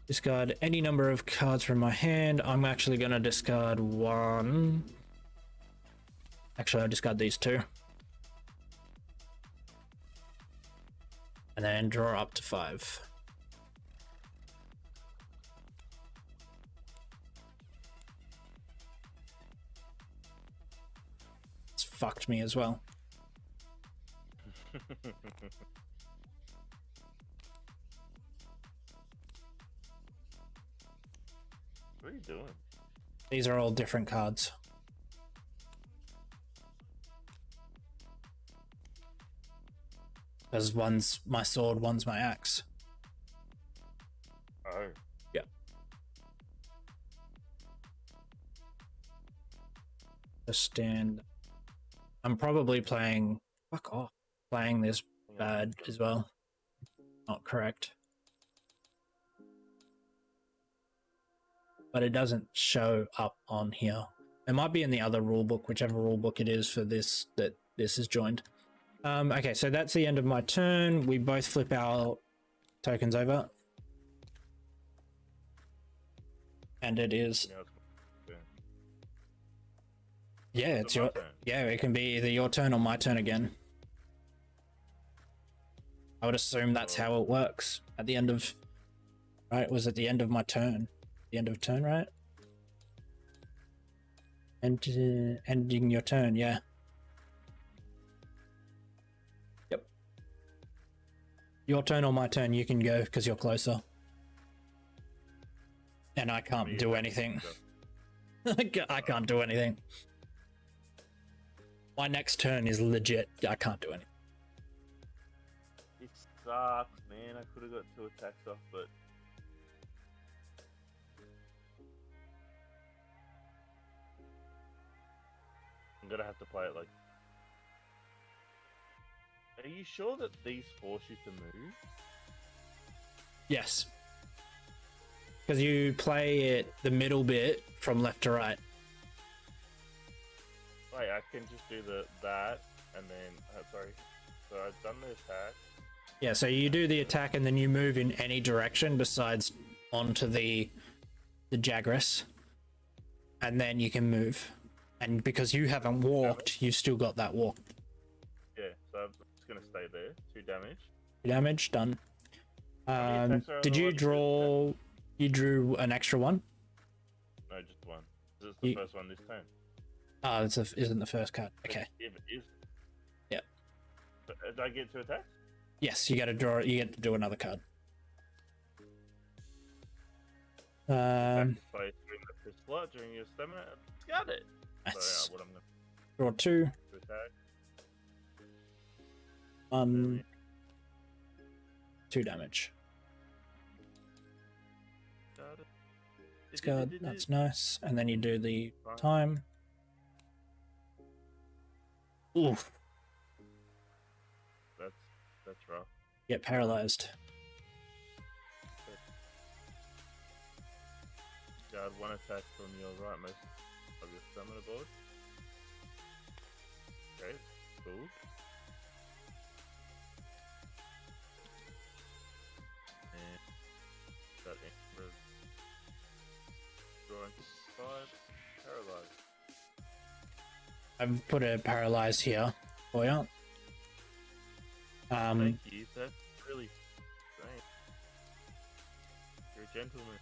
Discard any number of cards from my hand. I'm actually gonna discard 1. Actually, I'll discard these 2. And then draw up to 5. It's fucked me as well. What are you doing? These are all different cards. because one's my sword, one's my axe. Oh. Yeah. Just stand. I'm probably playing. Fuck off. Playing this bad as well. Not correct. But it doesn't show up on here. It might be in the other rulebook, whichever rulebook it is for this that this is joined. Okay, so that's the end of my turn. We both flip our tokens over. And it is... Yeah, it's your... Yeah, it can be either your turn or my turn again. I would assume that's how it works. At the end of... Right, was at the end of my turn. The end of turn, right? And ending your turn, yeah. Yep. Your turn or my turn, you can go because you're closer. And I can't do anything. I can't do anything. My next turn is legit. I can't do anything. It sucks, man. I could have got 2 attacks off, but... I'm gonna have to play it like... Are you sure that these force you to move? Yes. Because you play it the middle bit from left to right. Wait, I can just do that and then... sorry. So I've done the attack. Yeah, so you do the attack and then you move in any direction besides onto the Jagras. And then you can move. And because you haven't walked, you still got that walk. Yeah, so I'm just gonna stay there. 2 damage. 2 damage, done. Did you draw... You drew an extra one? No, just 1. This is the first one this turn. Oh, this isn't the first card. Okay. If it is. Yeah. So, did I get 2 attacks? Yes, you got to draw. You get to do another card. By doing the first slot during your stamina. Got it. That's... So, what I'm gonna Draw 2. to attack. 2 damage. Got it. It's good. That's nice. And then you do the time. Oof. That's rough. Get paralyzed. Guard 1 attack from your rightmost of your stamina board. Okay, cool. And that in drawing 5, paralyzed. I've put a paralyze here for you. Thank you, that's really great. You're a gentleman.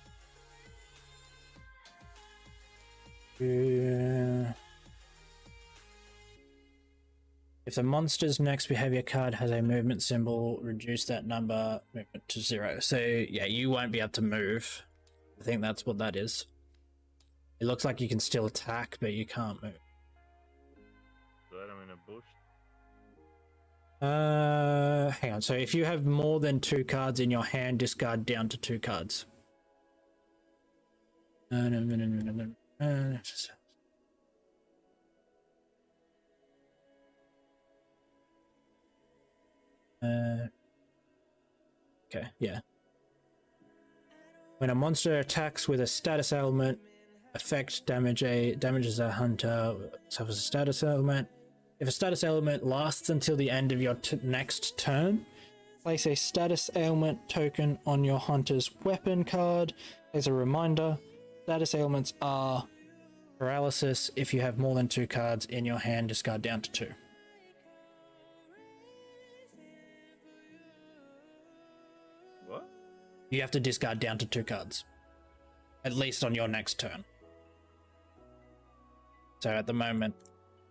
If the monster's next behavior card has a movement symbol, reduce that number movement to 0. So yeah, you won't be able to move. I think that's what that is. It looks like you can still attack, but you can't move. So I'm in a bush. Hang on. So if you have more than 2 cards in your hand, discard down to 2 cards. Okay, yeah. When a monster attacks with a status element, effect damages a hunter, suffers a status element. If a status element lasts until the end of your next turn, place a status ailment token on your hunter's weapon card. As a reminder, status ailments are paralysis. If you have more than 2 cards in your hand, discard down to 2. What? You have to discard down to 2 cards. At least on your next turn. So at the moment,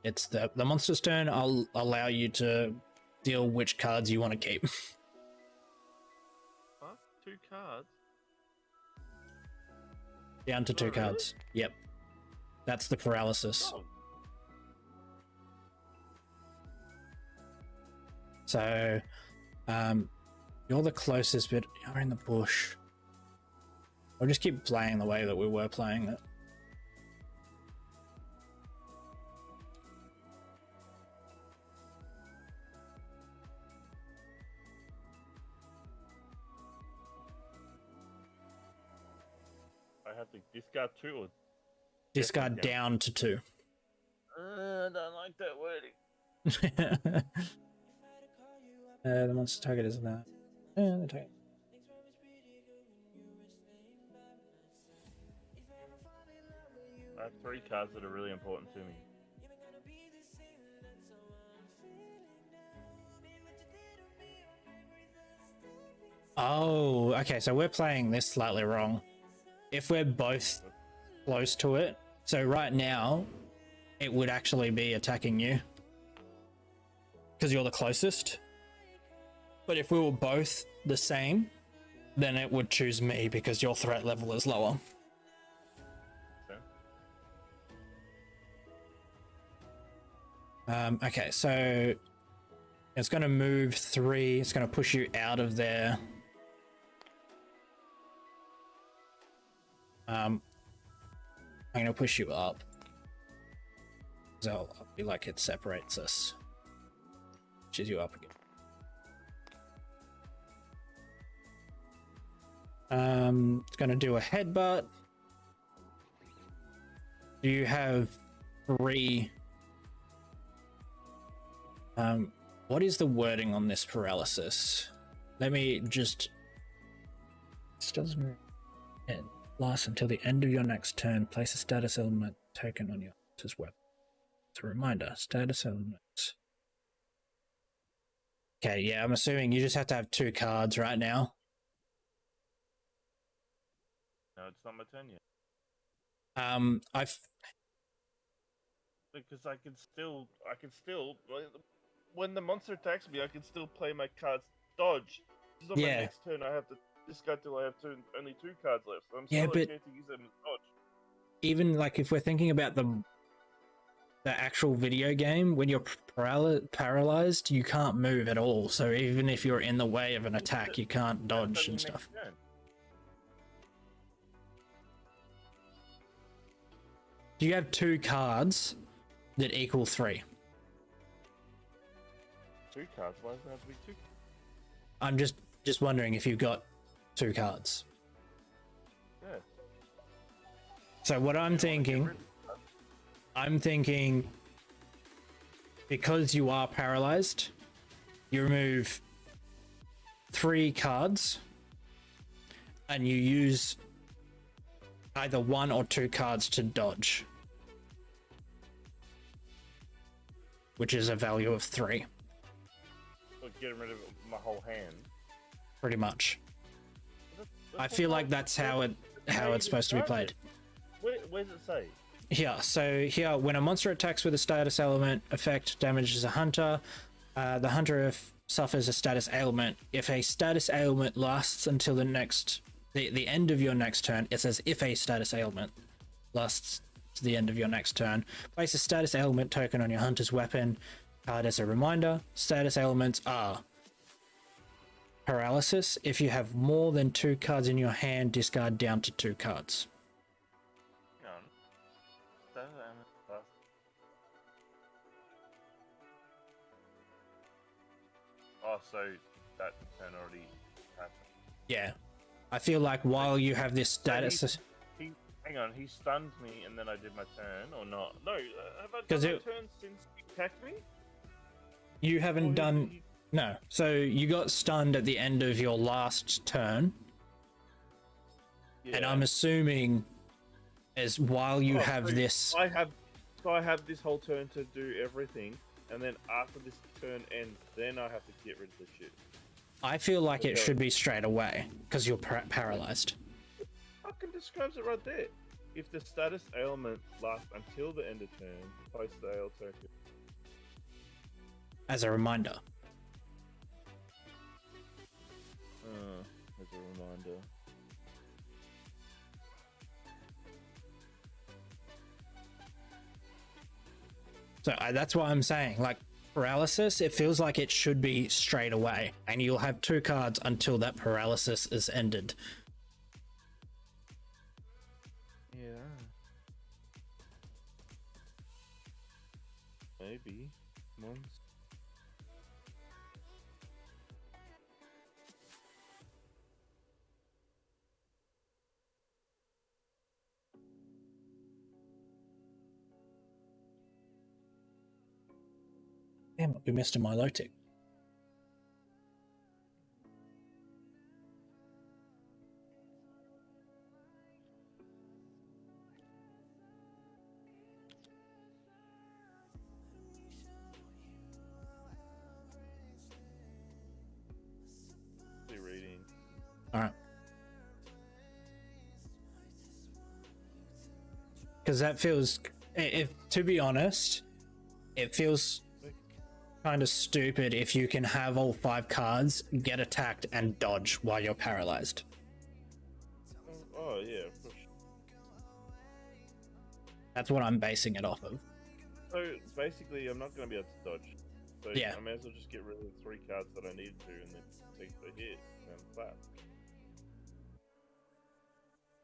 it's the monster's turn. I'll allow you to deal which cards you want to keep. What? 2 cards? Down to 2 really? cards. Yep. That's the paralysis. Oh. So You're the closest, but you're in the bush. I'll just keep playing the way that we were playing it. I have to discard 2 or Discard down to 2. I don't like that wording. The monster target is that. The target. I have 3 cards that are really important to me. Oh, okay, so we're playing this slightly wrong. If we're both close to it, so right now, it would actually be attacking you. Because you're the closest. But if we were both the same, then it would choose me because your threat level is lower. Okay, so it's going to move 3. It's going to push you out of there. I'm going to push you up. So I'll be like it separates us. Pushes you up again. It's going to do a headbutt. You have 3. What is the wording on this paralysis? Let me just. This doesn't. It lasts until the end of your next turn. Place a status element token on your hunter's weapon. It's a reminder. Status elements. Okay, yeah, I'm assuming you just have to have 2 cards right now. No, it's not my turn yet. Because I can still, when the monster attacks me, I can still play my cards dodge. This is on my next turn. I have to discard till I have only 2 cards left. So I'm still okay to use them as dodge. Even like if we're thinking about the actual video game, when you're paralyzed, you can't move at all. So even if you're in the way of an attack, you can't dodge and stuff. You have 2 cards that equal 3. 2 cards? Why does it have to be 2? I'm just wondering if you've got 2 cards. Yeah. So what I'm thinking, because you are paralyzed, you remove 3 cards and you use either 1 or 2 cards to dodge, which is a value of 3. Like getting rid of my whole hand. Pretty much. I feel like that's how it's supposed to be played. Where does it say? Here, so here, when a monster attacks with a status element effect damages a hunter, the hunter suffers a status ailment. If a status ailment lasts until the end of your next turn, it says if a status ailment lasts to the end of your next turn, place a status ailment token on your hunter's weapon card as a reminder. Status ailments are paralysis. If you have more than 2 cards in your hand, discard down to 2 cards. Oh, so that turn already happened. Yeah. I feel like while you have this status... Hang on, he stunned me and then I did my turn, or not? No, have I done my turn since he attacked me? You haven't done... No. So you got stunned at the end of your last turn. Yeah. And I'm assuming as while you have this... I have this whole turn to do everything, and then after this turn ends, then I have to get rid of the shit. I feel like it should be straight away, because you're paralyzed. Fucking describes it right there. If the status ailment lasts until the end of turn, place the ail token. As a reminder. As a reminder. So that's what I'm saying. Like, paralysis, it feels like it should be straight away, and you'll have 2 cards until that paralysis is ended. Yeah. Maybe. Months. Damn it, we missed a Milotic. Reading. Alright. Because that feels, if to be honest, it feels kind of stupid if you can have all 5 cards, get attacked, and dodge while you're paralyzed. Oh yeah, of course. That's what I'm basing it off of. So basically, I'm not going to be able to dodge. So Yeah. I may as well just get rid of the 3 cards that I need to, and then take the hit and flat.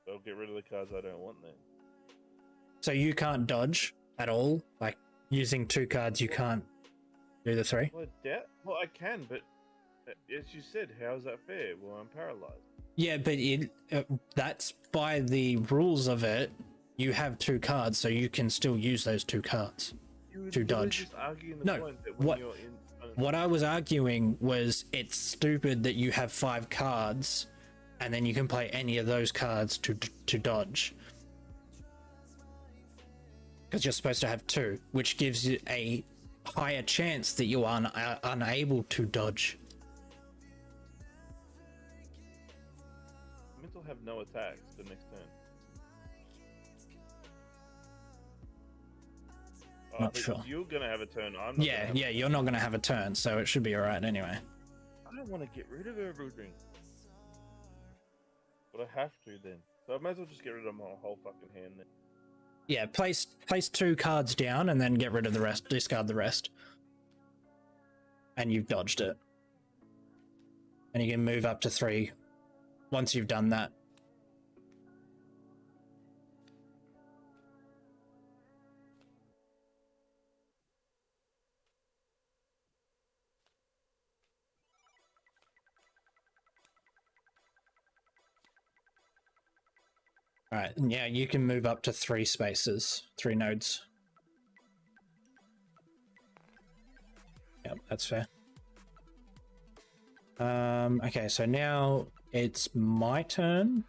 I'll get rid of the cards I don't want then. So you can't dodge at all? Like, using 2 cards, you can't do the 3? Well, I can, but as you said, how is that fair? Well, I'm paralyzed. Yeah, but that's by the rules of it. You have 2 cards, so you can still use those 2 cards to dodge. Just arguing the No, point that when you're in, what I was arguing was it's stupid that you have 5 cards, and then you can play any of those cards to dodge. Because you're supposed to have 2, which gives you a higher chance that you are unable to dodge. Mental have no attacks the next turn. Not but sure. You're gonna have a turn. I'm not. Yeah, you're not going to have a turn, so it should be alright anyway. I don't want to get rid of everything, but I have to then. So I might as well just get rid of my whole fucking hand then. Yeah, place 2 cards down and then get rid of the rest, discard the rest. And you've dodged it. And you can move up to 3 once you've done that. Alright, yeah, you can move up to 3 spaces, 3 nodes. Yep, that's fair. Okay, so now it's my turn.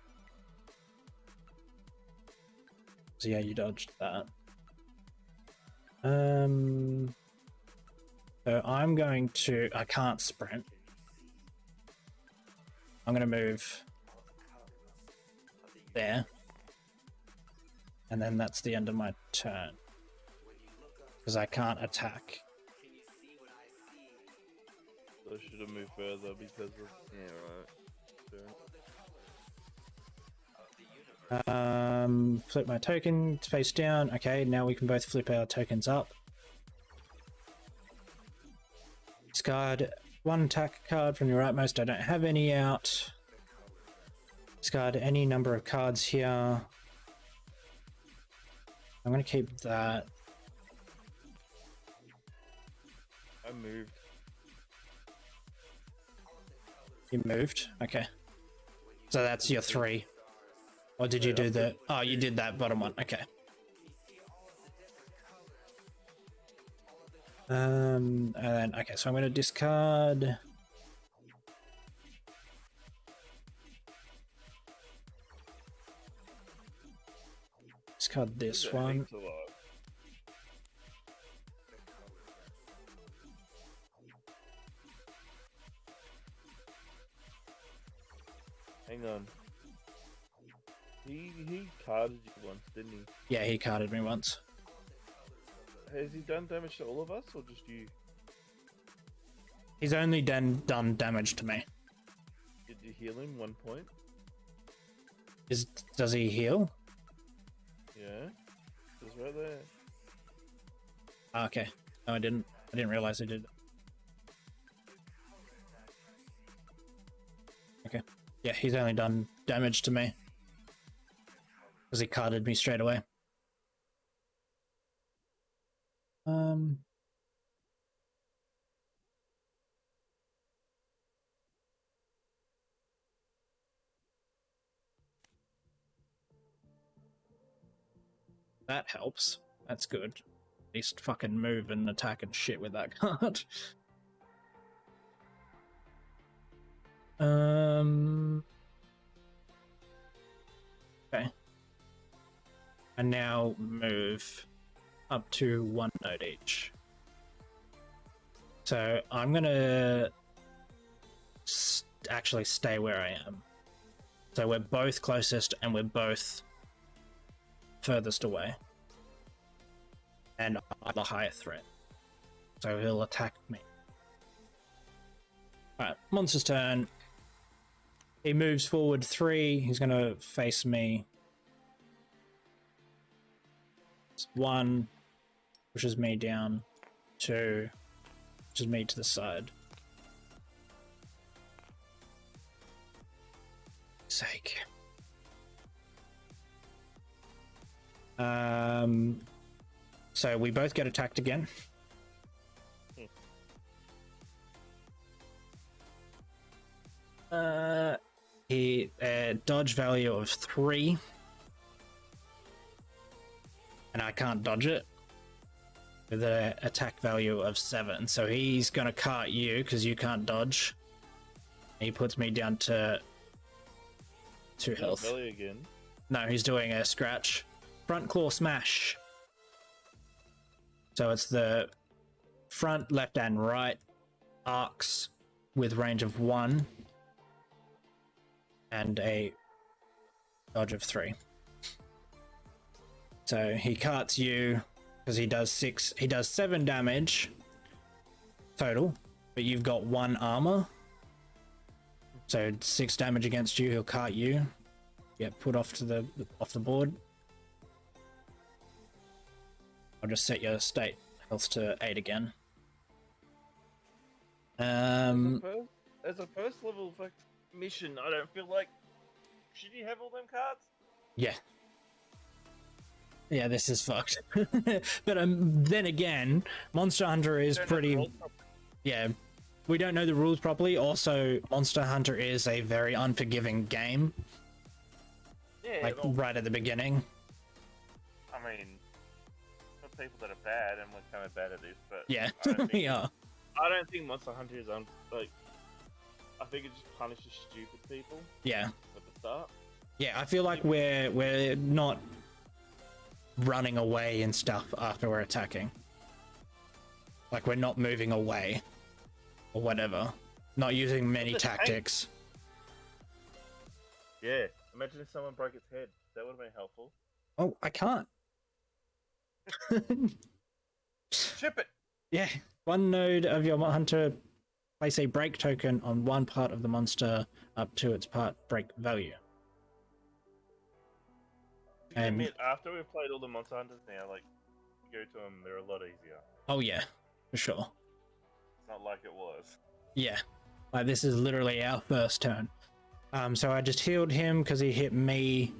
So yeah, you dodged that. So I'm going to, I can't sprint. I'm going to move there. And then that's the end of my turn. Because I can't attack. So I should have moved further because of... Yeah, right. Flip my token face down. Okay, now we can both flip our tokens up. Discard 1 attack card from your rightmost. I don't have any out. Discard any number of cards here. I'm going to keep that. I moved. You moved? Okay. So that's your 3. Or did you do the... Oh, you did that bottom one. Okay. And then, okay, so I'm going to discard... Discard this one. Hang on. He carded you once, didn't he? Yeah, he carded me once. Has he done damage to all of us, or just you? He's only done damage to me. Did you heal him 1 point? Does he heal? Yeah. It's right there. Okay. No, I didn't. I didn't realize it did that. Okay. Yeah, he's only done damage to me. Because he carded me straight away. That helps. That's good. At least fucking move and attack and shit with that card. Okay. And now move up to 1 node each. So I'm gonna actually stay where I am. So we're both closest and we're both furthest away. And I'm the higher threat. So he'll attack me. Alright, monster's turn. He moves forward 3. He's gonna face me. 1 pushes me down. 2 pushes me to the side. Sake. So we both get attacked again. He dodge value of 3. And I can't dodge it. With an attack value of 7. So he's gonna cart you because you can't dodge. He puts me down to 2 health. Belly again. No, he's doing a scratch. Front claw smash. So it's the front, left, and right arcs with range of 1 and a dodge of 3. So he carts you because he does 7 damage total, but you've got 1 armor. So 6 damage against you, he'll cart you. Get put off the board. I'll just set your state health to 8 again. As a first level mission, I don't feel like should you have all them cards? Yeah. Yeah, this is fucked. But then again, Monster Hunter is pretty. Yeah, we don't know the rules properly. Also, Monster Hunter is a very unforgiving game. Yeah, like right at the beginning. I mean, for people that are bad, and we're kind of bad at this, but yeah, yeah. I don't think Monster Hunter is like. I think it just punishes stupid people. Yeah. At the start. Yeah, I feel like we're not running away and stuff after we're attacking. Like we're not moving away or whatever. Not using many tactics. Yeah. Imagine if someone broke its head. That would have been helpful. Oh, I can't. Ship it. Yeah. 1 node of your hunter, place a break token on 1 part of the monster up to its part break value. To admit, after we've played all the Monster Hunters now, like, you go to them, they're a lot easier. Oh yeah, for sure. It's not like it was. Yeah. Like this is literally our first turn. So I just healed him because he hit me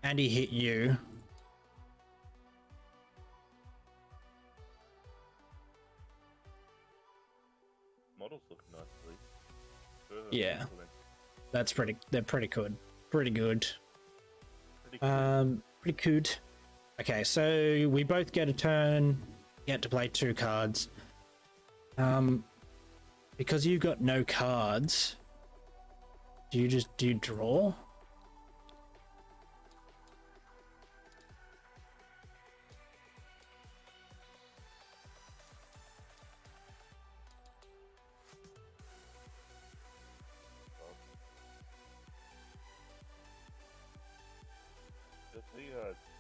and he hit you. Models look nicely. Yeah. They're pretty good. Pretty good. Pretty cool. Pretty good. Okay, so we both get a turn, get to play 2 cards. Because you've got no cards, do you draw?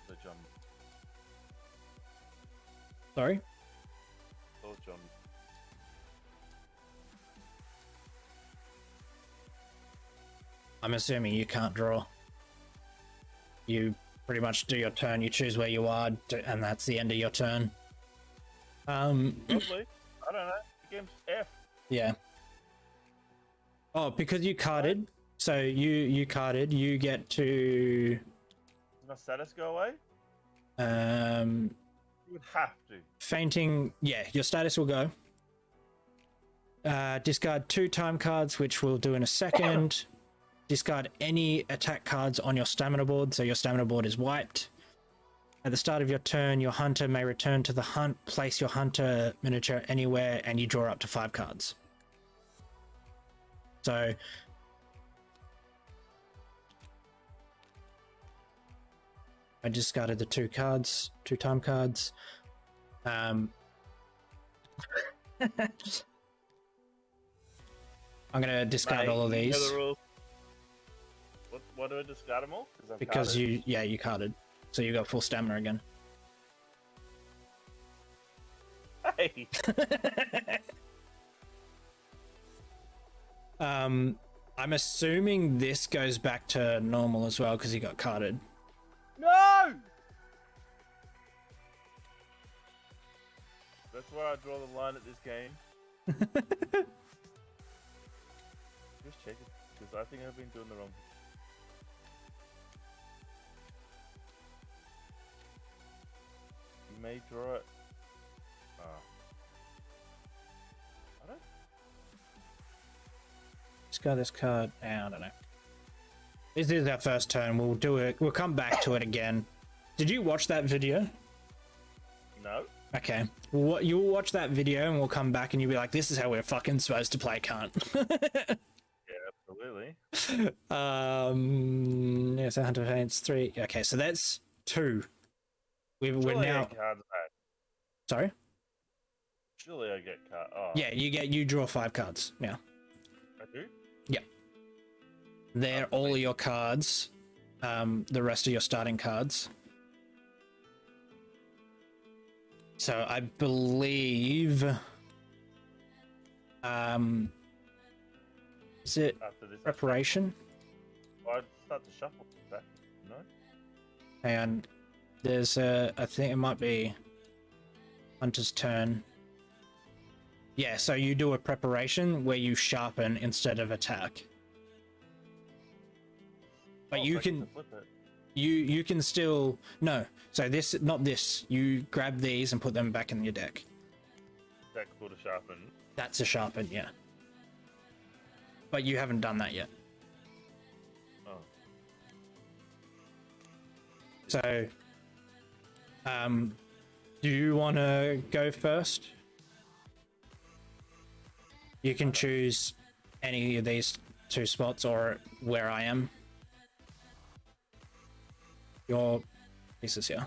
The John. Sorry? Oh, John. I'm assuming you can't draw. You pretty much do your turn, you choose where you are, and that's the end of your turn. Probably. I don't know. The game's F. Yeah. Oh, because you carded. So you carded. You get to. Does my status go away? You would have to. Fainting. Yeah, your status will go. Discard 2 time cards, which we'll do in a second. Discard any attack cards on your stamina board, so your stamina board is wiped. At the start of your turn, your hunter may return to the hunt, place your hunter miniature anywhere, and you draw up to 5 cards. So I discarded the 2 cards, 2 time cards. I'm gonna discard all of these. You know the rules. What do I discard them all? Because carded. you carded. So you got full stamina again. Hey. I'm assuming this goes back to normal as well because he got carded. No! That's where I draw the line at this game. Just check it, because I think I've been doing the wrong. You may draw it. I don't. Discard this card. I don't know. This is our first turn. We'll do it. We'll come back to it again. Did you watch that video? No. Okay. Well, you'll watch that video and we'll come back and you'll be like, this is how we're fucking supposed to play, cunt. Yeah, absolutely. Yes, 100 paints 3. Okay, so that's 2. We're Surely now. I get cards back. Sorry? Surely I get cards. Oh. Yeah, you draw 5 cards. Yeah. I do? Yeah. They're all of your cards. The rest of your starting cards. So I believe is it After this, preparation? I'd start to shuffle back. No? And there's I think it might be Hunter's turn. Yeah, so you do a preparation where you sharpen instead of attack. But you can flip it. you can still no. So this not this. You grab these and put them back in your deck. That's called a sharpen. That's a sharpen, yeah. But you haven't done that yet. Oh. So do you want to go first? You can choose any of these 2 spots or where I am. Your pieces here.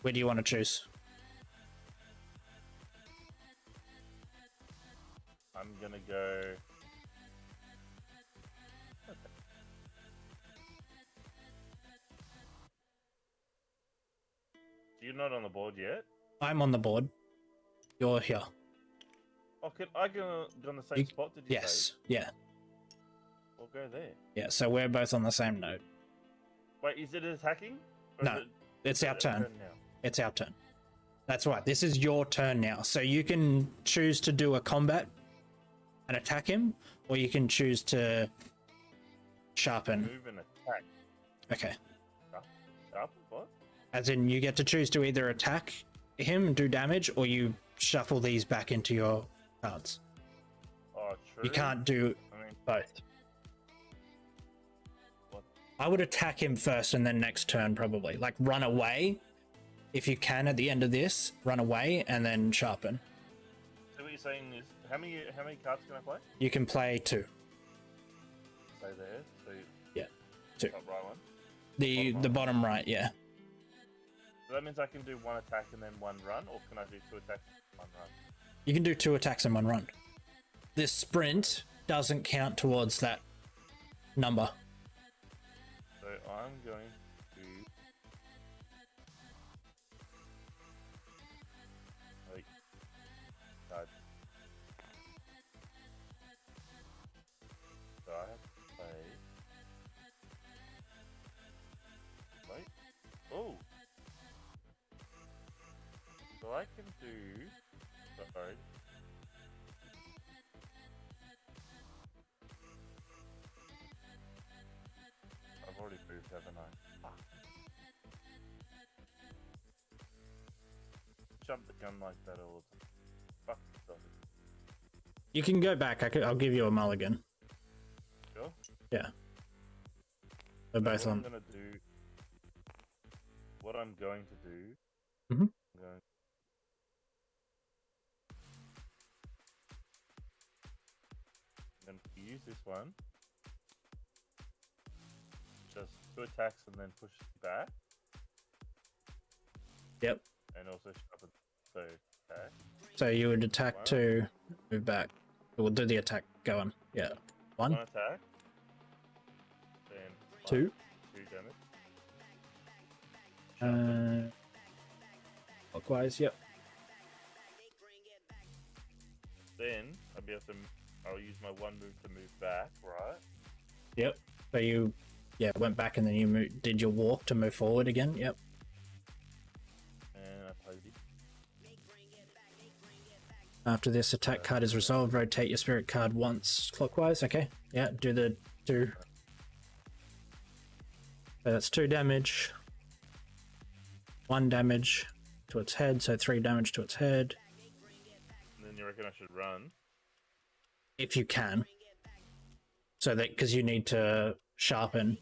Where do you want to choose? I'm gonna go. You're not on the board yet? I'm on the board. You're here. Oh, can I go on the same spot? Did you say? Yes. Yeah. We'll go there. Yeah. So we're both on the same note. Wait, is it attacking? Or No, is it's our turn. now? It's our turn. That's right. This is your turn now. So you can choose to do a combat and attack him, or you can choose to sharpen. Move and attack. Okay. Sharpen? What? As in, you get to choose to either attack him and do damage, or you shuffle these back into your cards. Oh, true. You can't do I mean, both. what? I would attack him first and then next turn probably. Like run away. If you can at the end of this, run away and then sharpen. So what you're saying is, how many cards can I play? You can play 2. Stay there. So Yeah. 2. top right one. The bottom right, yeah. So that means I can do 1 attack and then 1 run, or can I do 2 attacks and 1 run? You can do 2 attacks in 1 run. This sprint doesn't count towards that number. So I'm going to. Wait. God. So I have to play. Wait. I can do... Sorry. I've already moved, haven't I? Fuck. Jump the gun like that all the time. Fuck yourself. You can go back. I'll give you a mulligan. Sure? Yeah. They're both what on. I'm gonna do... What I'm going to do... Mhm. I'm going... use this one. Just 2 attacks and then push it back. Yep. And also sharpen the attack. So you would attack to move back. We'll do the attack. Go on. Yeah. 1. 1 attack. Then 2. 2 damage. Clockwise. Yep. Then I'll use my 1 move to move back, right? Yep. So you, went back and then you did your walk to move forward again. Yep. And I played it. After this attack card is resolved, rotate your spirit card once clockwise. Okay. Yeah. Do the 2. So that's 2 damage. 1 damage to its head. So 3 damage to its head. And then you reckon I should run? If you can. So that, because you need to sharpen.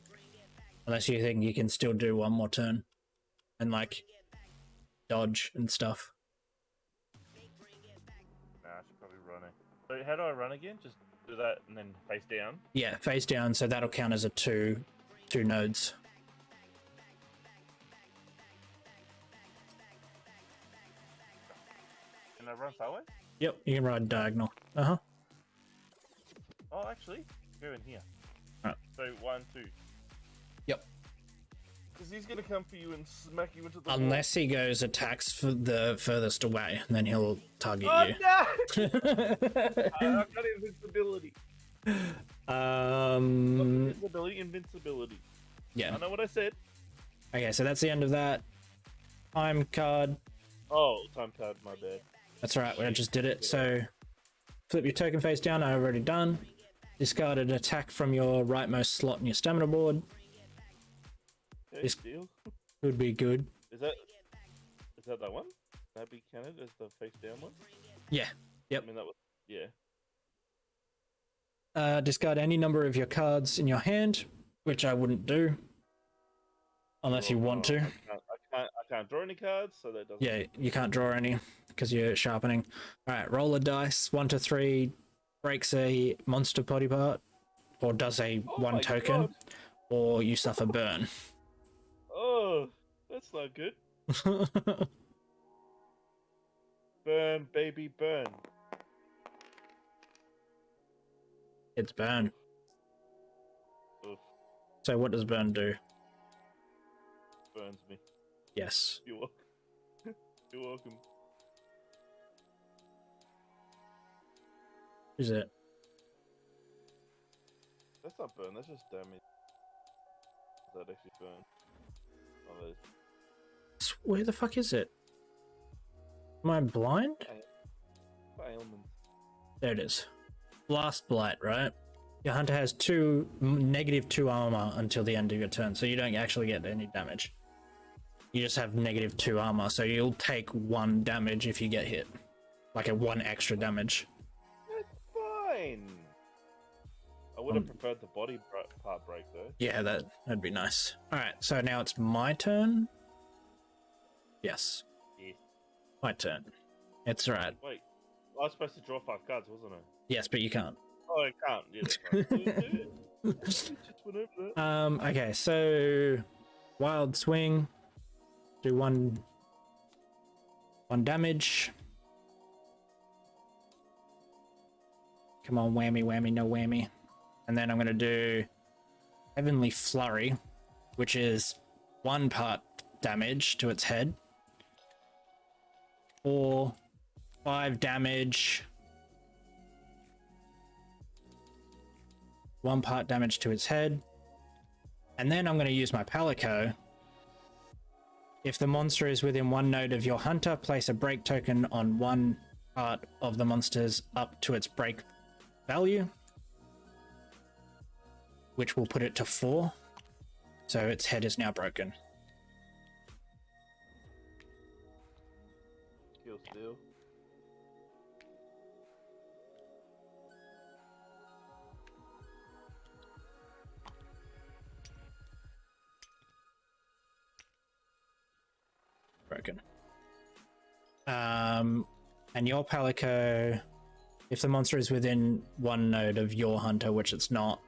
Unless you think you can still do 1 more turn. And like, dodge and stuff. Nah, I should probably run it. So how do I run again? Just do that and then face down? Yeah, face down, so that'll count as a 2 nodes. Can I run sideways? Yep, you can ride diagonal. Uh-huh. Oh, actually, go in here. Alright. So 1, 2. Yep. Because he's going to come for you and smack you into the Unless he goes attacks for the furthest away, and then he'll target wall. you. Oh, no! I've got invincibility. Invincibility. Yeah. I know what I said. Okay, so that's the end of that. Time card. Oh, time card, my bad. That's alright, I just did it. So, flip your token face down, I've already done. Discard an attack from your rightmost slot in your stamina board. Okay, This deal. would be good. Is that one? That be counted as the face down one? Yeah. Yep. I mean, that was... Yeah. Discard any number of your cards in your hand, which I wouldn't do. Unless you want to. I can't draw any cards, so that doesn't... Yeah, you can't draw any because you're sharpening. Alright, roll a dice. 1 to 3 breaks a monster body part, or does a 1 token, God. or you suffer burn. Oh, that's not good. Burn, baby, burn. It's burn. Oof, So what does burn do? burns me. Yes. You're welcome. You're welcome. Is it? That's not burn, that's just damage. That actually burn. Oh, that is... Where the fuck is it? Am I blind? ailment. There it is. Blast Blight, right? Your hunter has -2 armor until the end of your turn, so you don't actually get any damage. You just have -2 armor, so you'll take 1 damage if you get hit. Like a 1 extra damage. That's fine. I would have preferred the body part break though. Yeah, that'd be nice. Alright, so now it's my turn. Yes. Yes. My turn. It's alright. Wait, I was supposed to draw 5 cards, wasn't I? Yes, but you can't. Oh, I can't. Yeah, that's right. Just went over that. Okay, so wild swing. Do one damage. Come on, whammy, whammy, no whammy. And then I'm gonna do Heavenly Flurry, which is 1 part damage to its head, or 5 damage. 1 part damage to its head. And then I'm going to use my Palico If the monster is within 1 node of your hunter, place a break token on one part of the monsters up to its break value, which will put it to 4. So its head is now broken. Kill steal. Broken. And your Palico, if the monster is within 1 node of your hunter, which it's not,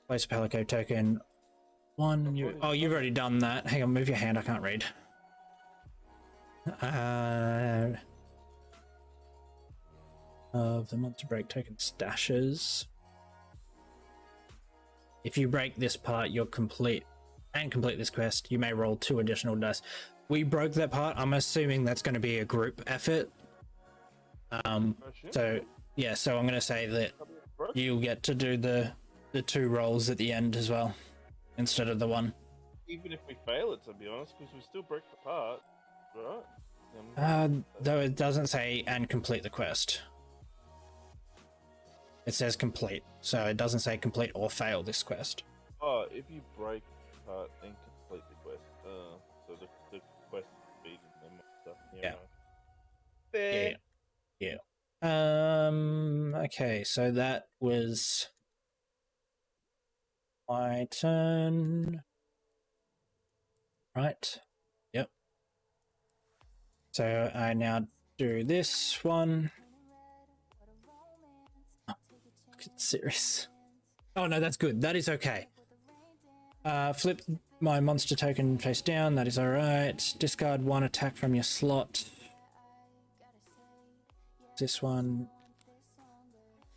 place a Palico token. Oh, you've already done that. Hang on, move your hand. I can't read. Of the monster break token stashes. If you break this part, you're complete this quest. You may roll 2 additional dice. We broke that part. I'm assuming that's going to be a group effort. So yeah, so I'm going to say that you'll get to do the 2 rolls at the end as well, instead of the 1. Even if we fail it, to be honest, because we still break the part, right? Though it doesn't say and complete the quest. It says complete, so it doesn't say complete or fail this quest. Oh, if you break the part and complete the quest, so the quest beating the monster. Yeah. Yeah. Okay, so that was my turn. Right. Yep. So I now do this one. Oh, serious. Oh no, that's good. That is okay. Flip my monster token face down. That is all right. Discard 1 attack from your slot. This one.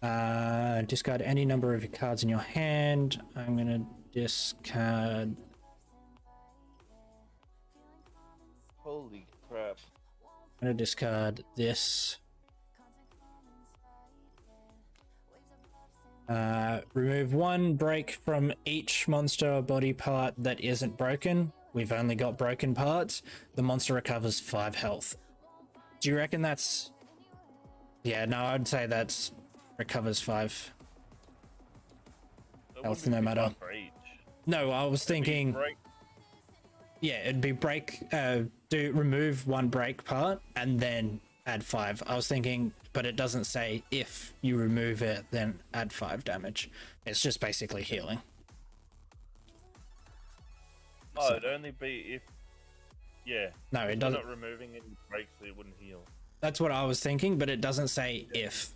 Discard any number of your cards in your hand. I'm gonna discard. Holy crap! I'm gonna discard this. Remove 1 break from each monster or body part that isn't broken. We've only got broken parts. The monster recovers 5 health. Do you reckon that's... Yeah, no, I'd say that's recovers 5 health no matter. No, I was thinking... Yeah, it'd be break... remove 1 break part and then add 5. I was thinking, but it doesn't say if you remove it, then add 5 damage. It's just basically healing. Oh, it'd only be if... Yeah. No, it doesn't... Not removing any breaks, so it wouldn't heal. That's what I was thinking, but it doesn't say if.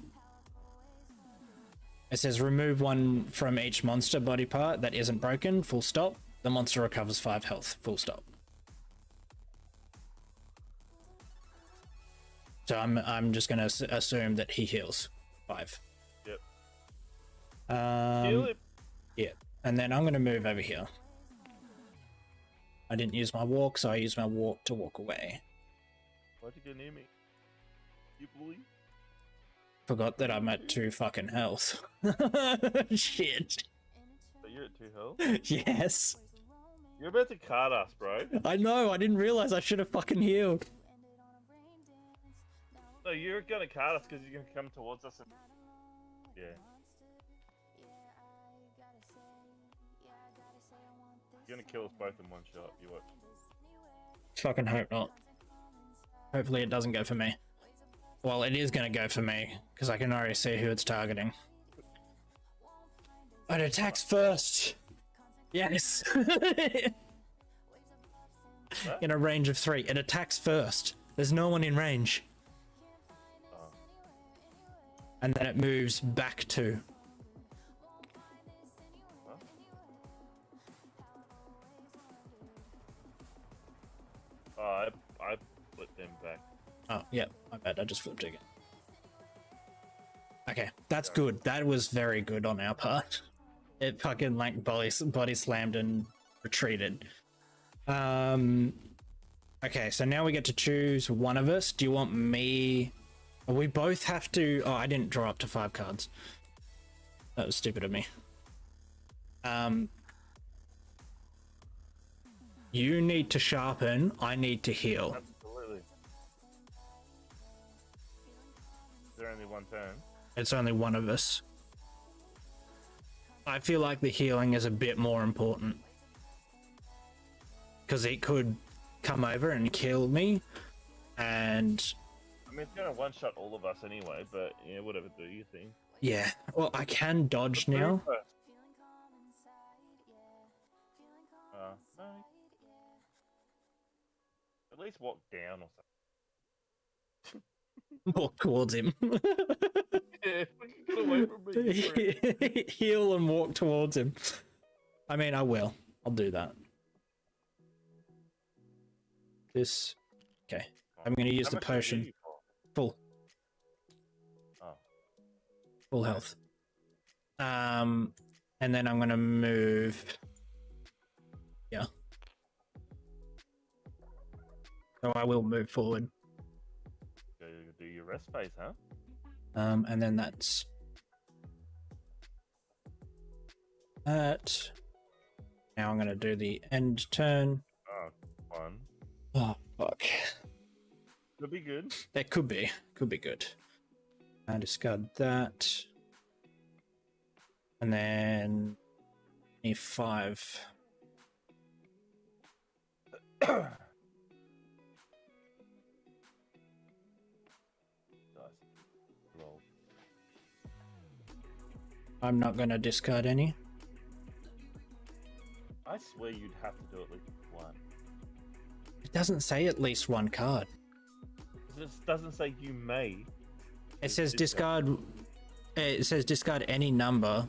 It says remove 1 from each monster body part that isn't broken, full stop. The monster recovers 5 health, full stop. So I'm just going to assume that he heals 5. Yep. Heal it. Yeah, and then I'm going to move over here. I didn't use my walk, so I used my walk to walk away. Why'd you go near me? You bully? Forgot that I'm at 2 fucking health. Shit. So you're at 2 health? Yes. You're about to card us, bro. I know, I didn't realize I should have fucking healed. No, you're gonna card us because you're gonna come towards us and... Yeah. You're gonna kill us both in 1 shot, you watch. Fucking hope not. Hopefully it doesn't go for me. Well, it is going to go for me, because I can already see who it's targeting. It attacks first! Yes! In a range of 3. It attacks first. There's no one in range. And then it moves back 2. I flipped them back. Oh, yeah, my bad, I just flipped again. Okay, that's good. That was very good on our part. It fucking like body slammed and retreated. Okay, so now we get to choose one of us. Do you want me... We both have to... Oh, I didn't draw up to 5 cards. That was stupid of me. You need to sharpen. I need to heal. Absolutely. Is there only one turn? It's only one of us. I feel like the healing is a bit more important. Because it could come over and kill me. And I mean, it's gonna one-shot all of us anyway, but yeah, whatever, do you think? yeah, well, I can dodge now. No. At least walk down or something. Walk towards him. Yeah, get away from me. Heal and walk towards him. I mean, I will. I'll do that. This. Okay. I'm going to use How the much do you potion. need for? Full. Oh. Full health. And then I'm going to move. Yeah. So I will move forward. Go do your rest phase, huh? And then that's that. Now I'm gonna do the end turn. Oh, fun. Oh fuck. Could be good. That could be good. I discard that. And then E5. Roll. I'm not gonna discard any. I swear you'd have to do at least one. It doesn't say at least one card. It doesn't say you may. It says discard. It says discard any number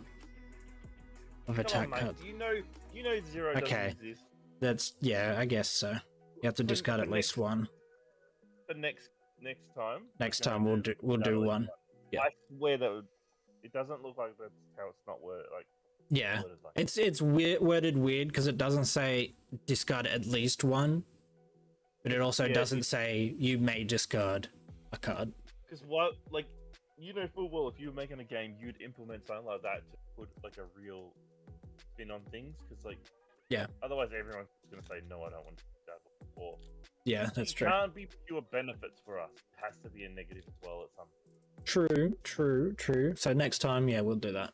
of attack Come on, cards. mate. You know zero Okay. doesn't exist. That's yeah, I guess so. You have to discard at least one. But next time. Next we're time gonna we'll do at least one. Yeah. I swear it doesn't look like that's how it's not worded. Like Yeah, worded like. it's weird, worded weird because it doesn't say discard at least one, but it also Yeah, doesn't say you may discard a card. Because what, like, you know full well if you were making a game, you'd implement something like that to put like a real spin on things. Because like, Yeah. otherwise everyone's just gonna say no, I don't want to do that. Or Yeah, that's it true. can't be pure benefits for us. It has to be a negative as well at some. True. So next time, yeah, we'll do that.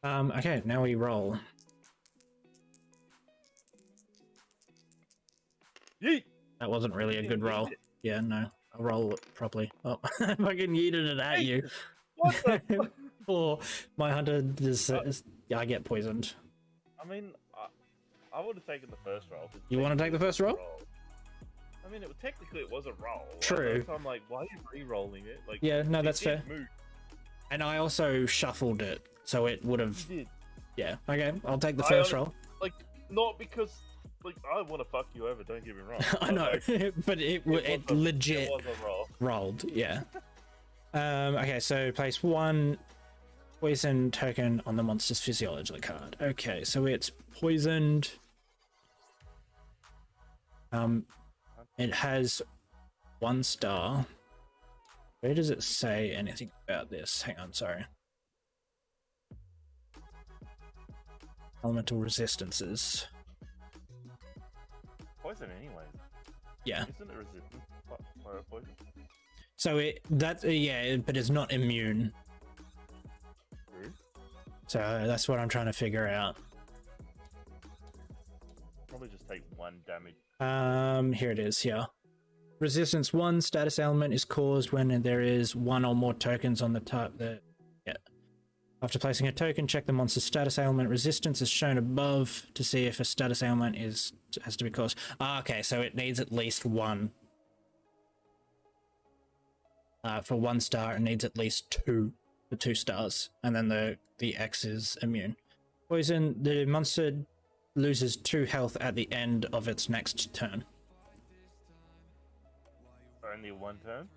Okay, now we roll. Yeet! That wasn't really a good roll. Yeah, no, I'll roll it properly. Oh, I fucking yeeted it at you. What the? Or my hunter just, yeah, I get poisoned. I mean, I would have taken the first roll. You want to take the first roll? I mean, technically it was a roll. True. So I'm like, why are you re-rolling it? Like, Yeah, no, it that's did fair. move. And I also shuffled it, so it would have. You did. Yeah. Okay, I'll take the I first honest- roll. Like, not because, like, I want to fuck you over. Don't get me wrong. I but, know, like, but it was legit It was a roll. rolled. Yeah. Okay, so place one poison token on the monster's physiology card. Okay, so it's poisoned. It has 1 star. Where does it say anything about this? Hang on, sorry. Elemental resistances. Poison, anyway. Yeah. Isn't it resistant? Fire poison. So yeah, but it's not immune. True. So that's what I'm trying to figure out. Probably just take 1 damage. Here it is, yeah. Resistance 1 status element is caused when there is 1 or more tokens on the top. Yeah. After placing a token, check the monster's status ailment resistance as shown above to see if a status ailment has to be caused. Okay, so it needs at least 1. For 1 star, it needs at least 2 for 2 stars, and then the X is immune. Poison, the monster loses 2 health at the end of its next turn. Only 1 turn?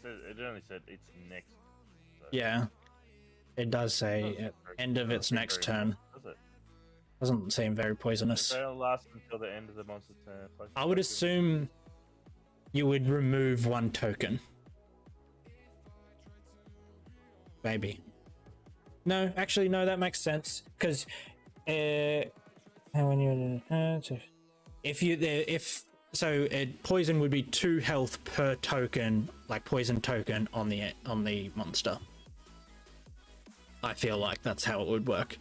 It only said it's next. So. Yeah, it does say at end of its next turn. Does it? Doesn't seem very poisonous. They'll last until the end of the monster's turn. I would assume you would remove 1 token. Maybe. No, actually, no, that makes sense. Because poison would be 2 health per token, like poison token on the monster. I feel like that's how it would work.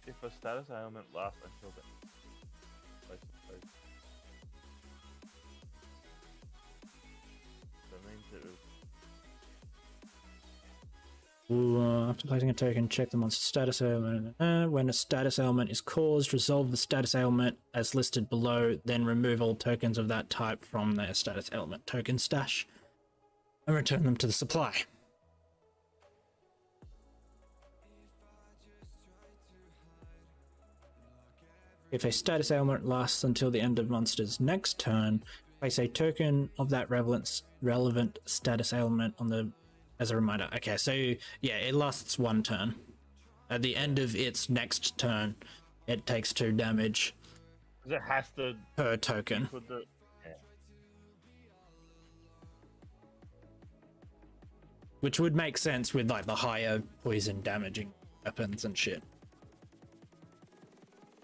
If a status ailment lasts until the that means it was... After placing a token, check the monster status ailment. When a status ailment is caused, resolve the status ailment as listed below, then remove all tokens of that type from their status ailment token stash and return them to the supply. If a status ailment lasts until the end of monster's next turn, place a token of that relevant status ailment on the as a reminder. Okay, so yeah, it lasts 1 turn. At the end of its next turn, it takes 2 damage. It has to per token. Which would make sense with like the higher poison damaging weapons and shit.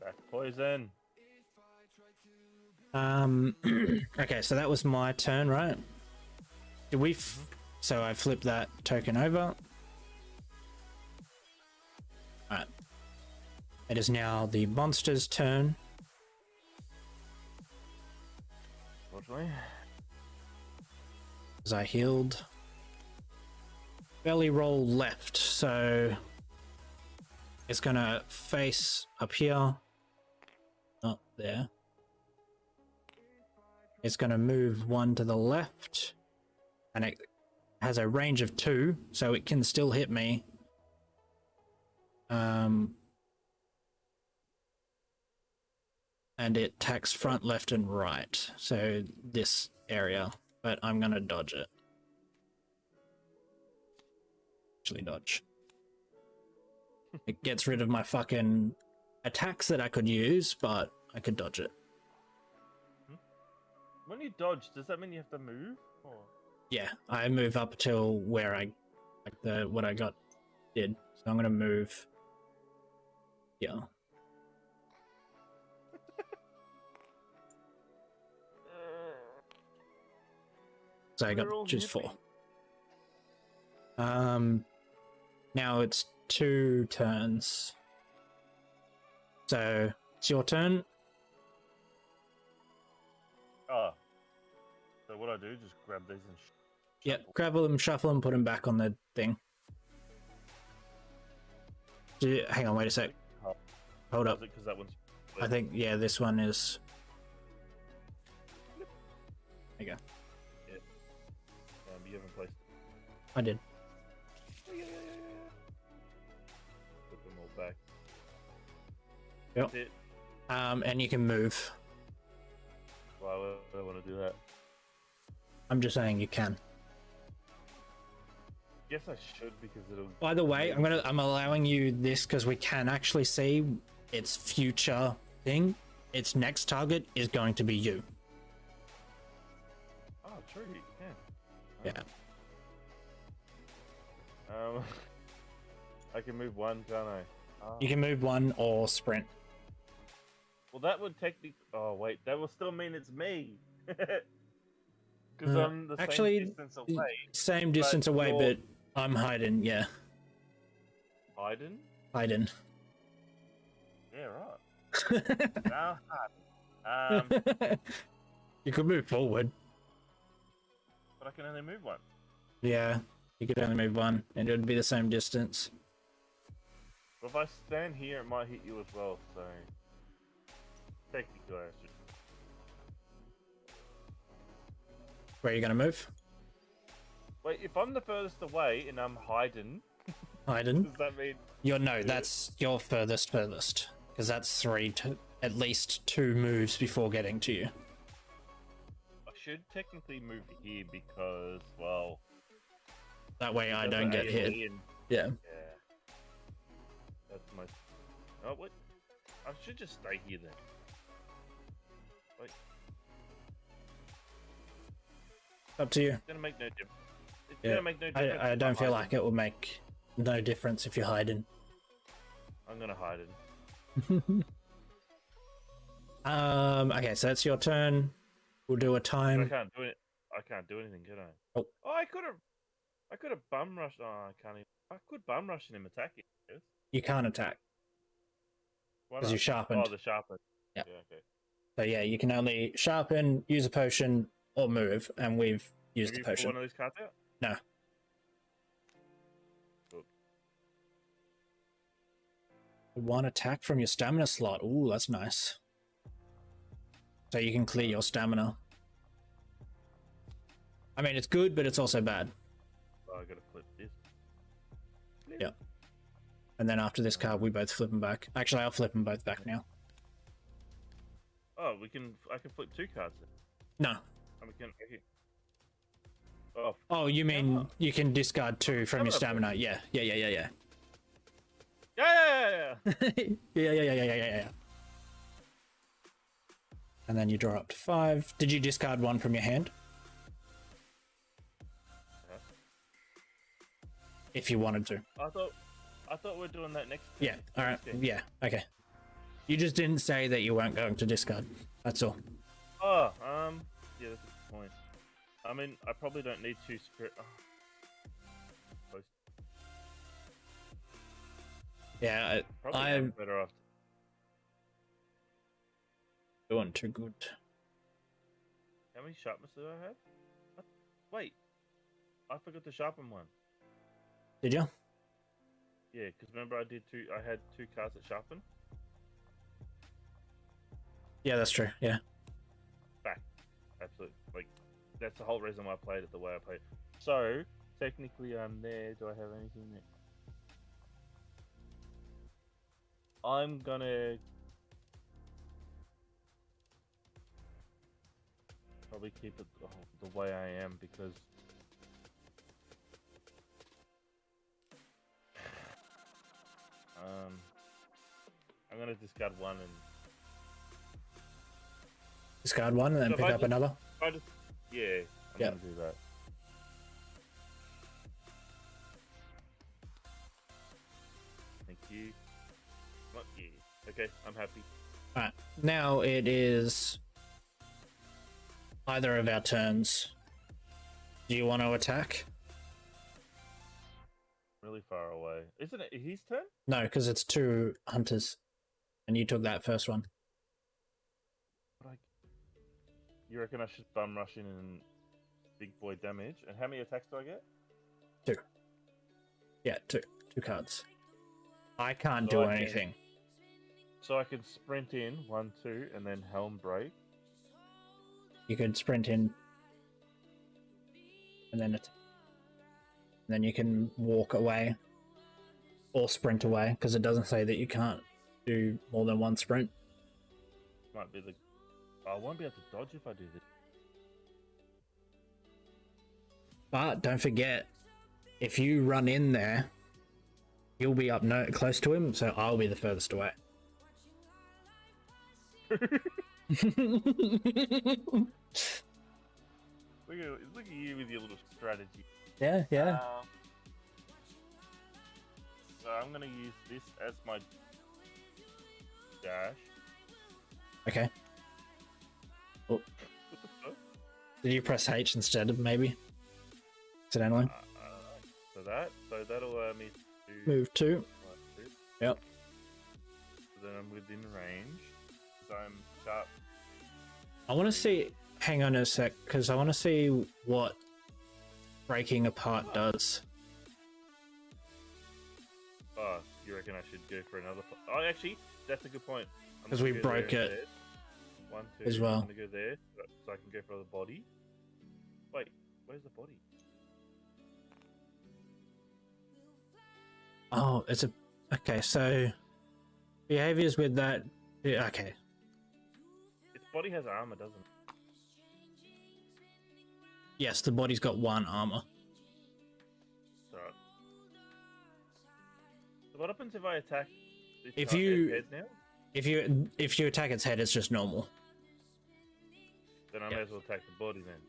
That's poison. Okay, so that was my turn, right? Did we so I flip that token over. Alright. It is now the monster's turn. Unfortunately. As I healed. Belly roll left, so it's gonna face up here. Not there. It's gonna move 1 to the left. And it has a range of 2, so it can still hit me. And it attacks front, left, and right. So this area, but I'm gonna dodge it. Actually dodge. It gets rid of my fucking attacks that I could use, but I could dodge it. When you dodge, does that mean you have to move? Or... Yeah, I move up till where I what I got did. So I'm gonna move. Yeah. So I got choose 4. Now it's 2 turns. So it's your turn. Oh. So what I do, just grab these and Yep, grab them, shuffle them, put them back on the thing. Hang on, wait a sec. Hold up. That one's... I think, yeah, this one is... There you go. Yeah. You haven't placed it. I did. Put them all back. Yep. That's it. And you can move. Why would I want to do that? I'm just saying you can. Guess I should because it'll... By the way, I'm allowing you this because we can actually see its future thing. Its next target is going to be you. Oh, true, you can. Yeah. I can move 1, can't I? Oh. You can move 1 or sprint. Well, that would technically... Oh, wait, that will still mean it's me. Because I'm the same distance away. Same distance away, but I'm hiding, yeah. Hiding? Hiding. Yeah, right. Now hiding. You could move forward. But I can only move 1. Yeah, you could only move 1, and it would be the same distance. But if I stand here, it might hit you as well, so... Technically, I should... Where are you going to move? Wait, if I'm the furthest away and I'm hiding... Hiding? Does that mean... That's your furthest. Because that's at least 2 moves before getting to you. I should technically move here because, well... That way I don't get hit. And... Yeah. Yeah. That's my... Oh, what? I should just stay here then. Wait. Up to you. It's gonna make no difference. It's gonna make no difference. I don't feel like it will make no difference if you're hiding. I'm gonna hide it. Okay, so that's your turn. We'll do a But time. I can't do it. I can't do anything, can I? Oh. I could have. I could have bum rushed. Oh, I can't even. I could bum rush him attacking. Yes. You can't attack Why because not? you're sharpened. Oh, the sharpened. Yeah. Yeah. Okay. So yeah, you can only sharpen, use a potion, or move, and we've used Have the you pulled potion. one of these cards out? No. Look. One attack from your stamina slot. Ooh, that's nice. So you can clear your stamina. I mean, it's good, but it's also bad. Oh, I gotta flip this. Yeah. And then after this card, we both flip them back. Actually, I'll flip them both back now. Oh, we can. I can flip 2 cards. Then. No. I can. Oh. Oh, you mean Oh. you can discard 2 from your Stamina stamina? Yeah. Yeah. Yeah. yeah. And then you draw up to 5. Did you discard 1 from your hand? Yeah. If you wanted to. I thought we're doing that next. Yeah. All right. game. Yeah. Okay. You just didn't say that you weren't going to discard. That's all. Oh, yeah, that's a good point. I mean, I probably don't need 2 spirit. Oh. Close. Yeah. Probably I'm better off. doing too good. How many sharpness do I have? What? Wait, I forgot to sharpen 1. Did you? Yeah, because remember I did 2. I had 2 cards that sharpen. Yeah, that's true. Yeah. Back, absolutely. Like that's the whole reason why I played it the way I played. So technically, I'm there. Do I have anything there? I'm gonna probably keep it the way I am because I'm gonna discard 1 and Discard 1 and then So if pick I up just- another. I just yeah, I'm Yeah. gonna do that. Thank you. What? Yeah. Okay, I'm happy. Alright. Now it is either of our turns. Do you want to attack? Really far away. Isn't it his turn? No, because it's 2 hunters. And you took that first one. But you reckon I should bum rush in and big boy damage? And how many attacks do I get? 2. Yeah, 2. 2 cards. I can't So do I can- anything. So I can sprint in 1, 2, and then helm break. You could sprint in. And then you can walk away. Or sprint away, because it doesn't say that you can't do more than 1 sprint. Might be the. I won't be able to dodge if I do this. But don't forget, if you run in there, you'll be up close to him, so I'll be the furthest away. Look at you with your little strategy. Yeah, yeah. So I'm gonna use this as my dash. Okay. Oh, What the fuck? did you press H instead of maybe? Accidentally? So that'll allow me to Move 2. like this. Yep. So then I'm within range. So I'm sharp. I want to see. Hang on a sec, because I want to see what breaking apart does. Oh, you reckon I should go for another? Oh, actually, that's a good point. I'm 'Cause gonna we go broke there and it there. 1, 2. as well. I'm gonna go there so I can go for the body. Wait, where's the body? Oh, it's a. Okay, so behaviors with that. Yeah, okay. Its body has armor, doesn't it? Yes, the body's got 1 armor. So what happens if I attack? This If card you- head now? If you attack its head, it's just normal. Then I may as well attack the body then.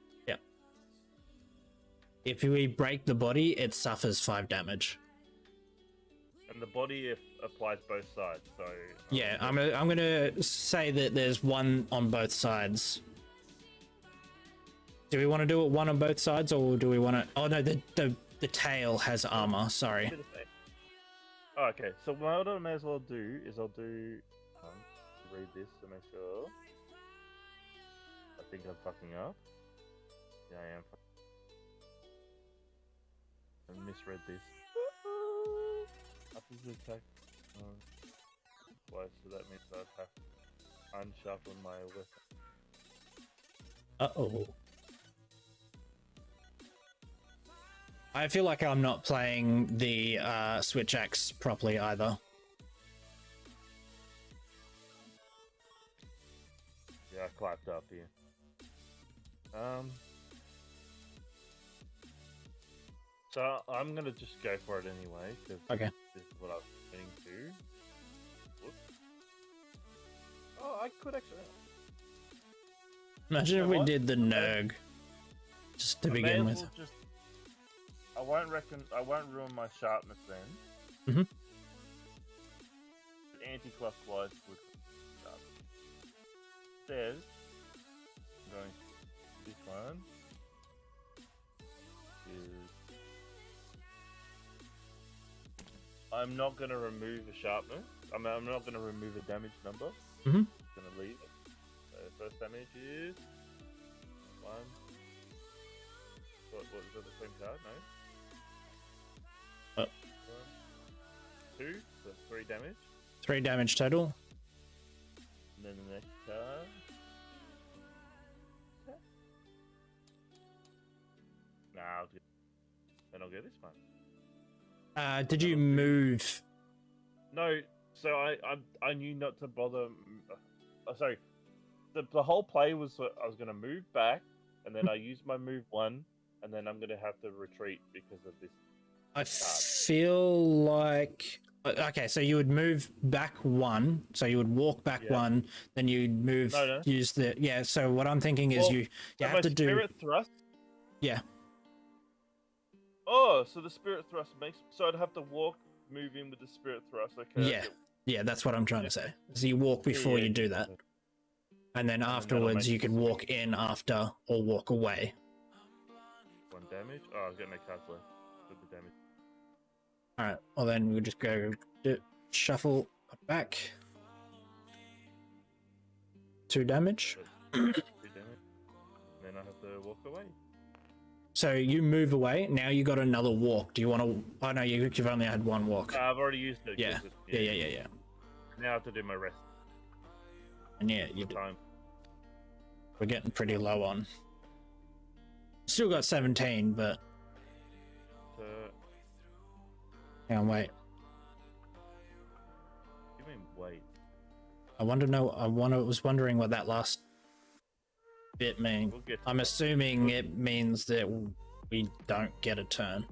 If we break the body, it suffers 5 damage. And the body applies both sides, so... Yeah, I'm gonna say that there's one on both sides. Do we want to do it one on both sides, or do we want to... Oh, no, the tail has armor, sorry. Oh, okay, so what I may as well do is I'll do... read this to make sure. I think I'm fucking up. Yeah, I am. I misread this. Up is the attack. Twice, so that means I'd have to unsharpen my weapon. Uh-oh. I feel like I'm not playing the Switch axe properly either. Yeah, I clapped up here. So I'm gonna just go for it anyway, because Okay. this is what I was getting to. Whoops. Oh, I could actually... Imagine if we did the Nerg, just to begin with. I won't ruin my sharpness then. Mm-hmm. Anti-clockwise would sharp. Says, I'm going to this one is... I'm not going to remove the sharpness. I'm not going to remove a damage number. Mm-hmm. I'm going to leave it. So first damage is 1. What is that, the same card? No. 1, 2, so 3 damage. 3 damage total. And then the next card. Nah, then I'll get this one. Did you move? No, so I knew not to bother. Sorry, the whole play was I was gonna move back, and then I used my move 1, and then I'm gonna have to retreat because of this. I feel like okay, so you would move back 1, so you would walk back 1, then you'd move. No. Use the So what I'm thinking is you have to do spirit thrust. Yeah. Oh, so the spirit thrust makes so I'd have to move in with the spirit thrust. Okay. Yeah, that's what I'm trying to say. So you walk before you do that, and then afterwards you can walk in after or walk away. 1 damage. Oh, I've got no cards left with the damage. All right. Well, then we'll just go shuffle back. 2 damage. 2 damage. Then I have to walk away. So you move away. Now you got another walk. Do you want to? Oh no, you've only had 1 walk. I've already used it. Yeah. Now I have to do my rest. And yeah, you time. We're getting pretty low on. Still got 17, but hang on, wait. You mean wait? I was wondering what that last bit mean. I'm assuming it means that we don't get a turn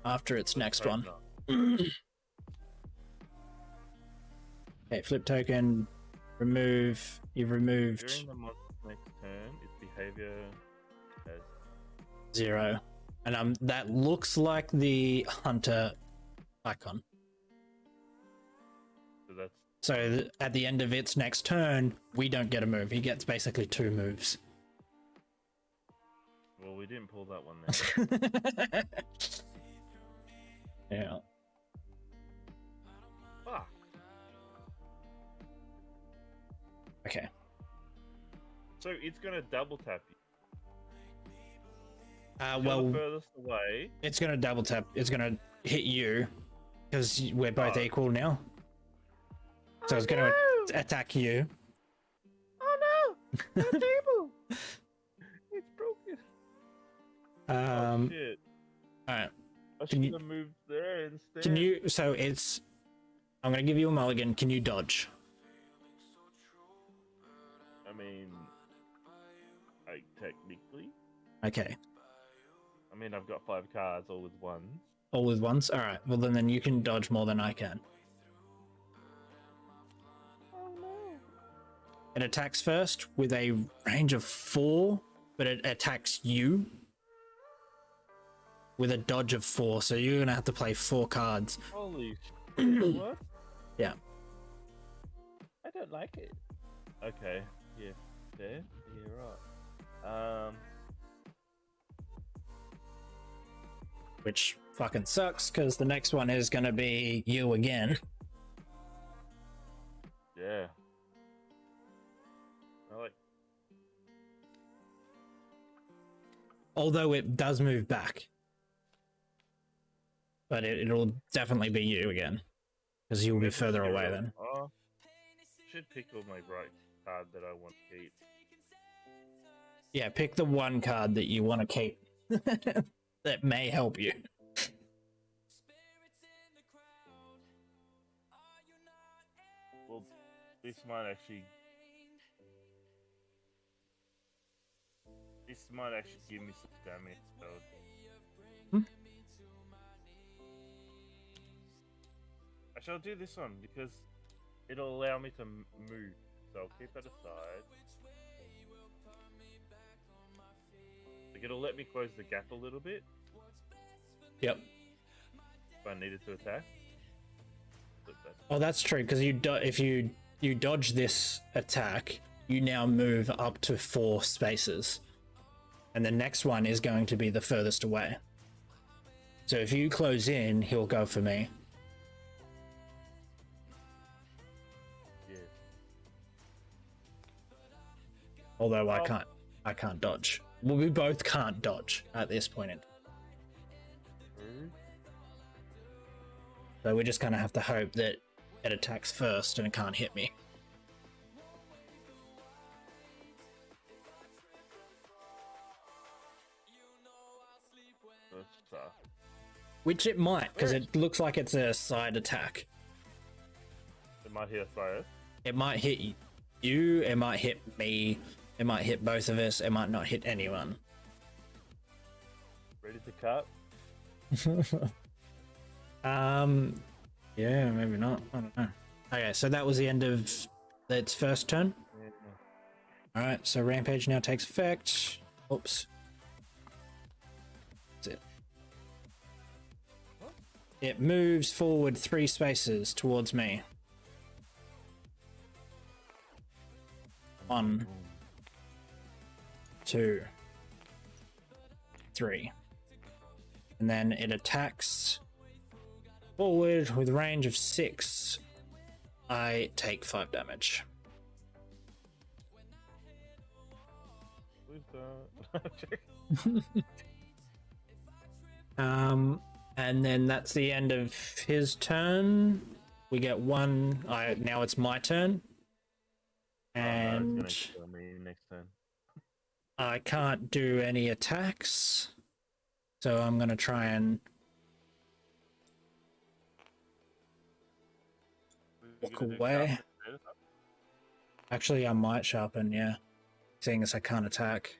after its next one. Okay, flip token, remove. You've removed. During the month's next turn, its behavior has 0, and that looks like the hunter icon. So that's. So at the end of its next turn, we don't get a move. He gets basically 2 moves. Well, we didn't pull that one then. Yeah. Fuck. Okay. So it's gonna double tap you. Well, the furthest away. it's gonna double tap. It's gonna hit you because we're both equal now. So it's gonna attack you. Oh no! My table! It's broken. Oh shit. Alright. I should have moved there instead. Can you? So it's. I'm gonna give you a mulligan. Can you dodge? I mean, technically. Okay. I mean, I've got 5 cards, all with 1s. All with 1s. All right. Well, then you can dodge more than I can. Oh no! It attacks first with a range of 4, but it attacks you with a dodge of 4, so you're gonna have to play 4 cards. Holy shit, what? Yeah. I don't like it. Okay, yeah, there, yeah, right. Which fucking sucks, because the next one is gonna be you again. Yeah. I like. Although it does move back. But it'll definitely be you again. Because you'll be further away then. Oh, should pick all my right card that I want to keep. Yeah, pick the one card that you want to keep. That may help you. Well, this might actually. This might actually give me some damage, so. I shall do this one because it'll allow me to move. So I'll keep it aside. Like it'll let me close the gap a little bit. Yep. If I needed to attack. Oh, that's true, because if you dodge this attack, you now move up to 4 spaces. And the next one is going to be the furthest away. So if you close in, he'll go for me. Yeah. Although I can't dodge. Well, we both can't dodge at this point in time. So we just kind of have to hope that it attacks first and it can't hit me. Which it might, because it looks like it's a side attack. It might hit us both. It might hit you, it might hit me, it might hit both of us, it might not hit anyone. Ready to cut? Yeah, maybe not. I don't know. Okay, so that was the end of its first turn. Yeah. Alright, so Rampage now takes effect. Oops. That's it. It moves forward 3 spaces towards me. 1, 2, 3. And then it attacks forward with a range of 6. I take 5 damage. And then that's the end of his turn. We get one. Now it's my turn, and it's gonna kill me next turn. I can't do any attacks, so I'm gonna try and walk away. Actually, I might sharpen, yeah, seeing as I can't attack.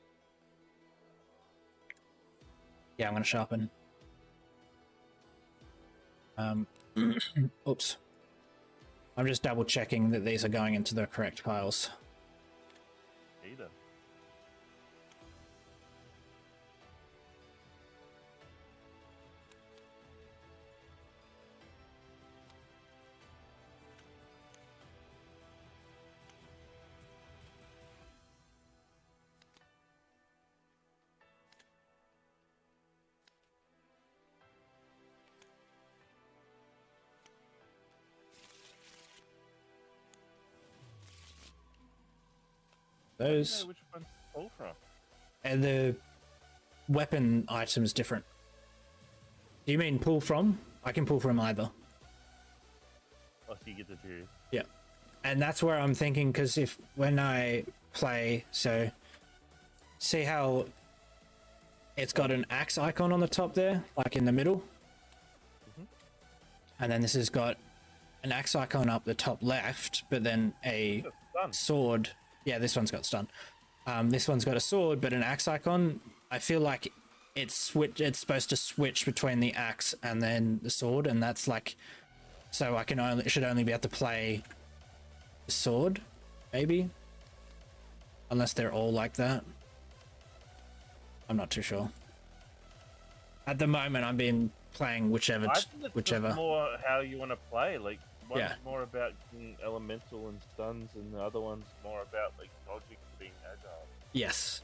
Yeah, I'm gonna sharpen. Oops. I'm just double checking that these are going into the correct piles. Either. Those Which one to pull from? and the weapon item's different. Do you mean pull from? I can pull from either. Oh, so you get to choose. Yeah. And that's where I'm thinking, because when I play, so see how it's got an axe icon on the top there, like in the middle? And then this has got an axe icon up the top left, but then a sword. Yeah, this one's got stun. This one's got a sword, but an axe icon. I feel like it's supposed to switch between the axe and then the sword, and that's like, so I should only be able to play the sword, maybe, unless they're all like that. I'm not too sure. At the moment, I've been playing whichever. I think it's whichever. just more how you want to play. Like one's Yeah. more about being elemental and stuns, and the other one's more about like dodging, being agile. Yes.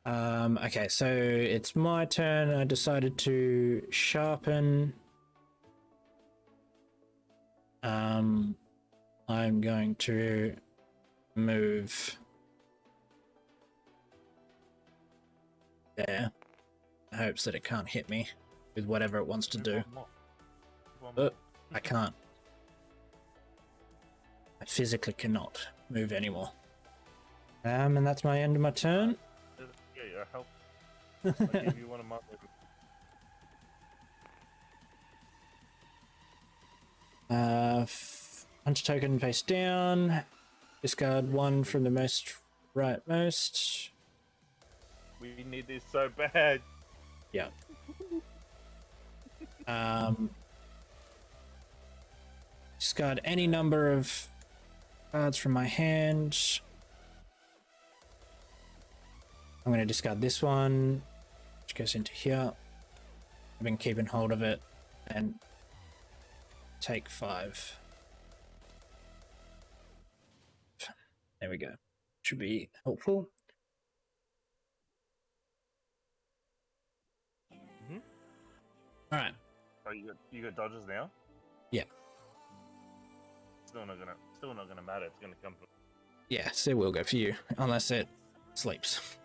Okay, so it's my turn. I decided to sharpen. I'm going to move there in hopes that it can't hit me with whatever it wants to do. One more. I can't. I physically cannot move anymore. And that's my end of my turn. Yeah, help. I'll give you one of my. Hunter token face down. Discard one from the most rightmost. We need this so bad. Yeah. Discard any number of cards from my hand. I'm going to discard this one, which goes into here. I've been keeping hold of it and take 5. There we go. Should be helpful. All right. Oh, you got dodges now? Yeah. Still not gonna matter. It's gonna come. Yes, it will go for you unless it sleeps.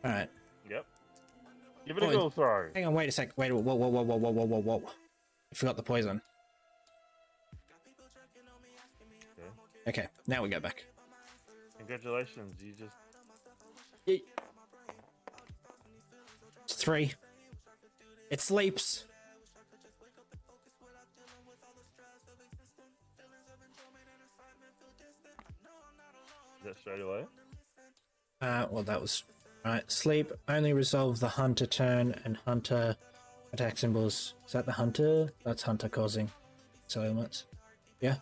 All right. Yep. Give it a go throw. Hang on. Wait a sec. Wait. Whoa. I forgot the poison. Okay. Now we go back. Congratulations. You just. It's 3. It sleeps. Is that straight away? Well, that was right. Sleep only resolve the hunter turn and hunter attack symbols. Is that the hunter? That's hunter causing elements. Yeah.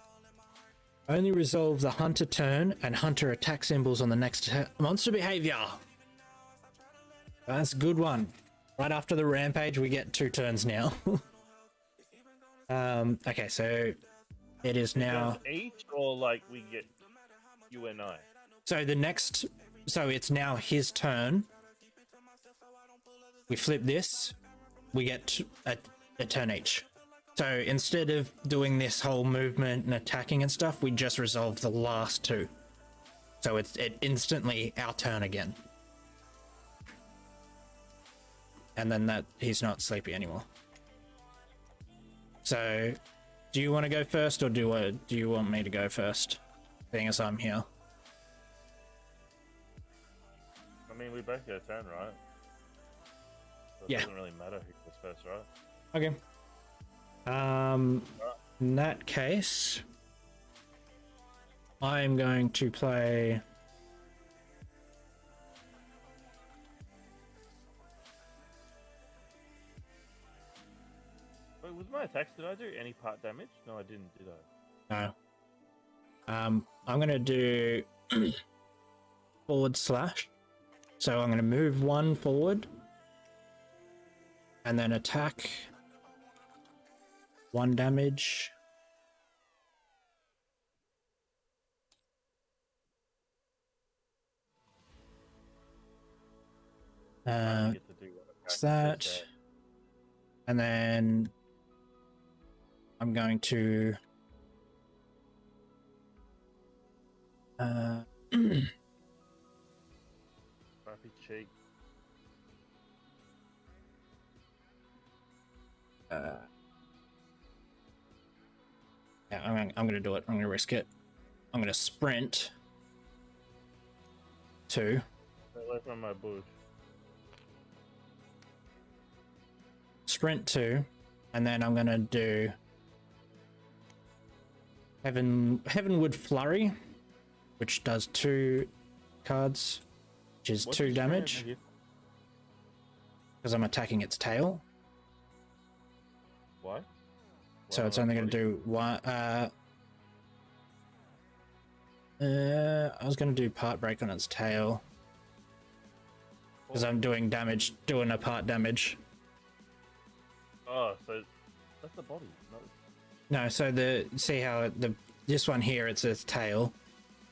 Only resolve the hunter turn and hunter attack symbols on the next monster behavior. That's a good one. Right after the rampage, we get 2 turns now. Okay, so it is now each, or like we get you and I. So it's now his turn. We flip this. We get a turn each. So instead of doing this whole movement and attacking and stuff, we just resolved the last 2. So it's instantly our turn again. And then that he's not sleepy anymore. So, do you want to go first, or do you want me to go first? Being as I'm here. I mean, we both get a turn, right? So it Yeah. doesn't really matter who goes first, right? Okay. In that case, I'm going to play. Wait, with my attacks, did I do any part damage? No, I didn't, did I? No. I'm gonna do forward slash. So I'm gonna move 1 forward, and then attack 1 damage. I didn't get to do one attack, What's that? And then I'm going to Crappy cheek. yeah, I'm gonna do it. I'm gonna risk it. I'm gonna sprint 2. Stay away from my bush. Sprint 2, and then I'm gonna do Heavenwood Flurry, which does 2 cards, which is What's 2 the damage, strength? because I'm attacking its tail. Why? So Why it's not only going to body? do 1. I was going to do part break on its tail. because I'm doing damage, doing a part damage. Oh, so that's the body. No, so see how this one here it's its tail,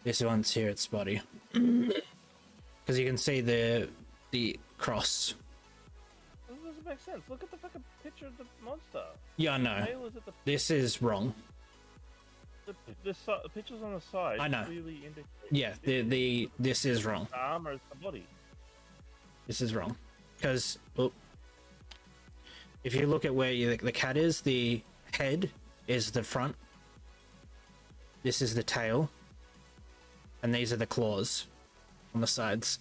this one's here its body, because you can see the cross. That doesn't make sense. Look at the fucking picture of the monster. Yeah, I know. Tail is at the This is wrong. the pictures on the side. I know. Clearly indicate. Yeah, this is wrong. The armor is the body. This is wrong, because if you look at where the cat is, the head is the front. This is the tail, and these are the claws on the sides.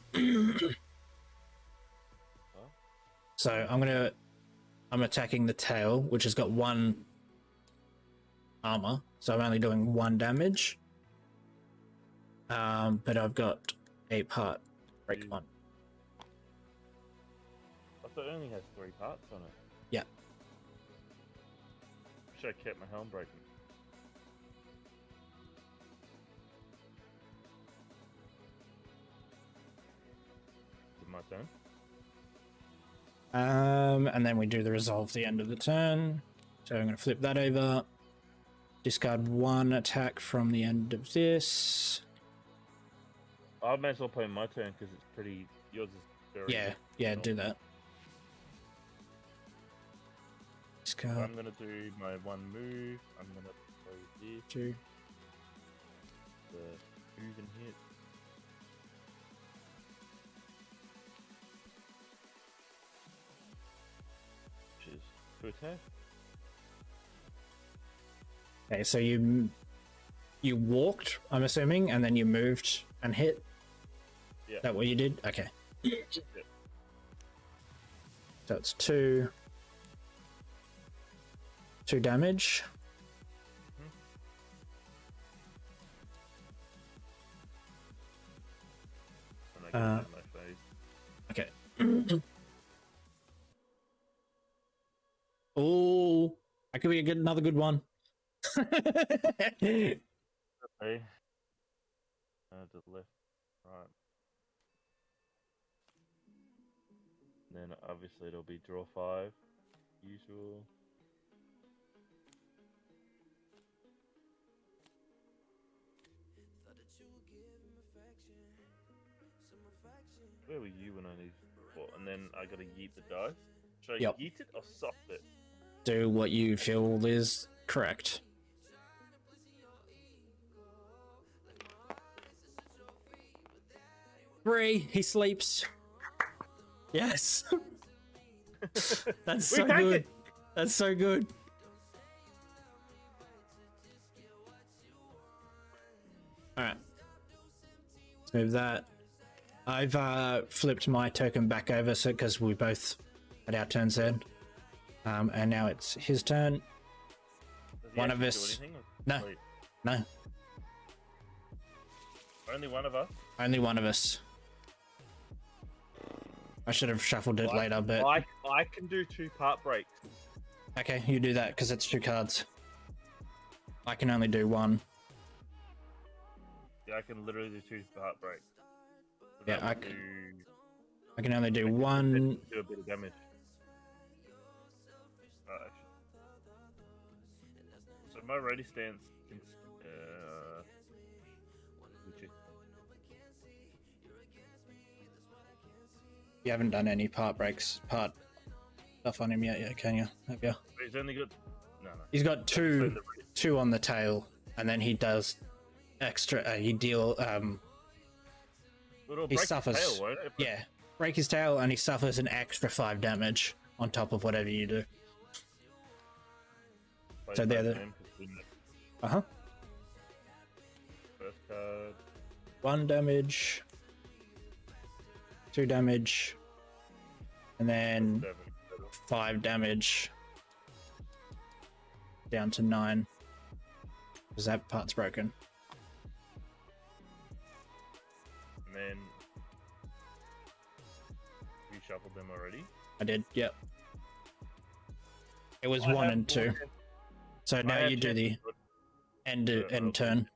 So I'm attacking the tail, which has got 1 armor, so I'm only doing 1 damage. But I've got a part break 1. I thought it only has 3 parts on it. Yeah. Wish I kept my helm breaking. Is it my turn? And then we do the resolve at the end of the turn. So I'm going to flip that over. Discard 1 attack from the end of this. I may as well play my turn because it's pretty. Yours is very. Yeah, do that. Discard. I'm gonna do my 1 move. I'm gonna play this. 2. The move and hit. Which is 2 attack. Okay, so you walked, I'm assuming, and then you moved and hit. Yeah. Is that what you did? Okay. Yeah. So it's 2 damage. And I get my face. Okay. Oh, that could be another good one. Okay. To the left, right. And then obviously it'll be draw 5, usual. Where were you when I needed? Well, and then I gotta yeet the dice. Should I Yep. yeet it or soft it? Do what you feel is correct. 3, he sleeps. Yes. That's so take good. it. That's so good. Alright. Let's move that. I've flipped my token back over so because we both had our turns then. And now it's his turn. Does he One of actually do us- anything, or No. wait, No, only one of us. only one of us. I should have shuffled it later, but I can do 2 part breaks. okay, you do that because it's 2 cards. I can only do 1. Yeah, I can literally do 2 part breaks. So Yeah, that I would c- do. I can only do that 1. would do a bit of damage. Actually. So my ready stance. Which is You haven't done any part stuff on him yet, can you? Have you? he's only got. No. He's got So two the- two on the tail, and then he does extra. He deal. It'll He break his suffers. tail, won't it? Yeah, break his tail, and he suffers an extra 5 damage on top of whatever you do. Play So they're both the- them 'cause we know Uh huh. First card. 1 damage, 2 damage, and then 7. 5 damage down to 9 because that part's broken. And then you shuffled them already. I did, yep. It was I 1 have and 2. more- So I now have you do the chances, end Yeah, end turn.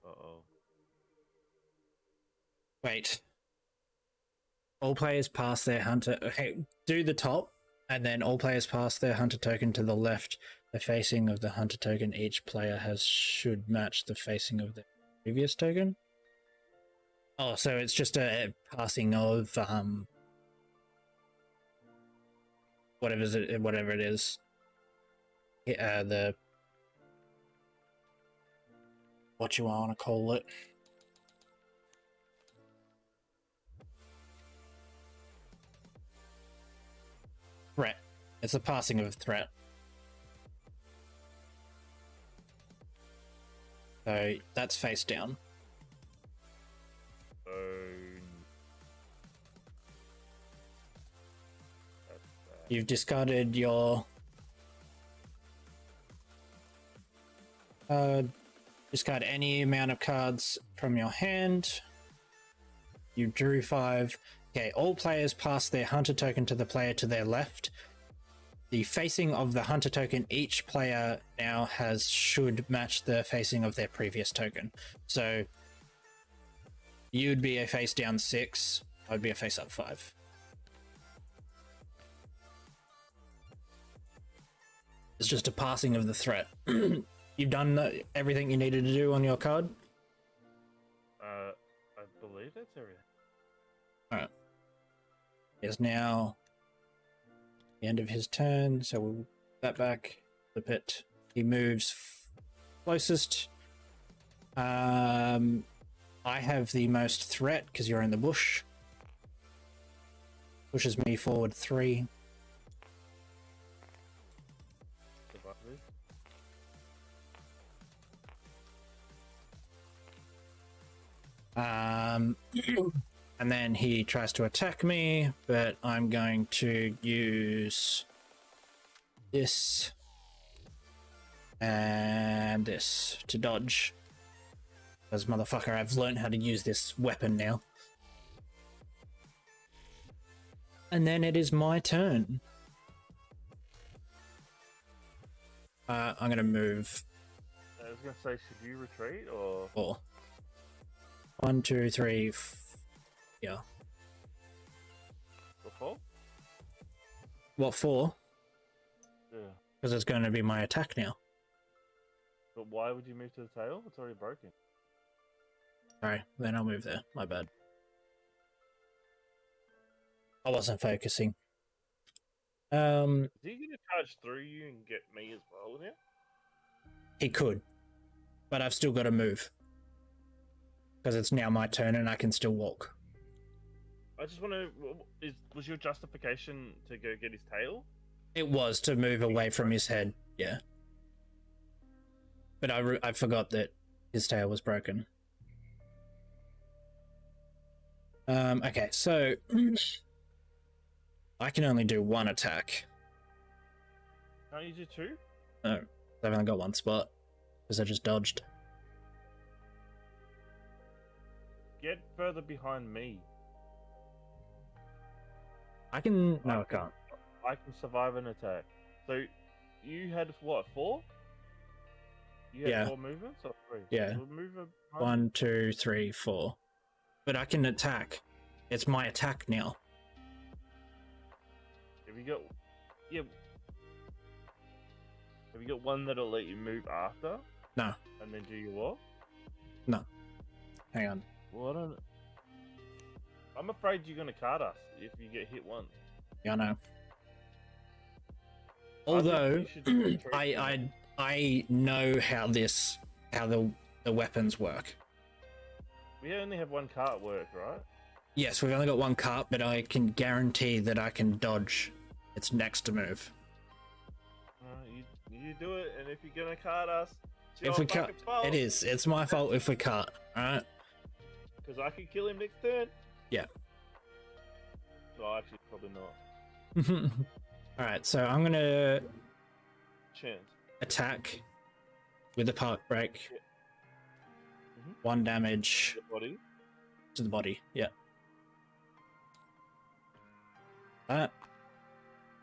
Uh oh. Wait. All players pass their hunter. Okay, do the top, and then all players pass their hunter token to the left. The facing of the hunter token each player has should match the facing of the previous token. Oh, so it's just a passing of whatever it is. The what you want to call it. Threat. It's a passing of a threat. So that's face down. You've discarded your discard any amount of cards from your hand. You drew 5. Okay, all players pass their hunter token to the player to their left. The facing of the hunter token each player now has should match the facing of their previous token. So you'd be a face down 6, I'd be a face up 5. It's just a passing of the threat. You've done everything you needed to do on your card? I believe that's everything. Alright. It's now the end of his turn, so we'll put that back, flip it. He moves closest. I have the most threat because you're in the bush. Pushes me forward 3. And then he tries to attack me, but I'm going to use this and this to dodge. Because motherfucker, I've learned how to use this weapon now. And then it is my turn. I'm gonna move. I was gonna say, should you retreat or 4. 1, 2, 3. Yeah. before? What for? Yeah. Because it's going to be my attack now. But why would you move to the tail? It's already broken. Sorry, then I'll move there. My bad. I wasn't focusing. Is he gonna charge through you and get me as well now? He could, but I've still got to move because it's now my turn and I can still walk. I just want to. Was your justification to go get his tail? It was to move away from his head, yeah. But I forgot that his tail was broken. Okay, so I can only do 1 attack. Can't you do 2? No, I've only got 1 spot because I just dodged. Get further behind me. I can. No, I can't. I can survive an attack. So you had what, 4? You had 4 movements or 3? Yeah. So move 1, 2, 3, 4. But I can attack. It's my attack now. Have you got? Yeah. Have you got one that'll let you move after? No. And then do your walk? No. Hang on. Well, I don't. I'm afraid you're gonna card us if you get hit once. Yeah, I know. Although I know how the weapons work. We only have 1 cart work, right? Yes, we've only got 1 cart, but I can guarantee that I can dodge its next move. You do it, and if you're gonna cart us, it's if your we cut, fault. it is. It's my fault if we cut. All right. Because I could kill him next turn. Yeah. Well, actually, probably not. All right, so I'm gonna Chance. attack with the park break. Yeah. 1 damage The body. to the body. Yeah. That,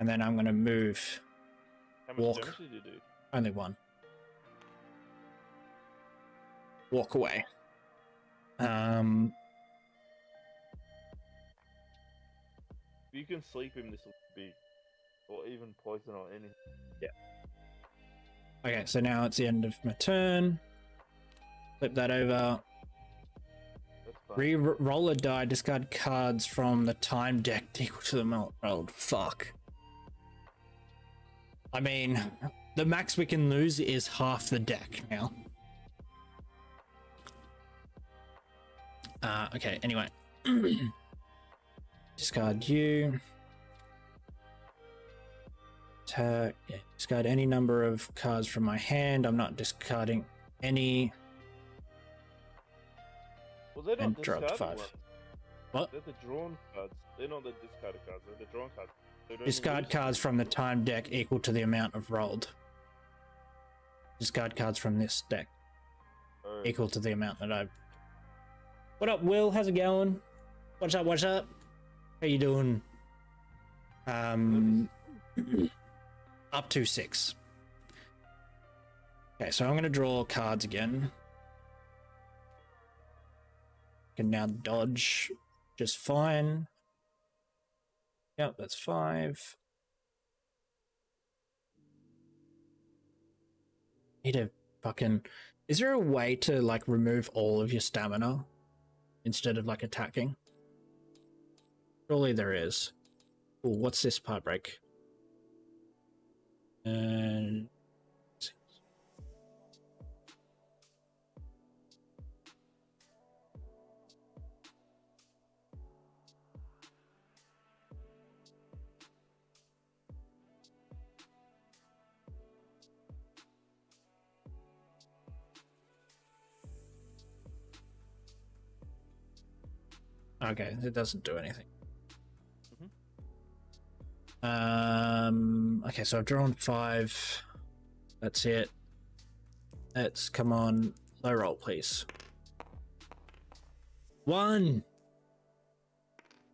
and then I'm gonna move. How much Walk. damage did you do? Only 1. Walk away. you can sleep him, this will be, or even poison or anything. Yeah. Okay, so now it's the end of my turn. Flip that over. That's fine. Re-roll a die, discard cards from the time deck equal to the amount rolled. Fuck. I mean, the max we can lose is half the deck now. Okay, anyway. Discard you. Yeah, discard any number of cards from my hand. I'm not discarding any. Well, they're not And dropped discarded 5. ones. What? They're the drawn cards. They're not the discarded cards. They're the drawn cards. Discard cards from the time deck equal to the amount of rolled. Discard cards from this deck equal to the amount that I've. What up, Will? How's it going? What's up? What's up? How you doing? Up to 6. Okay, so I'm going to draw cards again. Can now dodge just fine. Yep, that's 5. Need to fucking. Is there a way to like remove all of your stamina instead of like attacking? Surely there is. Oh, what's this part break? And okay, it doesn't do anything. Okay, so I've drawn 5. That's it. Let's come on. Low roll, please. 1.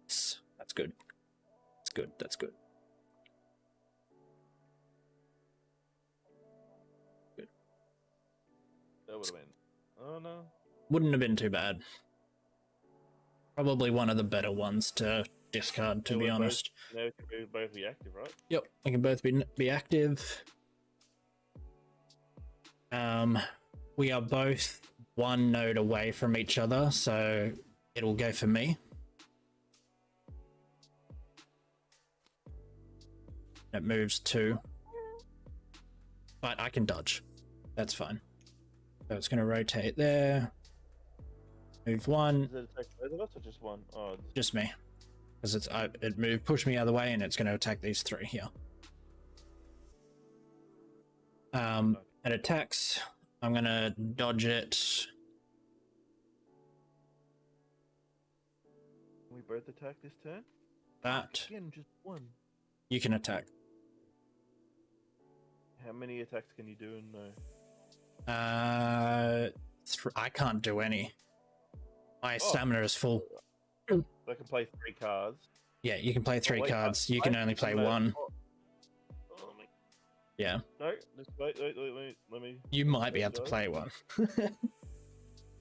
Yes, that's good. That's good. That's good. Good. That would have been. Oh no. Wouldn't have been too bad. Probably one of the better ones to discard, to be honest. Now we can both be active, right? Yep, we can both be active. We are both 1 node away from each other, so it'll go for me. It moves 2. But I can dodge. That's fine. So it's going to rotate there. Move 1. Does it attack both of us or just one? Oh, Just me. Because it moved, pushed me the other way, and it's going to attack these 3 here. It attacks. I'm going to dodge it. Can we both attack this turn? That. Again, just 1. You can attack. How many attacks can you do in no? I can't do any. My stamina is full. I can play 3 cards. Yeah, you can play 3 cards. You can only play 1. Yeah. No, just wait, let me. You might be able to play 1.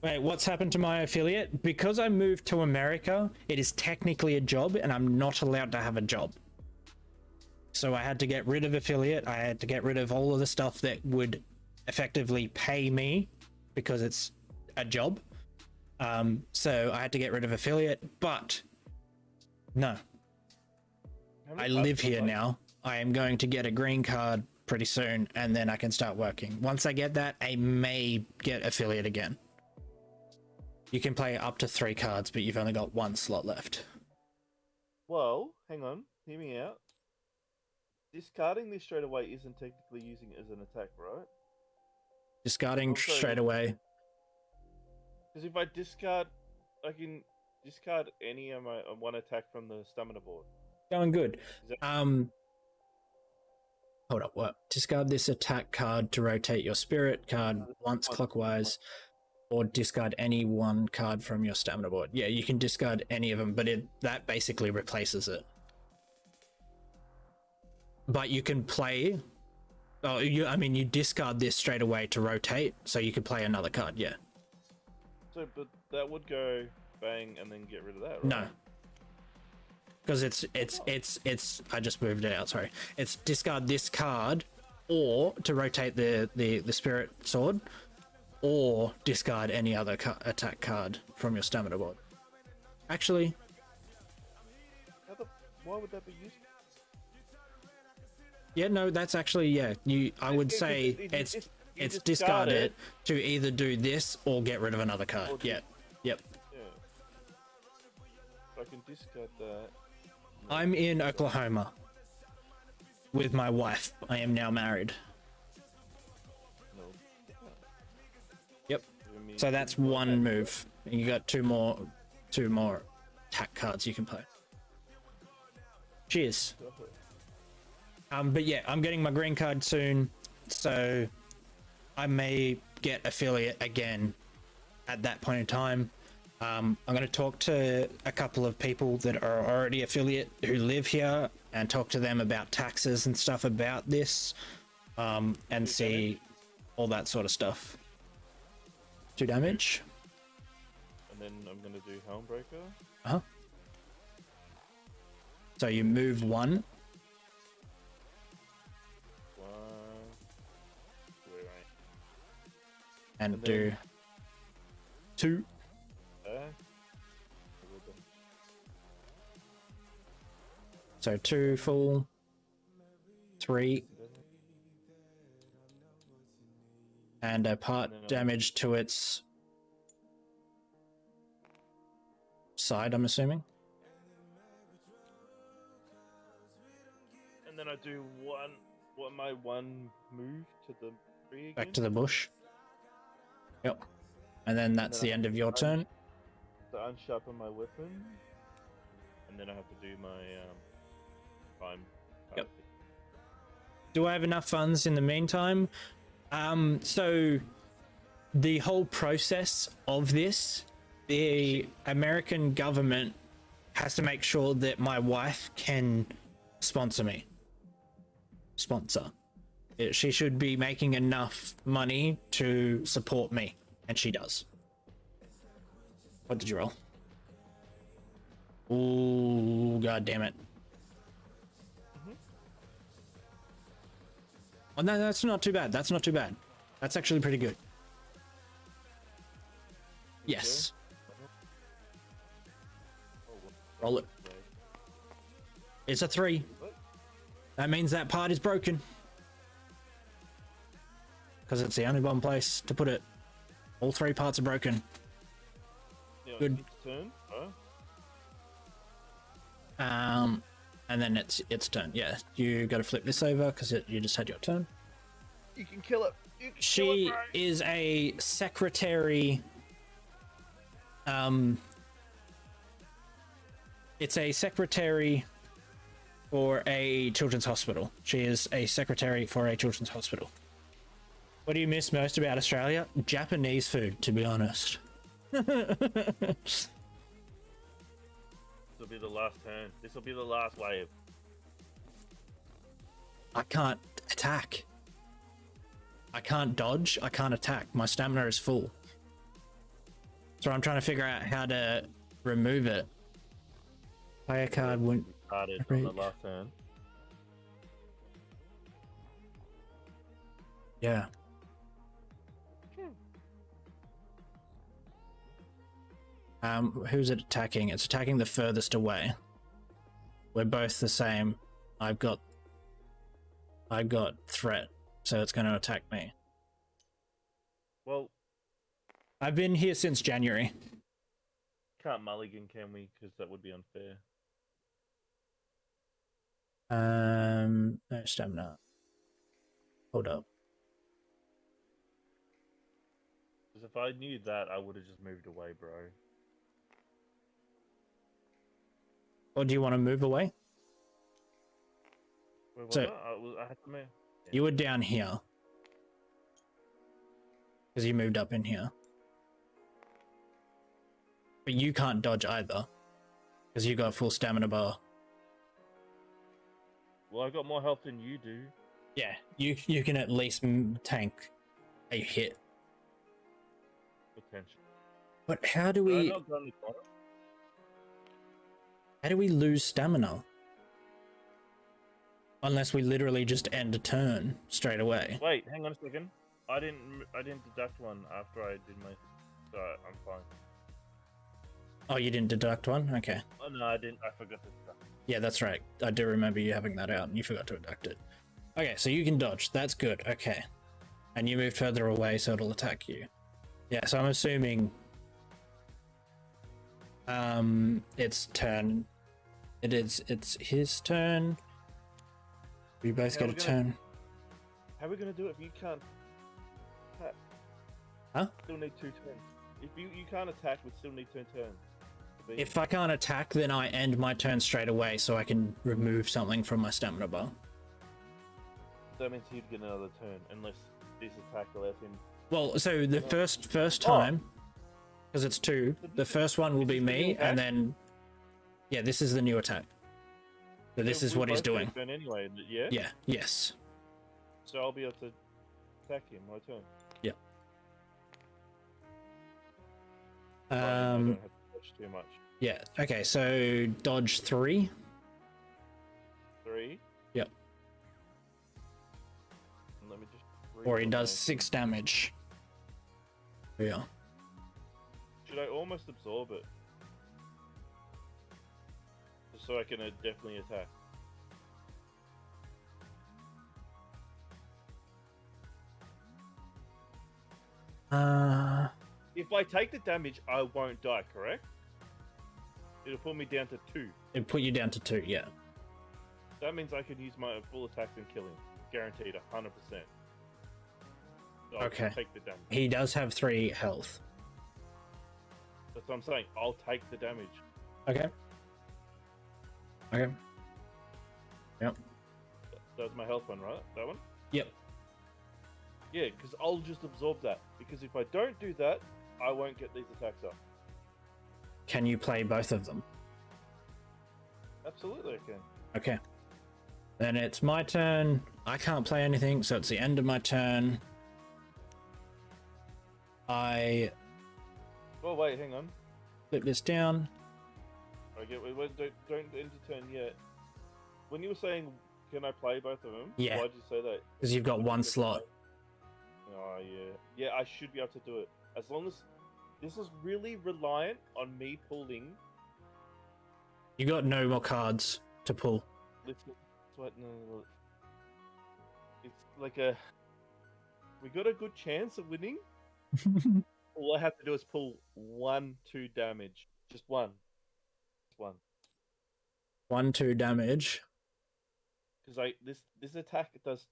Wait, what's happened to my affiliate? Because I moved to America, it is technically a job, and I'm not allowed to have a job. So I had to get rid of affiliate. I had to get rid of all of the stuff that would effectively pay me because it's a job. So I had to get rid of affiliate, but no. I live here now. I am going to get a green card pretty soon, and then I can start working. Once I get that, I may get affiliate again. You can play up to 3 cards, but you've only got 1 slot left. Well, hang on. Hear me out. Discarding this straight away isn't technically using it as an attack, right? Discarding Also, straight away. Because if I discard, I can discard any of my 1 attack from the stamina board. Going good. Hold up, what? Discard this attack card to rotate your spirit card once clockwise, or discard any 1 card from your stamina board. Yeah, you can discard any of them, but that basically replaces it. But you can play. Oh, you discard this straight away to rotate, so you can play another card. Yeah. So, but that would go bang and then get rid of that, right? No. because it's I just moved it out, sorry. It's discard this card, or to rotate the spirit sword, or discard any other attack card from your stamina board. Actually, Why would that be useful? yeah, no, that's actually, yeah, I would say it's discard it to either do this or get rid of another card. Yep. Yeah. I can discard that. I'm in Oklahoma with my wife. I am now married. No. Yep. So that's one move. You got two more attack cards you can play. Cheers. But yeah, I'm getting my green card soon, so I may get affiliate again at that point in time. I'm going to talk to a couple of people that are already affiliate who live here and talk to them about taxes and stuff about this, and see all that sort of stuff. 2 damage. And then I'm going to do Helmbreaker. Uh-huh. So you move 1. And do 2. So 2 full, 3, and a part damage to its side, I'm assuming. And then I do one move to the tree again. Back to the bush. Yep. And then that's the end of your turn. To unsharpen my weapon, and then I have to do my time. Yep. Do I have enough funds in the meantime? So the whole process of this, the American government has to make sure that my wife can sponsor me. She should be making enough money to support me, and she does. What did you roll? Ooh, god damn it. Oh, no, that's not too bad. That's not too bad. That's actually pretty good. Yes. Roll it. It's a 3. That means that part is broken. Because it's the only one place to put it. All 3 parts are broken. Yeah, good. Turn. And then it's turn. Yeah, you got to flip this over because you just had your turn. You can kill it. She is a secretary. It's a secretary for a children's hospital. She is a secretary for a children's hospital. What do you miss most about Australia? Japanese food, to be honest. This will be the last turn. This will be the last wave. I can't attack. I can't dodge. I can't attack. My stamina is full. So I'm trying to figure out how to remove it. Play a card when Started on the last turn. Yeah. Who's it attacking? It's attacking the furthest away. We're both the same. I've got threat, so it's going to attack me. Well, I've been here since January. Can't mulligan, can we? Because that would be unfair. No stamina. Hold up. Because if I knew that, I would have just moved away, bro. Or do you want to move away? Wait, So I had to move. Yeah. you were down here. Because you moved up in here. But you can't dodge either. Because you got a full stamina bar. Well, I got more health than you do. Yeah, you can at least tank a hit. Potential. But how do we... How do we lose stamina? Unless we literally just end a turn straight away. Wait, hang on a second. I didn't deduct one after I did my. So I'm fine. Oh, you didn't deduct one? Okay. Oh no, I didn't. I forgot to deduct. Yeah, that's right. I do remember you having that out and you forgot to deduct it. Okay, so you can dodge. That's good. Okay. And you moved further away, so it'll attack you. Yeah, so I'm assuming it's turn. It's his turn. We both get a turn. How are we gonna do it if you can't attack? Huh? Still need 2 turns. If you can't attack, we still need 2 turns. If I can't attack, then I end my turn straight away so I can remove something from my stamina bar. That means he'd get another turn unless this attack allows him. Well, so the first time, because it's 2, the first one will be me, and then yeah, this is the new attack. So this is what he's doing. Turn anyway, yeah. Yeah. Yes. So I'll be able to attack him my turn. Yeah. I don't have to touch too much. Yeah. Okay. So dodge 3. 3. Yep. And let me just. Or he does 6 damage. Yeah. Should I almost absorb it? Just so I can definitely attack. If I take the damage, I won't die, correct? It'll put me down to 2. It'll put you down to 2, yeah. That means I can use my full attacks and kill him. Guaranteed, 100%. So Okay. I'll take the damage. He does have 3 health. That's what I'm saying. I'll take the damage. Okay. Okay. Yep. That was my health one, right? That one? Yep. Yeah, because I'll just absorb that. Because if I don't do that, I won't get these attacks up. Can you play both of them? Absolutely, I can. Okay. Then it's my turn. I can't play anything, so it's the end of my turn. I Oh wait, hang on. flip this down. Okay, don't end your turn yet. When you were saying, can I play both of them? Yeah. Why'd you say that? Because you've got 1 slot. Oh yeah. Yeah, I should be able to do it. As long as this is really reliant on me pulling. You got no more cards to pull. Listen, what? No, it's like a. We got a good chance of winning. All I have to do is pull 1, 2 damage. Just one. Just one. 1, 2 damage. Because this attack does.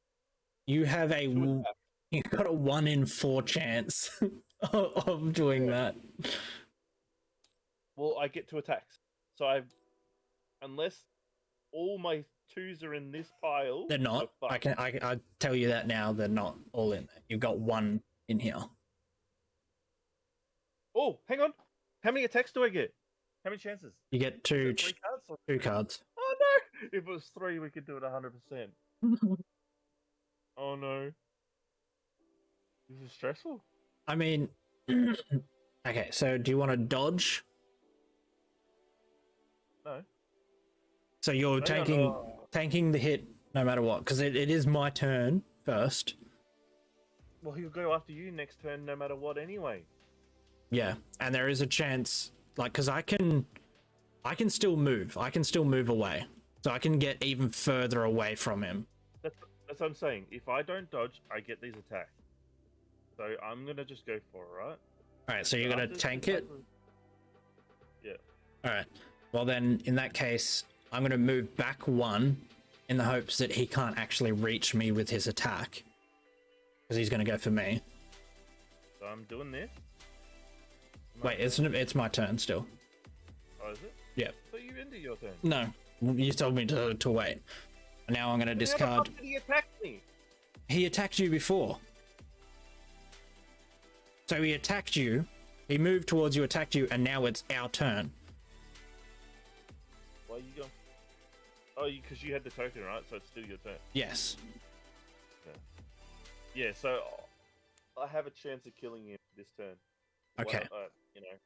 You have a. 2 attacks. You got a 1 in 4 chance of doing that. Well, I get 2 attacks, so unless all my 2s are in this pile. They're not. I tell you that now. They're not all in there. You've got 1 in here. Oh, hang on. How many attacks do I get? How many chances? You get 2 3 cards? Or... 2 cards. Oh no! If it was 3, we could do it 100%. Oh no. This is stressful. I mean, okay. So, do you want to dodge? No. So you're No. tanking the hit no matter what, because it is my turn first. Well, he'll go after you next turn no matter what anyway. Yeah, and there is a chance, like, because I can still move. I can still move away, so I can get even further away from him. That's what I'm saying. If I don't dodge, I get these attacks. So I'm gonna just go for it, right? All right, so you're gonna tank it. Yeah. All right. Well, then, in that case, I'm gonna move back 1, in the hopes that he can't actually reach me with his attack, because he's gonna go for me. So I'm doing this. Wait, it's my turn still. Oh, is it? Yeah. So you ended your turn. No, you told me to wait. And now I'm gonna discard. How the fuck did he attack me? He attacked you before. So he attacked you, he moved towards you, attacked you, and now it's our turn. Why are you going? Oh, because you had the token, right? So it's still your turn. Yes. Okay. Yeah, so I have a chance of killing him this turn. Okay. Well, you know.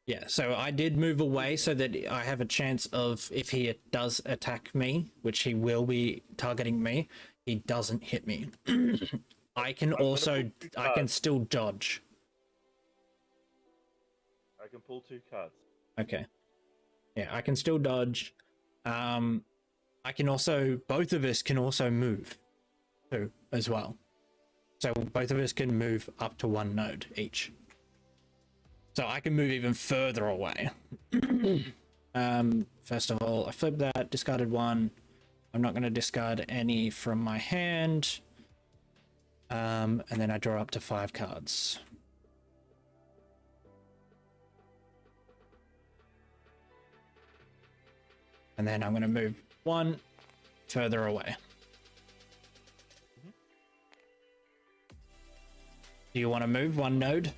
Yeah, so I did move away so that I have a chance of, if he does attack me, which he will be targeting me, he doesn't hit me. I can I'm gonna also, pull two I can cards. still dodge. I can pull 2 cards. Okay. Yeah, I can still dodge. I can also, both of us can also move too, as well. So both of us can move up to 1 node each. So I can move even further away. First of all, I flipped that, discarded 1. I'm not going to discard any from my hand. And then I draw up to 5 cards. And then I'm going to move 1 further away. Do you want to move 1 node?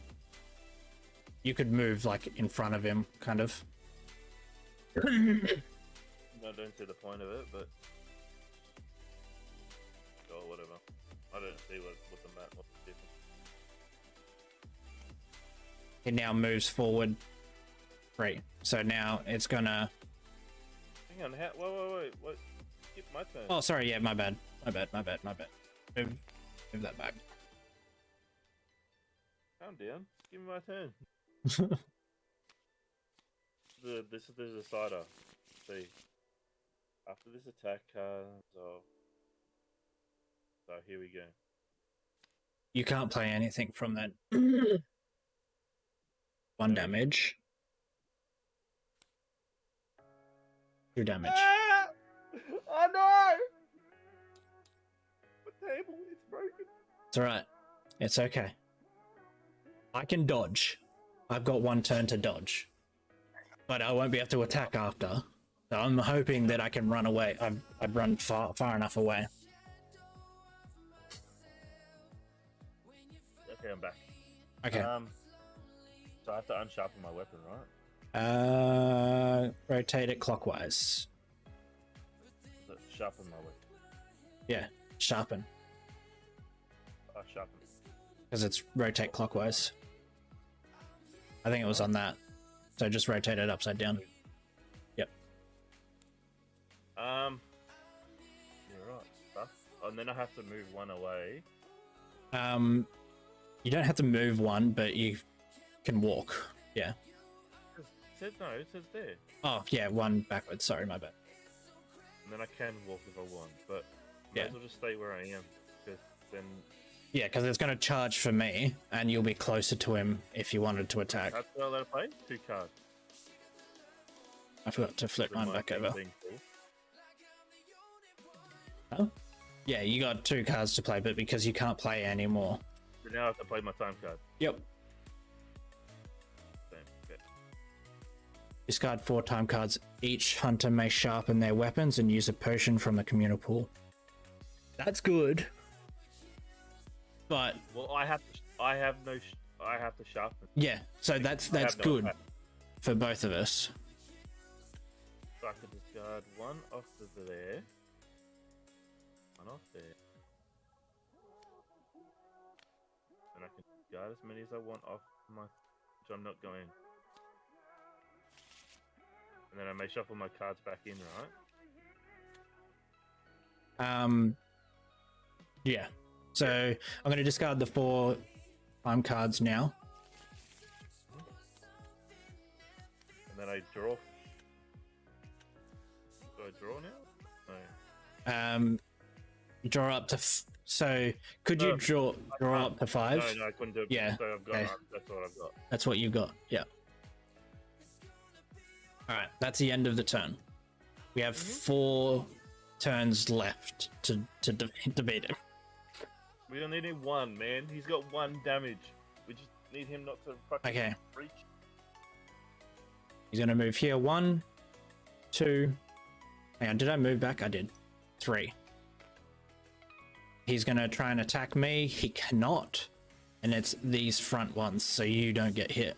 You could move like in front of him, kind of. I don't see the point of it, but oh, whatever. I don't see what the map, what's the difference. It now moves forward 3. So now it's gonna. Hang on, wait, what? Skip my turn. Oh, sorry. Yeah, my bad. Move that back. Calm down. Give me my turn. This is the decider. See, after this attack card, so here we go. You can't play anything from that. 1 damage. 2 damage. Ah! Oh no! The table, it's broken. It's alright. It's okay. I can dodge. I've got 1 turn to dodge. But I won't be able to attack after. So I'm hoping that I can run away. I've run far enough away. Okay, I'm back. Okay. So I have to unsharpen my weapon, right? Rotate it clockwise. So sharpen my weapon. Yeah, sharpen. Sharpen. Because it's rotate clockwise. I think it was on that. So just rotate it upside down. Yep. You're right. Stuff. Oh, and then I have to move 1 away. You don't have to move 1, but you can walk. Yeah. It says there. Oh, yeah, 1 backwards. Sorry, my bad. And then I can walk if I want, but I might as well just stay where I am, because then... Yeah, because it's going to charge for me, and you'll be closer to him if you wanted to attack. That's what I let it play? 2 cards. I forgot to flip mine back over. Cool. Oh? Yeah, you got 2 cards to play, but because you can't play anymore. So now I have to play my time card. Yep. Same. Okay. Discard 4 time cards. Each hunter may sharpen their weapons and use a potion from the communal pool. That's good. But well, I have to sharpen. Yeah, so that's good for both of us. So I could discard 1 off of there, 1 off there, and I can discard as many as I want off my, which I'm not going. And then I may shuffle my cards back in, right? Yeah. So I'm going to discard the 4 time cards now. And then I draw. Do I draw now? No. You draw up to. So could you draw up to 5? No, I couldn't do it. Yeah. So I've got. Okay. That's what I've got. That's what you got. Yeah. All right. That's the end of the turn. We have 4 turns left to beat him. We don't need him 1, man. He's got 1 damage. We just need him not to fucking reach. He's gonna move here. 1, 2. Hang on, did I move back? I did. 3. He's gonna try and attack me. He cannot. And it's these front ones, so you don't get hit.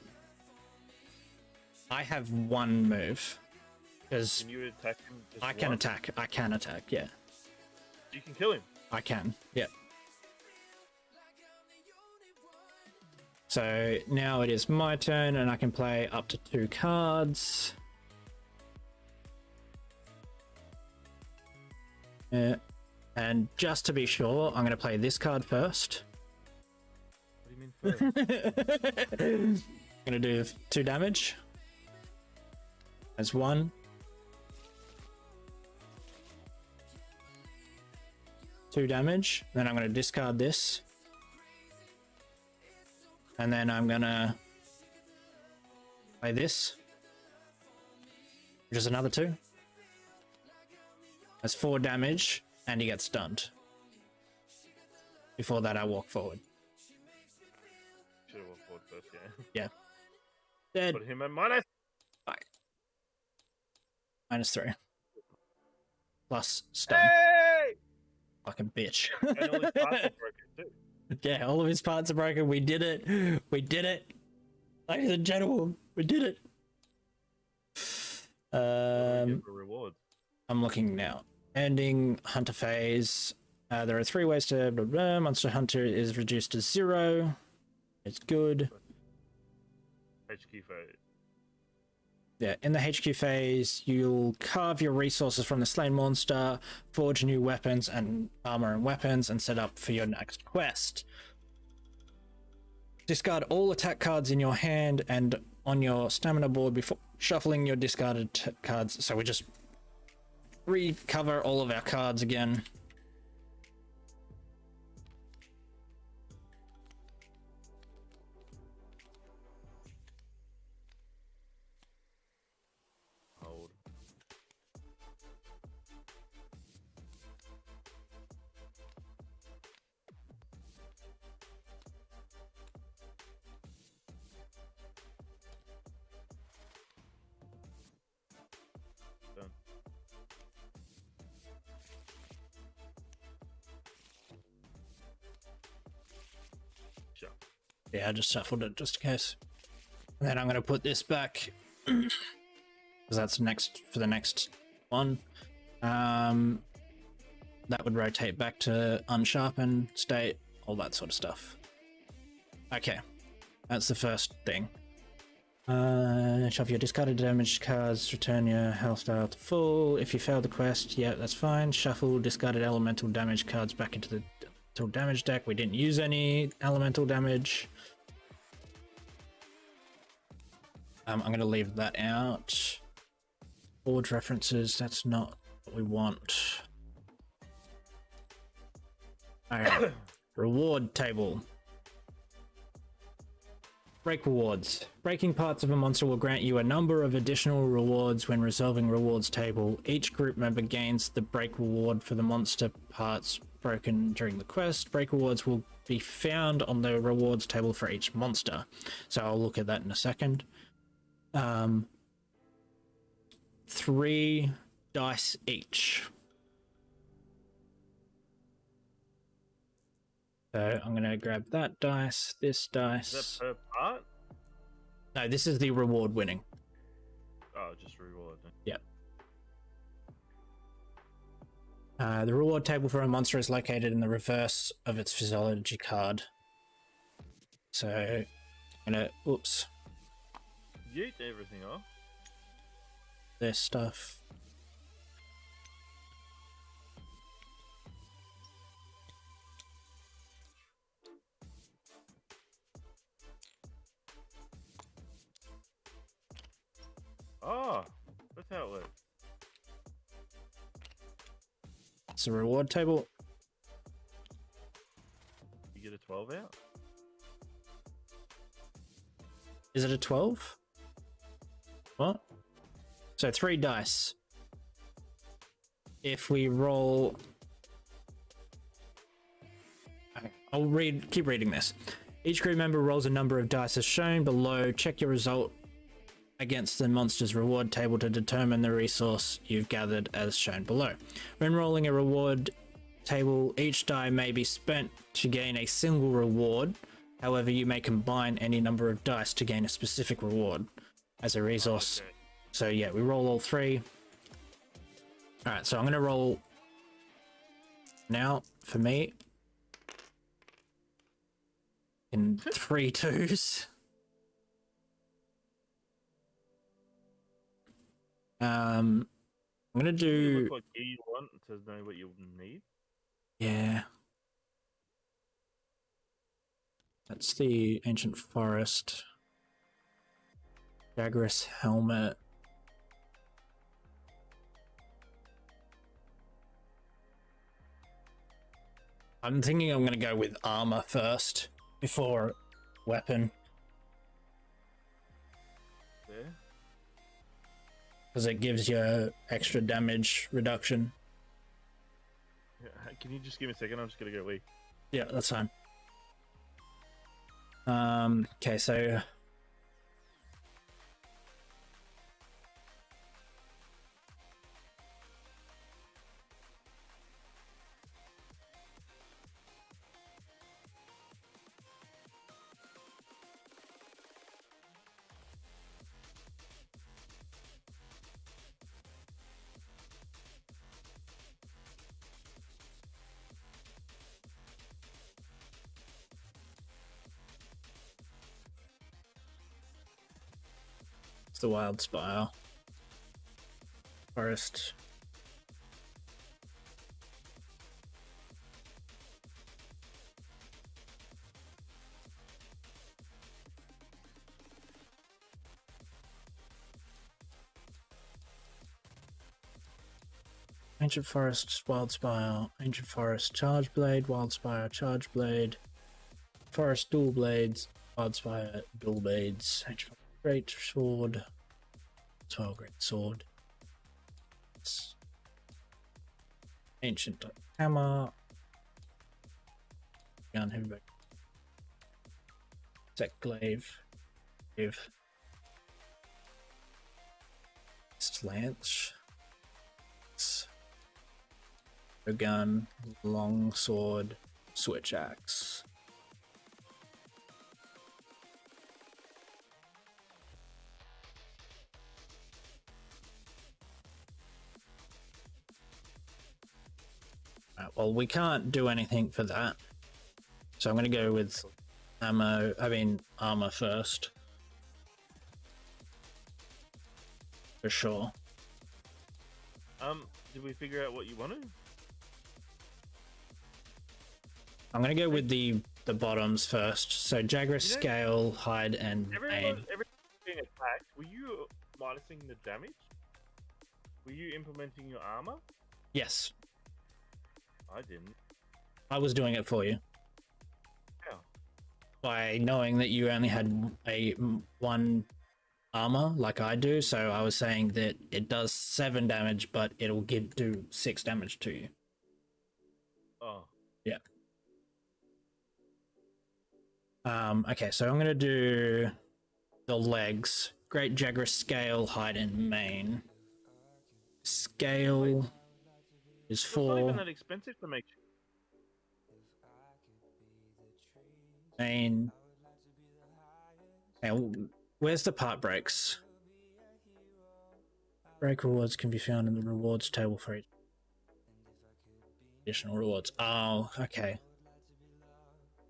I have 1 move. Because Can you attack him? Just I can 1? attack. I can attack, yeah. You can kill him. I can, yeah. So now it is my turn and I can play up to 2 cards. And just to be sure, I'm going to play this card first. What do you mean first? I'm going to do 2 damage. That's 1. 2 damage. Then I'm going to discard this. And then I'm going to play this, which is another 2. That's 4 damage, and he gets stunned. Before that, I walk forward. Should have walked forward first, yeah. Yeah. Dead. Put him at minus. -3. Plus stun. Hey! Fucking bitch. And all his parts are broken too. Yeah, all of his parts are broken. We did it. We did it. Ladies and gentlemen, we did it. Rewards. I'm looking now. Ending hunter phase. There are 3 ways to blah, blah. Monster hunter is reduced to 0. It's good. HQ phase. Yeah, in the HQ phase, you'll carve your resources from the slain monster, forge new weapons and armor and weapons, and set up for your next quest. Discard all attack cards in your hand and on your stamina board before shuffling your discarded cards. So we just recover all of our cards again. Hold. Done. Sure. Yeah, I just shuffled it just in case. And then I'm going to put this back because that's next for the next one. That would rotate back to unsharpen state, all that sort of stuff. Okay, that's the first thing. Shuffle your discarded damage cards, return your health dial to full. If you fail the quest, yeah, that's fine. Shuffle discarded elemental damage cards back into the damage deck. We didn't use any elemental damage. I'm going to leave that out. Board references, that's not what we want. Alright, reward table. Break rewards. Breaking parts of a monster will grant you a number of additional rewards when resolving rewards table. Each group member gains the break reward for the monster parts broken during the quest. Break rewards will be found on the rewards table for each monster. So I'll look at that in a second. 3 dice each. So I'm going to grab that dice, this dice. Is that per part? No, this is the reward winning. Oh, just reward. Yep. The reward table for a monster is located in the reverse of its physiology card. So I'm going to, oops, Yeet everything off. this stuff. Oh, that's how it works. It's a reward table. You get a 12 out? Is it a 12? What? So 3 dice. If we roll... Okay, I'll keep reading this. Each crew member rolls a number of dice as shown below. Check your result against the monster's reward table to determine the resource you've gathered as shown below. When rolling a reward table, each die may be spent to gain a single reward. However, you may combine any number of dice to gain a specific reward as a resource. Okay. So yeah, we roll all 3. Alright, so I'm going to roll now for me. In 3 2s. I'm gonna Do you do look what gear you want to know what you need? yeah. That's the ancient forest. Jagras helmet. I'm thinking I'm gonna go with armor first before weapon. There. Because it gives you extra damage reduction. Yeah, can you just give me a second? I'm just gonna go wee. Yeah, that's fine. Okay, so it's the wild spire. Forest. Ancient forest, wild spire, ancient forest, charge blade, wild spire, charge blade, forest dual blades, wild spire, dual blades, ancient great sword, great sword, ancient hammer, gun, heavy sec glaive, lance, a gun, long sword, switch axe. Well, we can't do anything for that, so I'm going to go with armor first for sure. Did we figure out what you wanted? I'm going to go with the bottoms first. So Jagras, scale, hide, and everyone being attacked. Were you minusing the damage? Were you implementing your armor? Yes, I didn't. I was doing it for you. How? By knowing that you only had one armor like I do, so I was saying that it does 7 damage, but it'll do 6 damage to you. Oh. Yeah. Okay, so I'm gonna do the legs. Great Jagras, scale, hide, and mane. Scale is 4. It's not even that expensive to make. Mane. Okay, where's the part breaks? Break rewards can be found in the rewards table for each additional rewards. Oh, okay.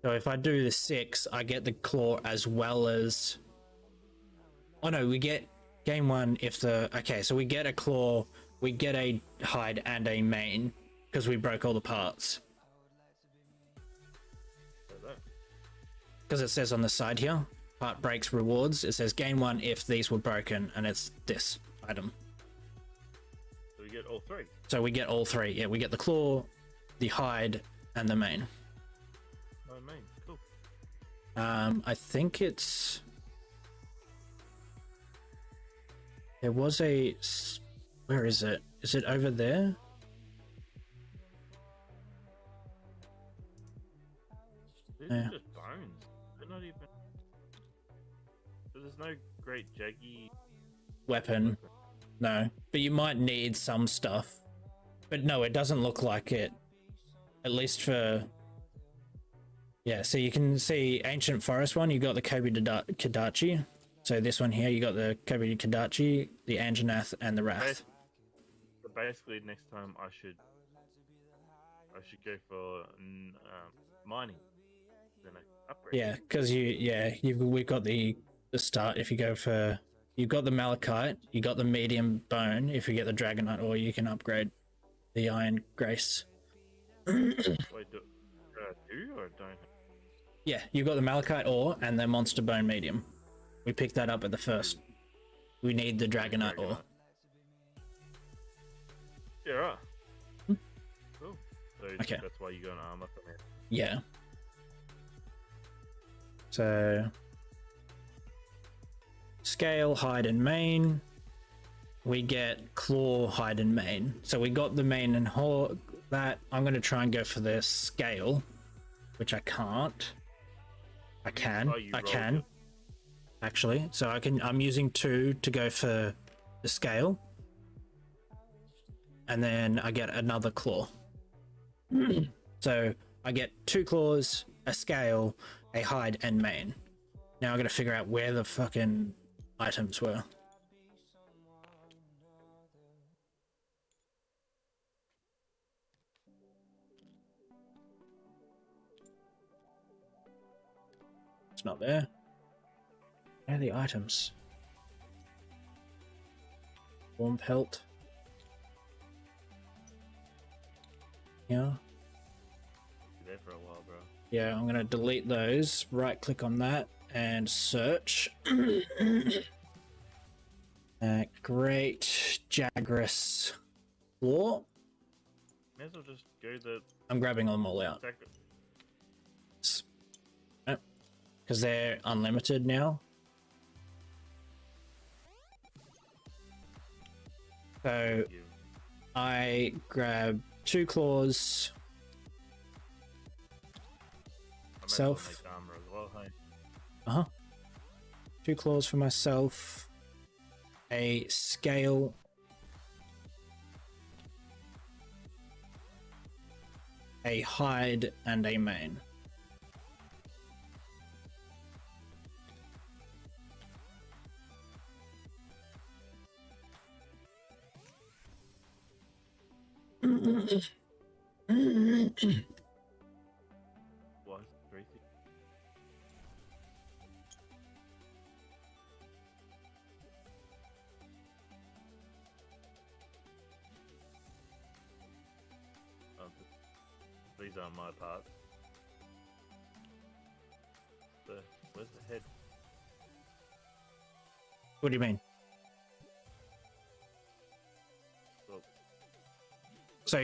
So if I do the 6, I get the claw as well as... Oh no, we get game 1 if the... Okay, so we get a claw, we get a hide and a mane because we broke all the parts. Because it says on the side here, part breaks rewards, it says gain 1 if these were broken, and it's this item. So we get all 3? So we get all 3, yeah, we get the claw, the hide, and the mane. Oh, mane, cool. I think it's... There was a... Where is it? Is it over there? These Yeah. are just bones. They're not even... So there's no great jaggy... Weapon. No. But you might need some stuff. But no, it doesn't look like it. At least for... Yeah, so you can see Ancient Forest one, you got the Kobe Kadachi. So this one here, you got the Kobe Kadachi, the Anjanath, and the Wrath. So basically, next time I should go for mining. Then upgrade. Yeah, because we've got the start. If you go for, you've got the malachite, you got the medium bone. If you get the dragonite, or you can upgrade the iron grace. Wait, do you or don't? Yeah, you've got the malachite ore and the monster bone medium. We picked that up at the first. We need the dragonite ore. Yeah, right. Hmm? Cool. So Okay. that's why you got an armor from it. Yeah. So scale, hide, and mane. We get claw, hide, and mane. So we got the mane and that. I'm going to try and go for the scale, which I can't. I can. I can. Actually, so I'm using 2 to go for the scale, and then I get another claw. So I get 2 claws, a scale, a hide, and mane. Now I gotta figure out where the fucking items were. It's not there. Where are the items? Warm pelt. Yeah. There for a while, bro. Yeah, I'm gonna delete those. Right click on that and search. Great Jagras Claw. May as well just go the. I'm grabbing them all out because they're unlimited now. So I grab 2 claws. Self. Uh-huh. 2 claws for myself. A scale. A hide and a mane. What? 3? These aren't my parts. Where's the head? What do you mean? Well, So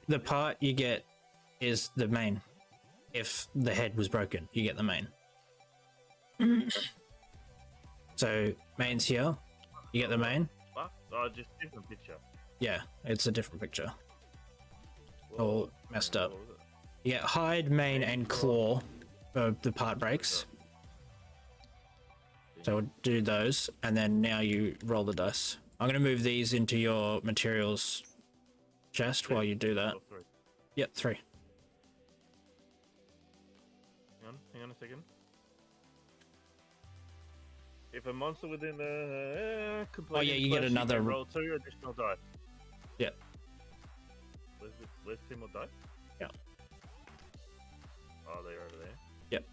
the part you get is the main. If the head was broken, you get the main. So main's here. You get the main. What? Oh, just different picture. Yeah, it's a different picture. Whoa. All messed up. You get hide, mane, and claw for the part breaks. So we'll do those, and then now you roll the dice. I'm going to move these into your materials chest while you do that. 3. Yep, 3. Hang on a second. If a monster within the you get another roll 2 additional dice. Yep. Where's 2 more dice? Yeah. Oh, they're over there. Yep.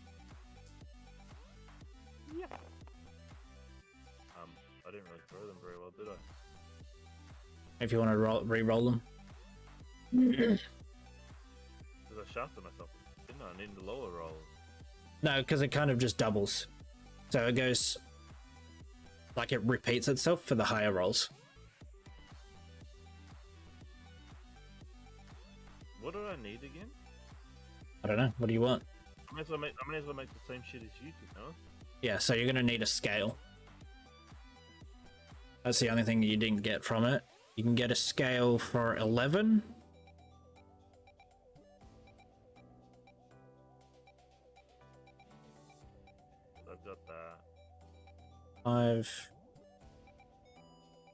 Yeah. I didn't really throw them very well, did I? If you want to re-roll them. Because I shafted myself, didn't I? I need the lower roll. No, because it kind of just doubles. So it goes, like it repeats itself for the higher rolls. What do I need again? I don't know. What do you want? I may as well make the same shit as you did, no? Yeah, so you're going to need a scale. That's the only thing you didn't get from it. You can get a scale for 11. I've got that. 5.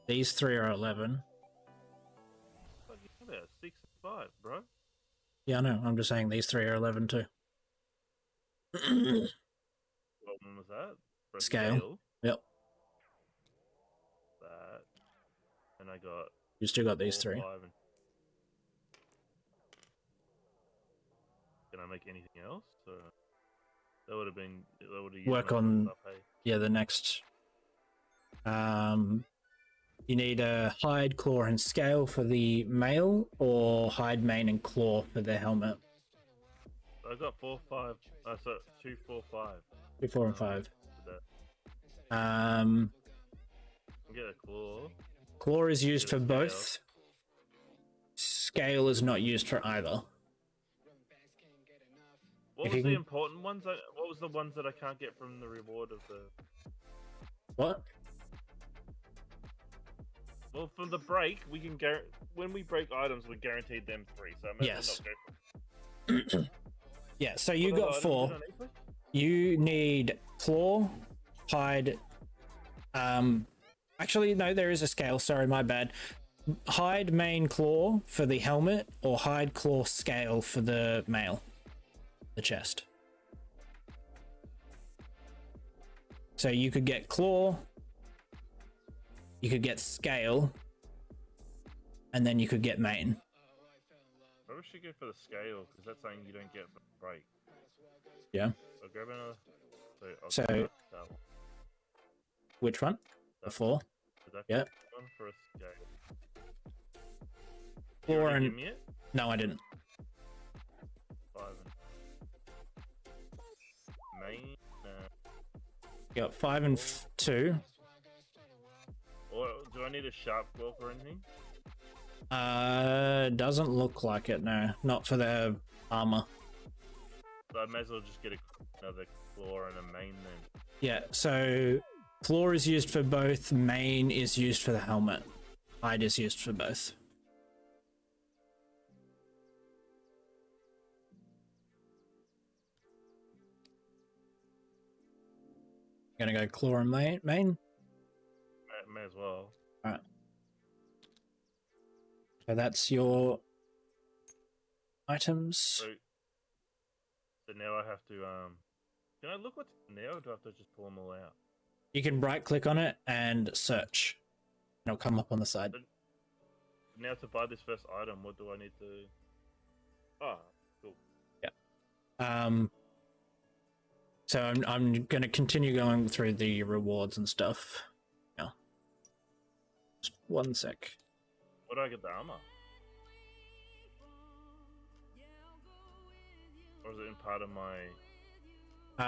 These 3 are 11. What about 6 and 5, bro? Yeah, I know. I'm just saying these 3 are 11 too. What one was that? For a Scale. Yep. That. And I got. You still got these 4, 3. 5, and... Can I make anything else? Or... That would have been. That would have work on the next. You need a hide, claw, and scale for the male, or hide, mane, and claw for the helmet. I got 4, 5. So 2, 4, 5. 2, 4, and 5. Get a claw. Claw is used for both. Scale is not used for either. What was the important ones? What was the ones that I can't get from the reward of the? What? Well, from the break, we can when we break items, we're guaranteed them 3. So I may as well not go for. Yeah. So you got 4. You need claw, hide. Actually, no, there is a scale. Sorry, my bad. Hide, mane, claw for the helmet, or hide, claw, scale for the male, the chest. So you could get claw, you could get scale, and then you could get mane. Maybe we should go for the scale, because that's something you don't get from the break. Yeah. I'll grab another. So which one? The 4? Yeah. One for a scale. 4 and... No, I didn't. 5 and... Main... You got 5 and 2. Or do I need a sharp claw or anything? Doesn't look like it, no. Not for the armor. So I may as well just get another claw and a main then. Yeah, so claw is used for both, mane is used for the helmet. Hide is used for both. Gonna go claw and main? May as well. Alright. So that's your items. So now I have to, can I look what's now, or do I have to just pull them all out? You can right click on it and search. And it'll come up on the side. So now to buy this first item, what do I need to... Oh, cool. Yeah. So I'm going to continue going through the rewards and stuff. Yeah. Just 1 sec. Where do I get the armor? Or is it in part of my...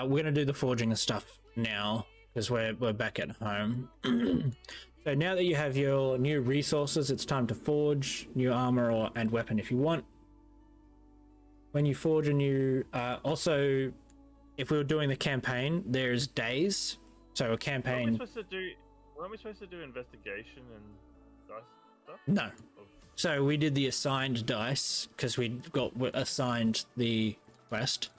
We're going to do the forging and stuff now, because we're back at home. So now that you have your new resources, it's time to forge new armor and weapon if you want. When you forge a new... also... If we were doing the campaign, there's days. So a campaign... Weren't we supposed to do investigation and dice stuff? No. So we did the assigned dice, because we got assigned the quest.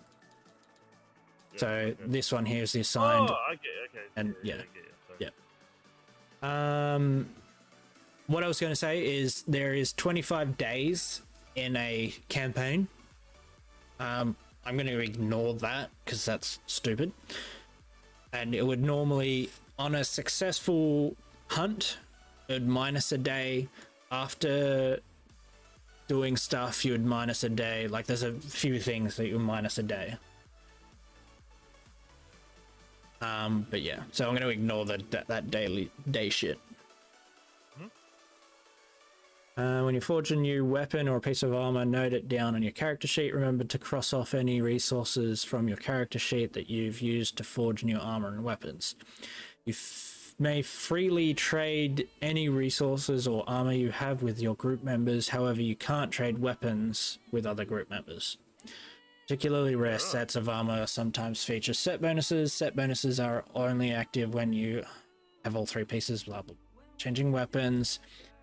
Yeah, so okay. This one here is the assigned... Oh, okay. And yeah. What I was going to say is there is 25 days in a campaign. I'm going to ignore that because that's stupid. And it would normally, on a successful hunt, it would minus a day. After doing stuff, you would minus a day. Like there's a few things that you would minus a day. But yeah, so I'm going to ignore that day shit. When you forge a new weapon or a piece of armor, note it down on your character sheet. Remember to cross off any resources from your character sheet that you've used to forge new armor and weapons. You may freely trade any resources or armor you have with your group members. However, you can't trade weapons with other group members. Particularly rare sets of armor sometimes feature set bonuses. Set bonuses are only active when you have all 3 pieces, blah, blah. Changing weapons.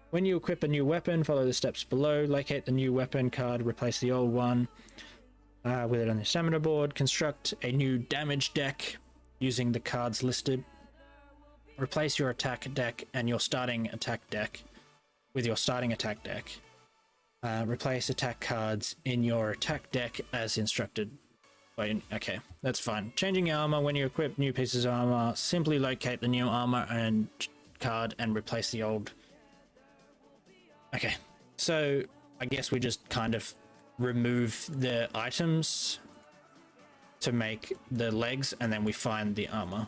When you equip a new weapon, follow the steps below. Locate the new weapon card, replace the old one with it on the stamina board. Construct a new damage deck using the cards listed. Replace your attack deck and your starting attack deck with your starting attack deck. Replace attack cards in your attack deck as instructed. Wait, okay, that's fine. Changing armor. When you equip new pieces of armor, simply locate the new armor and card and replace the old. Okay, so I guess we just kind of remove the items to make the legs, and then we find the armor.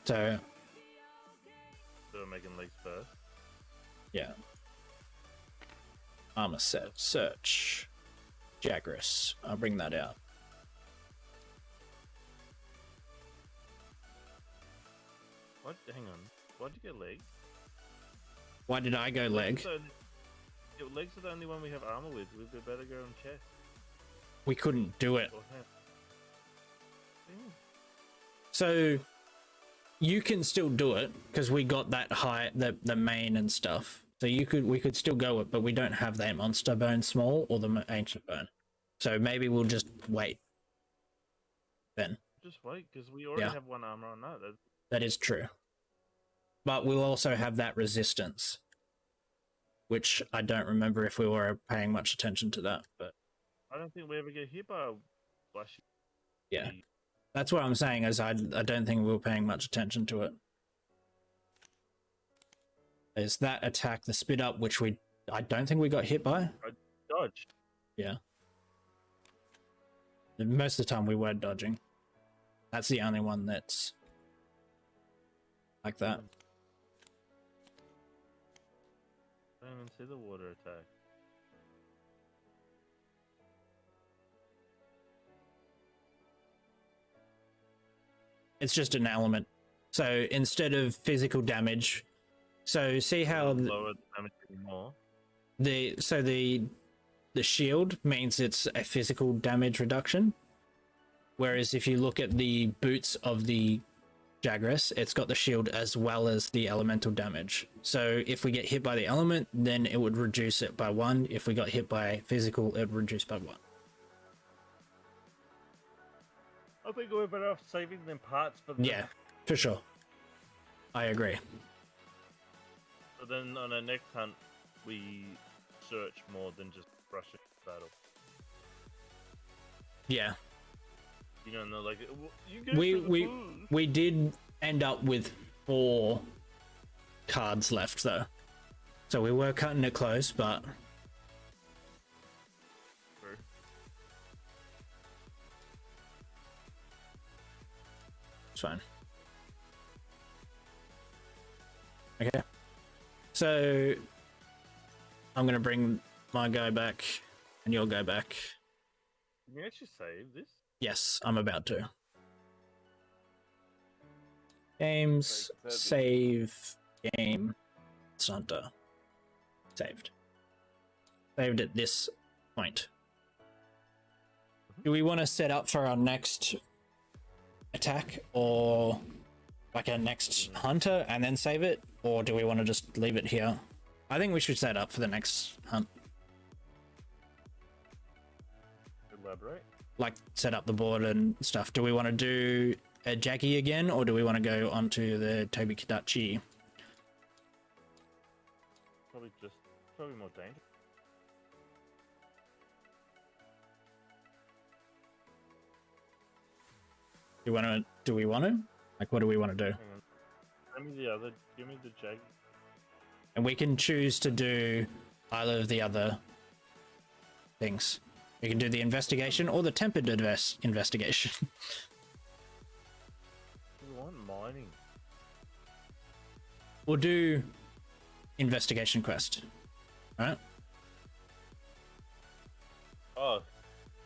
So we're making legs first. yeah. Armor set. Search. Jagras. I'll bring that out. What? Hang on. Why'd you get legs? Why did I go leg? Legs are the only one we have armor with. We'd be better go on chest. We couldn't do it. Or hand. Yeah. So you can still do it because we got that high, the main and stuff. So we could still go it, but we don't have that monster bone small or the ancient bone. So maybe we'll just wait. Then. Just wait, because we already have one armor on that. That is true. But we'll also have that resistance, which I don't remember if we were paying much attention to that. But I don't think we ever get hit by a flashy. Yeah, that's what I'm saying. Is I don't think we were paying much attention to it. There's that attack, the spit up, which I don't think we got hit by. I dodged. Yeah. Most of the time we were dodging. That's the only one that's like that. I don't even see the water attack. It's just an element. So instead of physical damage, so see how Lower the damage anymore. the shield means it's a physical damage reduction, whereas if you look at the boots of the Jagras, it's got the shield as well as the elemental damage. So if we get hit by the element, then it would reduce it by 1. If we got hit by physical, it would reduce by 1. I think we're better off saving them parts for the... Yeah, for sure. I agree. So then on our next hunt, we search more than just rush into battle. Yeah. You know, and they're like, you go we did end up with 4 cards left though, so we were cutting it close, but True. it's fine. Okay, so I'm gonna bring my guy back and your guy back. Can you actually save this? Yes, I'm about to. Games, save, game, Santa. Saved. Saved at this point. Do we want to set up for our next attack or like our next hunter and then save it? Or do we want to just leave it here? I think we should set up for the next hunt. Elaborate. Like set up the board and stuff. Do we want to do a Jackie again, or do we want to go onto the Toby Kadachi? Probably more dangerous. Do we want to? Like, what do we want to do? Hang on. Give me the Jag. And we can choose to do either of the other things. We can do the investigation or the tempered investigation. We want mining. We'll do investigation quest. Alright? Oh,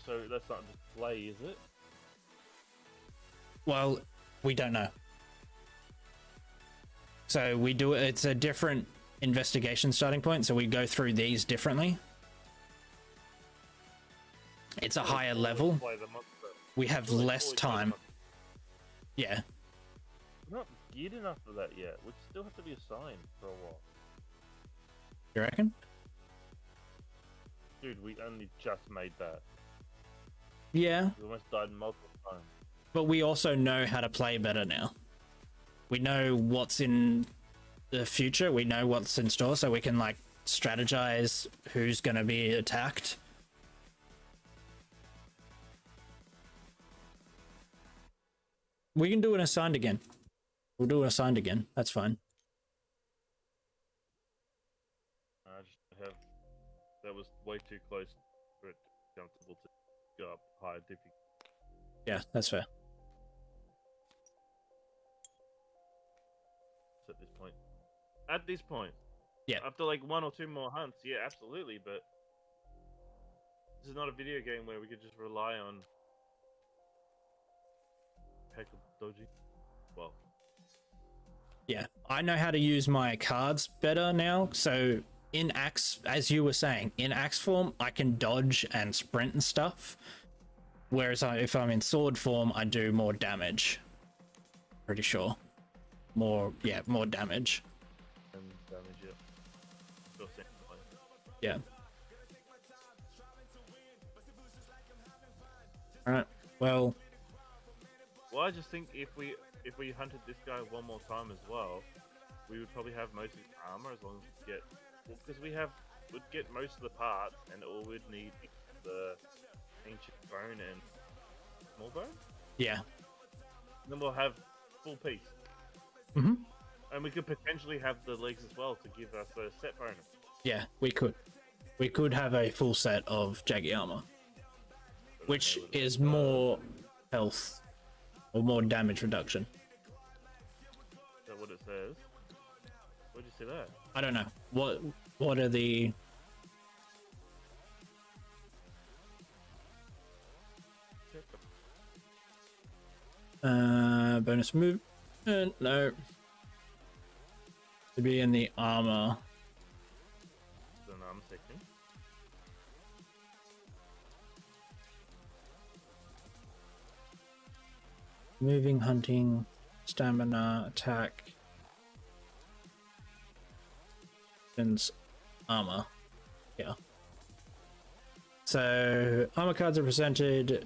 so that's not display, is it? Well, we don't know. So we do it, it's a different investigation starting point, so we go through these differently. It's a higher level. We have less time. Yeah. We're not geared enough for that yet. We still have to be assigned for a while. You reckon? Dude, we only just made that. Yeah. We almost died multiple times. But we also know how to play better now. We know what's in the future. We know what's in store, so we can like strategize who's going to be attacked. We can do an assigned again. We'll do an assigned again. That's fine. I just have... That was way too close for it to be comfortable to go up higher difficulty. Yeah, that's fair. At this point. At this point. Yeah. After like 1 or 2 more hunts, yeah, absolutely. But this is not a video game where we could just rely on impeccable dodging. Well, Yeah, I know how to use my cards better now. So in axe, as you were saying, in axe form, I can dodge and sprint and stuff. Whereas if I'm in sword form, I do more damage. Pretty sure. More damage. and damage it. Sure thing. Yeah. All right. Well, Well, I just think if we hunted this guy one more time as well, we would probably have most of his armor as long as we get, because we'd get most of the parts, and all we'd need is the ancient bone and small bone. yeah. And then we'll have full piece. Mm-hmm. And we could potentially have the legs as well to give us a set bonus. Yeah, we could. We could have a full set of Jaggy armor, which is more health or more damage reduction. Is that what it says? Where'd you see that? I don't know. What are the... bonus move? No. To be in the armor. The armor section. Moving, hunting, stamina, attack, and armor. Yeah. So armor cards are presented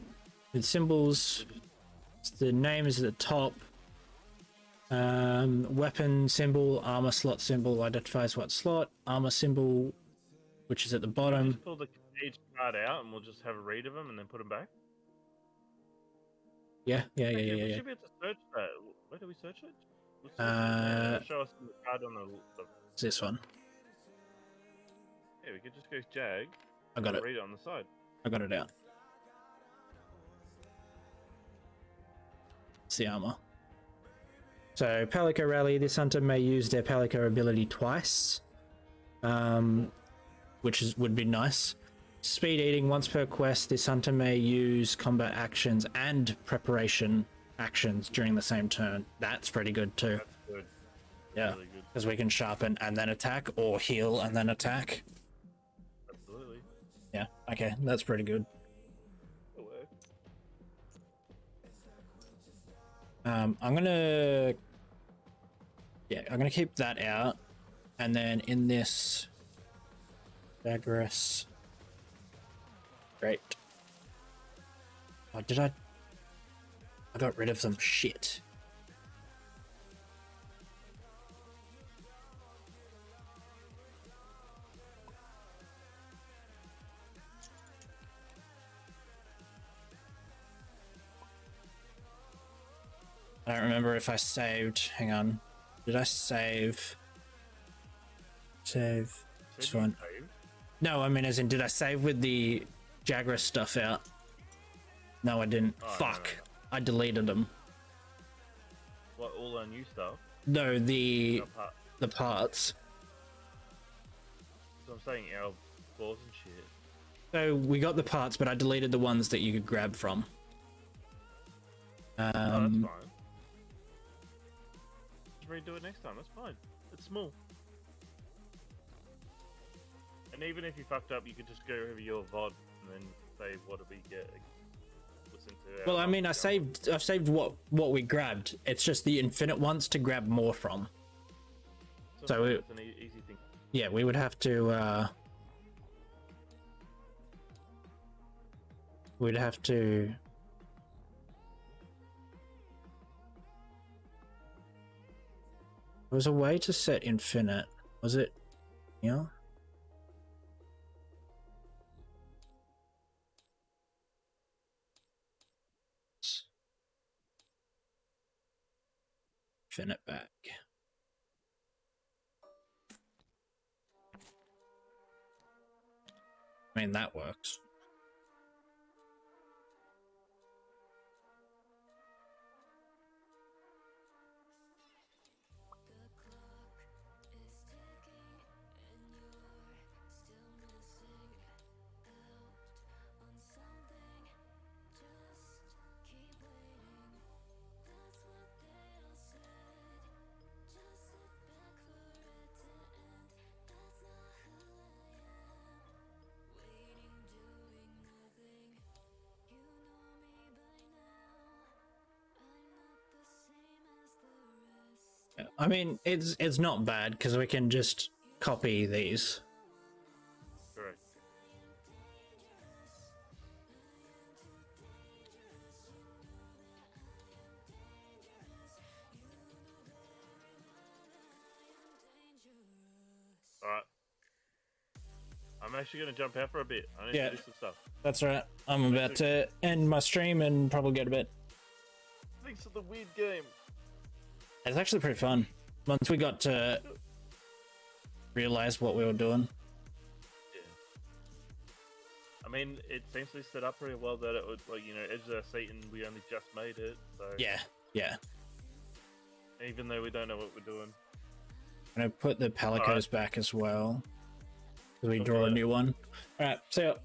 with symbols. The name is at the top. Weapon symbol, armor slot symbol identifies what slot. Armor symbol, which is at the bottom. Just pull each card out, and we'll just have a read of them, and then put them back. Yeah. We should be able to search that. Where do we search it? Show us the card on the This one. Yeah, we could just go Jag. I got it. Read it on the side. I got it out. It's the armor. So Palico Rally, this hunter may use their Palico ability twice, which would be nice. Speed Eating, once per quest, this hunter may use combat actions and preparation actions during the same turn. That's pretty good too. That's good. Yeah, Really good. because we can sharpen and then attack, or heal and then attack. Absolutely. Yeah, okay, that's pretty good. It'll work. I'm gonna keep that out, and then in this digress. Great. Oh, I got rid of them. Shit. I don't remember if I saved. Hang on. Did I save? Save this one. No, I mean, as in, did I save with the Jagras stuff out? No, I didn't. Oh, Fuck. no. I deleted them. What, all our new stuff? No, the Our parts. So I'm saying our claws and shit. So we got the parts, but I deleted the ones that you could grab from. Oh, that's fine. Just redo it next time. That's fine. It's small. And even if you fucked up, you could just go over your VOD and then say, what did we get? Listen to. Well, I mean, I've saved what we grabbed. It's just the infinite ones to grab more from. So it's an easy thing. Yeah, we would have to. We'd have to. There was a way to set infinite. Was it? Yeah. Infinite back. I mean, that works. I mean, it's not bad because we can just copy these. Correct. Alright. I'm actually going to jump out for a bit. I need to do some stuff. That's right. I'm about to end my stream and probably go to bed. Thanks for the weird game. It's actually pretty fun. Once we got to realize what we were doing. Yeah. I mean, it seems to be set up pretty well that it would, like, you know, edge of our seat and we only just made it, so... Yeah, yeah. Even though we don't know what we're doing. I'm gonna put the palicos back as well. Because we draw a new one. Alright, so...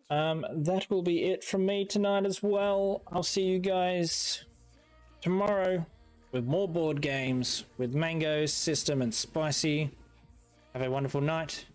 that will be it from me tonight as well. I'll see you guys tomorrow with more board games with Mango, System, and Spicy. Have a wonderful night.